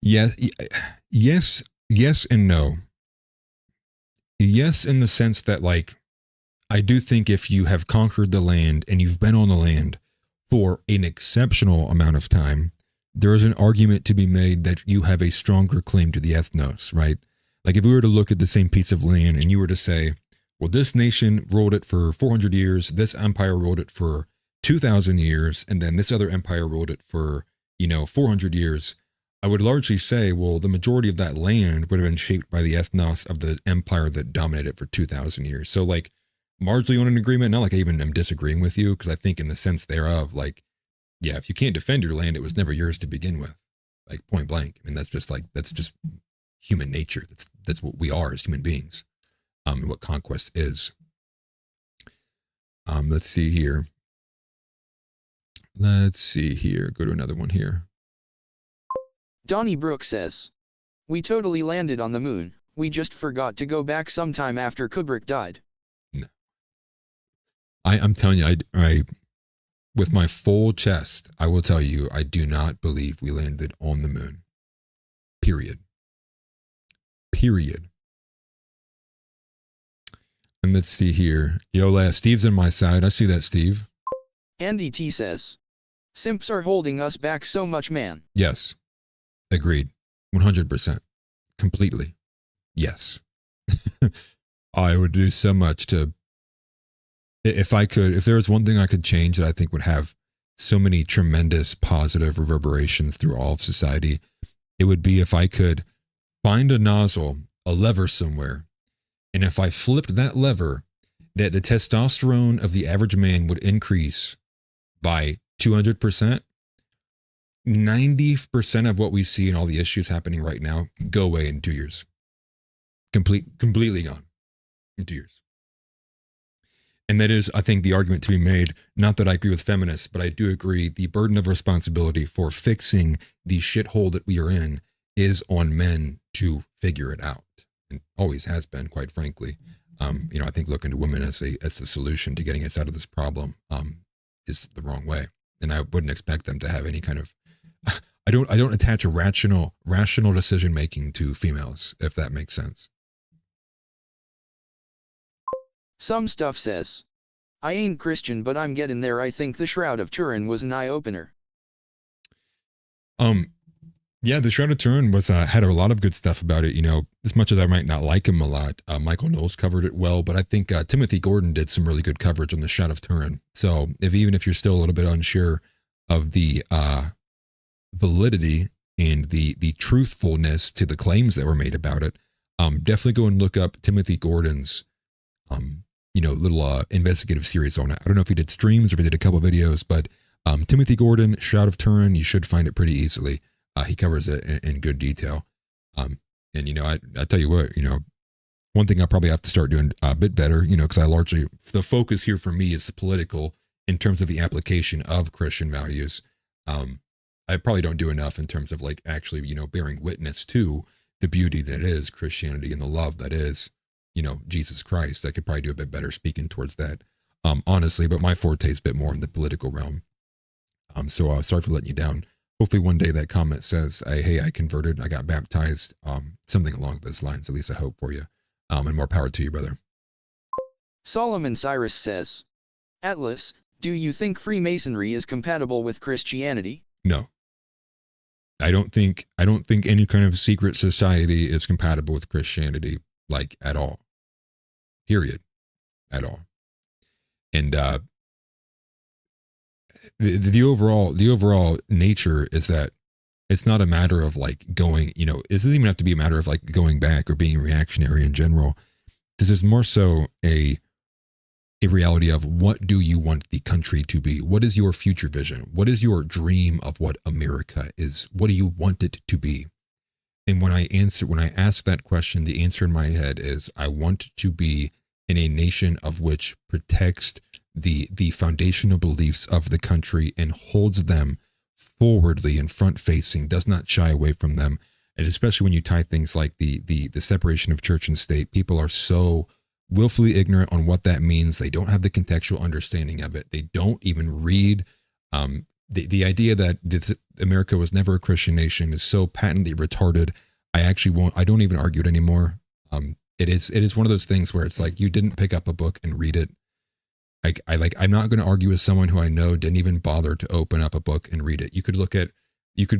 Yes and no. Yes, in the sense that like, I do think if you have conquered the land and you've been on the land for an exceptional amount of time, there is an argument to be made that you have a stronger claim to the ethnos, right? Like if we were to look at the same piece of land and you were to say, well, this nation ruled it for 400 years, this empire ruled it for 2,000 years, and then this other empire ruled it for, 400 years, I would largely say, well, the majority of that land would have been shaped by the ethnos of the empire that dominated it for 2,000 years. So like marginally on an agreement, not like I even am disagreeing with you, because I think in the sense thereof, like, yeah, if you can't defend your land, it was never yours to begin with, like point blank. I mean, that's just human nature. That's what we are as human beings, and what conquest is. Let's see here. Go to another one here. Donnie Brooks says, we totally landed on the moon, we just forgot to go back sometime after Kubrick died. No. I'm telling you, I with my full chest, I will tell you, I do not believe we landed on the moon. Period. And let's see here. Yo, Steve's on my side. I see that, Steve. Andy T says, simps are holding us back so much, man. Yes. Agreed. 100%. Completely. Yes. I would do so much to, if there was one thing I could change that I think would have so many tremendous positive reverberations through all of society, it would be if I could find a nozzle, a lever somewhere, and if I flipped that lever, that the testosterone of the average man would increase by 200%, 90% of what we see and all the issues happening right now go away in 2 years. Completely gone in 2 years. And that is, I think, the argument to be made. Not that I agree with feminists, but I do agree the burden of responsibility for fixing the shithole that we are in is on men to figure it out. And always has been, quite frankly. I think looking to women as the solution to getting us out of this problem is the wrong way. And I wouldn't expect them to have any kind of, I don't attach a rational decision making to females, if that makes sense. Some stuff says, I ain't Christian, but I'm getting there. I think the Shroud of Turin was an eye-opener. Yeah, the Shroud of Turin was had a lot of good stuff about it. As much as I might not like him a lot, Michael Knowles covered it well, but I think Timothy Gordon did some really good coverage on the Shroud of Turin. So even if you're still a little bit unsure of the validity and the truthfulness to the claims that were made about it, definitely go and look up Timothy Gordon's little investigative series on it. I don't know if he did streams or if he did a couple videos, but Timothy Gordon, Shroud of Turin, you should find it pretty easily. He covers it in good detail. I tell you what, one thing I probably have to start doing a bit better, because the focus here for me is the political in terms of the application of Christian values. I probably don't do enough in terms of like actually, bearing witness to the beauty that is Christianity and the love that is, Jesus Christ. I could probably do a bit better speaking towards that, honestly, but my forte is a bit more in the political realm. So sorry for letting you down. Hopefully one day that comment says, hey, I converted, I got baptized, something along those lines. At least I hope for you. And more power to you, brother. Solomon Cyrus says, Atlas, do you think Freemasonry is compatible with Christianity? No. I don't think any kind of secret society is compatible with Christianity, like at all. Period. At all. And the overall nature is that it's not a matter of like going, it doesn't even have to be a matter of like going back or being reactionary in general. This is more so a reality of what do you want the country to be? What is your future vision? What is your dream of what America is? What do you want it to be? And when I ask that question, the answer in my head is I want to be in a nation of which protects the foundational beliefs of the country and holds them forwardly and front facing, does not shy away from them. And especially when you tie things like the separation of church and state, people are so willfully ignorant on what that means. They don't have the contextual understanding of it. They don't even read. The idea that America was never a Christian nation is so patently retarded. I don't even argue it anymore. It is one of those things where it's like you didn't pick up a book and read it. I'm not going to argue with someone who I know didn't even bother to open up a book and read it. You could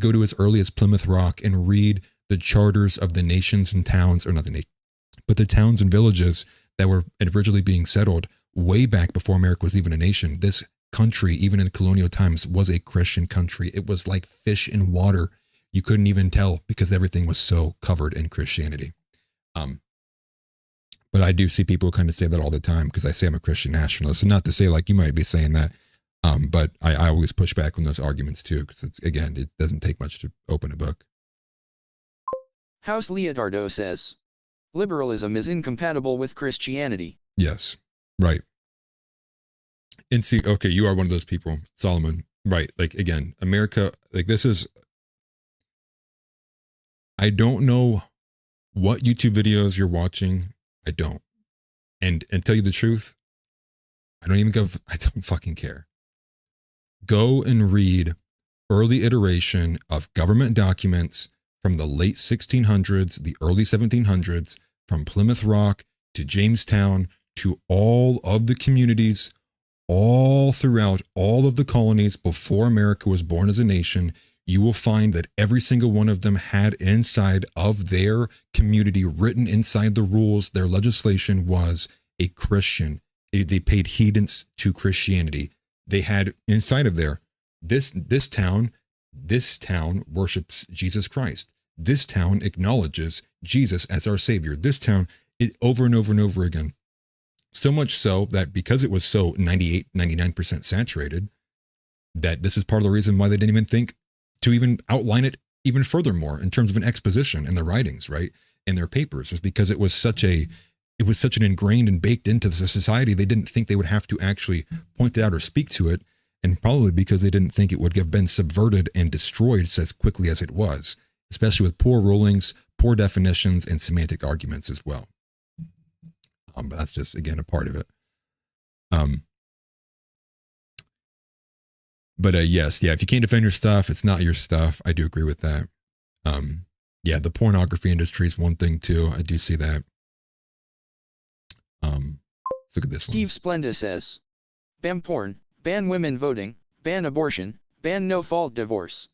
go to as early as Plymouth Rock and read the charters of the nations and towns, or not the nation, but the towns and villages that were originally being settled way back before America was even a nation. This country, even in colonial times, was a Christian country. It was like fish in water. You couldn't even tell because everything was so covered in Christianity. But I do see people kind of say that all the time because I say I'm a Christian nationalist, and not to say like you might be saying that, but I always push back on those arguments too because, again, it doesn't take much to open a book. House Leotardo says, liberalism is incompatible with Christianity. Yes, right. And see, okay, you are one of those people, Solomon. Right, like, again, America, like, this is, I don't know what YouTube videos you're watching. I don't. And tell you the truth, I don't fucking care. Go and read early iteration of government documents from the late 1600s, the early 1700s, from Plymouth Rock to Jamestown to all of the communities all throughout all of the colonies before America was born as a nation. You will find that every single one of them had inside of their community, written inside the rules, their legislation was a Christian. They paid heedance to Christianity. They had inside of there, this town worships Jesus Christ. This town acknowledges Jesus as our Savior. This town, over and over and over again. So much so that because it was so 98, 99% saturated, that this is part of the reason why they didn't even think to even outline it even furthermore in terms of an exposition in their writings, right? In their papers, was because it was such an ingrained and baked into the society, they didn't think they would have to actually point it out or speak to it. And probably because they didn't think it would have been subverted and destroyed as quickly as it was, especially with poor rulings, poor definitions, and semantic arguments as well. But that's just, again, a part of it. Yes, if you can't defend your stuff, it's not your stuff. I do agree with that. The pornography industry is one thing too. I do see that. Let's look at this Steve Splenda says, ban porn, ban women voting, ban abortion, ban no-fault divorce.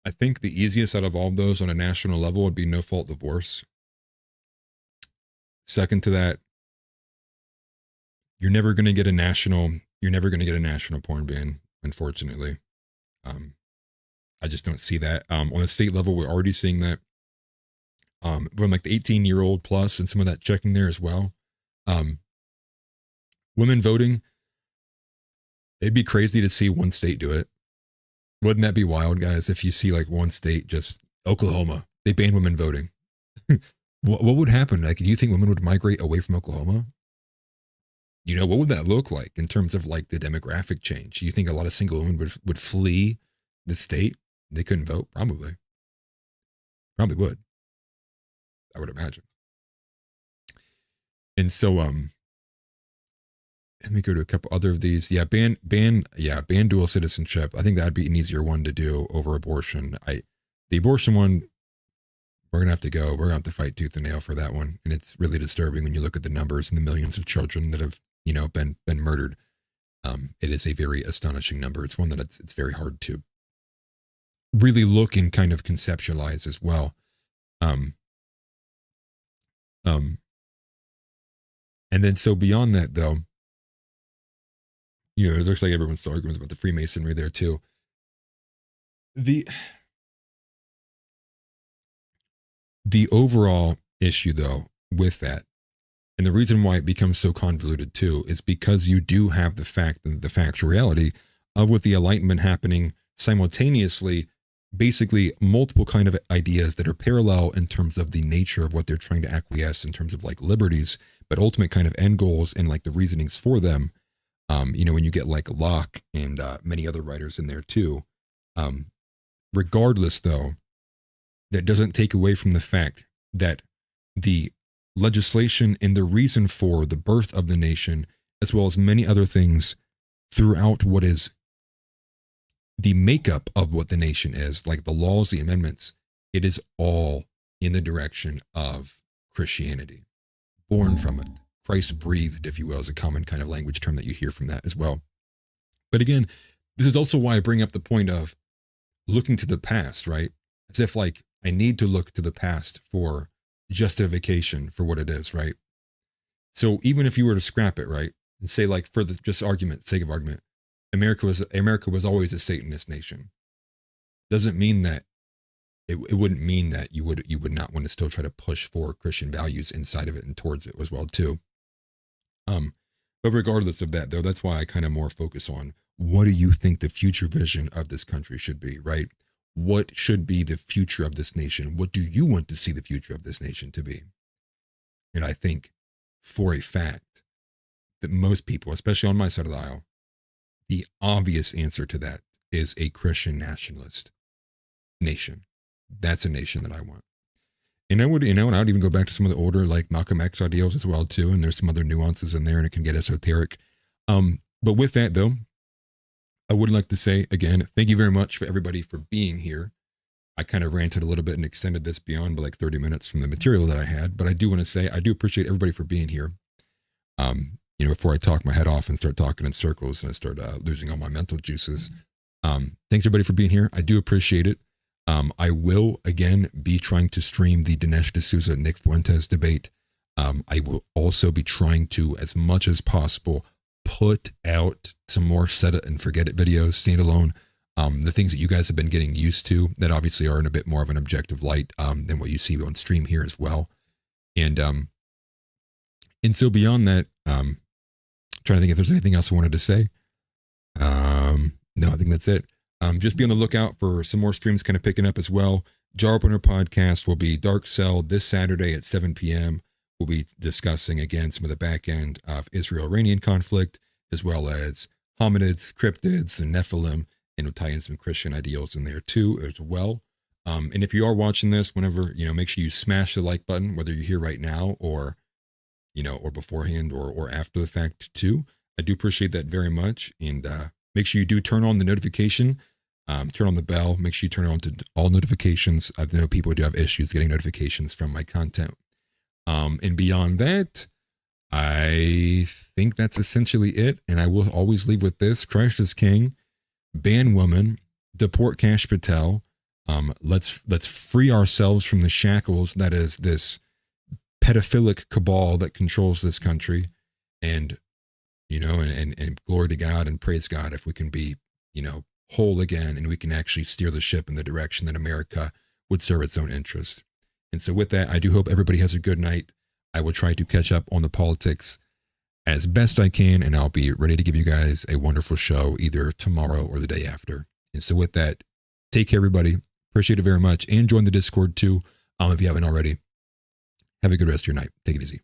I think the easiest out of all of those on a national level would be no-fault divorce. Second to that, you're never going to get a national porn ban, unfortunately. I just don't see that. On a state level, we're already seeing that. From like the 18-year-old plus and some of that checking there as well. Women voting, it'd be crazy to see one state do it. Wouldn't that be wild, guys, if you see like one state, just Oklahoma, they ban women voting. What would happen? Like, do you think women would migrate away from Oklahoma? What would that look like in terms of like the demographic change? Do you think a lot of single women would flee the state? They couldn't vote? Probably would. I would imagine. And so, let me go to a couple other of these. Ban dual citizenship. I think that'd be an easier one to do over abortion. The abortion one, we're going to have to fight tooth and nail for that one. And it's really disturbing when you look at the numbers and the millions of children that have, been murdered. It is a very astonishing number. It's one that it's very hard to really look and kind of conceptualize as well. And then so beyond that, though, it looks like everyone's still arguing about the Freemasonry there too. The overall issue, though, with that, and the reason why it becomes so convoluted too, is because you do have the factual reality of with the Enlightenment happening simultaneously, basically multiple kind of ideas that are parallel in terms of the nature of what they're trying to acquiesce in terms of like liberties, but ultimate kind of end goals and like the reasonings for them. When you get like Locke and many other writers in there too. Regardless, though, that doesn't take away from the fact that the legislation and the reason for the birth of the nation, as well as many other things throughout what is the makeup of what the nation is, like the laws, the amendments, it is all in the direction of Christianity, born from it, Christ breathed, if you will, is a common kind of language term that you hear from that as well. But again, this is also why I bring up the point of looking to the past, right? As if like I need to look to the past for justification for what it is, right? So even if you were to scrap it, right, and say like for the just sake of argument, America was always a Satanist nation. Doesn't mean that it wouldn't mean that you would not want to still try to push for Christian values inside of it and towards it as well too. But regardless of that though, that's why I kind of more focus on what do you think the future vision of this country should be, right? What should be the future of this nation? What do you want to see the future of this nation to be? And I think for a fact that most people, especially on my side of the aisle, the obvious answer to that is a Christian nationalist nation. That's a nation that I want. And I would, and I would even go back to some of the older like Malcolm X ideals as well too. And there's some other nuances in there and it can get esoteric. But with that though, I would like to say again, thank you very much for everybody for being here. I kind of ranted a little bit and extended this beyond like 30 minutes from the material that I had, but I do want to say, I do appreciate everybody for being here. Before I talk my head off and start talking in circles and I start losing all my mental juices. Thanks everybody for being here. I do appreciate it. I will again be trying to stream the Dinesh D'Souza, Nick Fuentes debate. I will also be trying to, as much as possible, put out some more set it and forget it videos, standalone. The things that you guys have been getting used to that obviously are in a bit more of an objective light than what you see on stream here as well. And so beyond that, trying to think if there's anything else I wanted to say. No, I think that's it. Just be on the lookout for some more streams kind of picking up as well. Jar Opener Podcast will be Dark Cell this Saturday at 7 p.m. We'll be discussing again some of the back end of Israel-Iranian conflict, as well as hominids, cryptids, and Nephilim, and we'll tie in some Christian ideals in there too as well. And if you are watching this, whenever, make sure you smash the like button, whether you're here right now or, or beforehand or after the fact too. I do appreciate that very much. And make sure you do turn on the notification, turn on the bell, make sure you turn it on to all notifications. I know people do have issues getting notifications from my content. And beyond that, I think that's essentially it. And I will always leave with this: Christ is King, ban woman, deport Kash Patel. Let's free ourselves from the shackles that is this pedophilic cabal that controls this country. And, and glory to God and praise God if we can be, whole again and we can actually steer the ship in the direction that America would serve its own interests. And so with that, I do hope everybody has a good night. I will try to catch up on the politics as best I can, and I'll be ready to give you guys a wonderful show either tomorrow or the day after. And so with that, take care, everybody. Appreciate it very much. And join the Discord too, if you haven't already. Have a good rest of your night. Take it easy.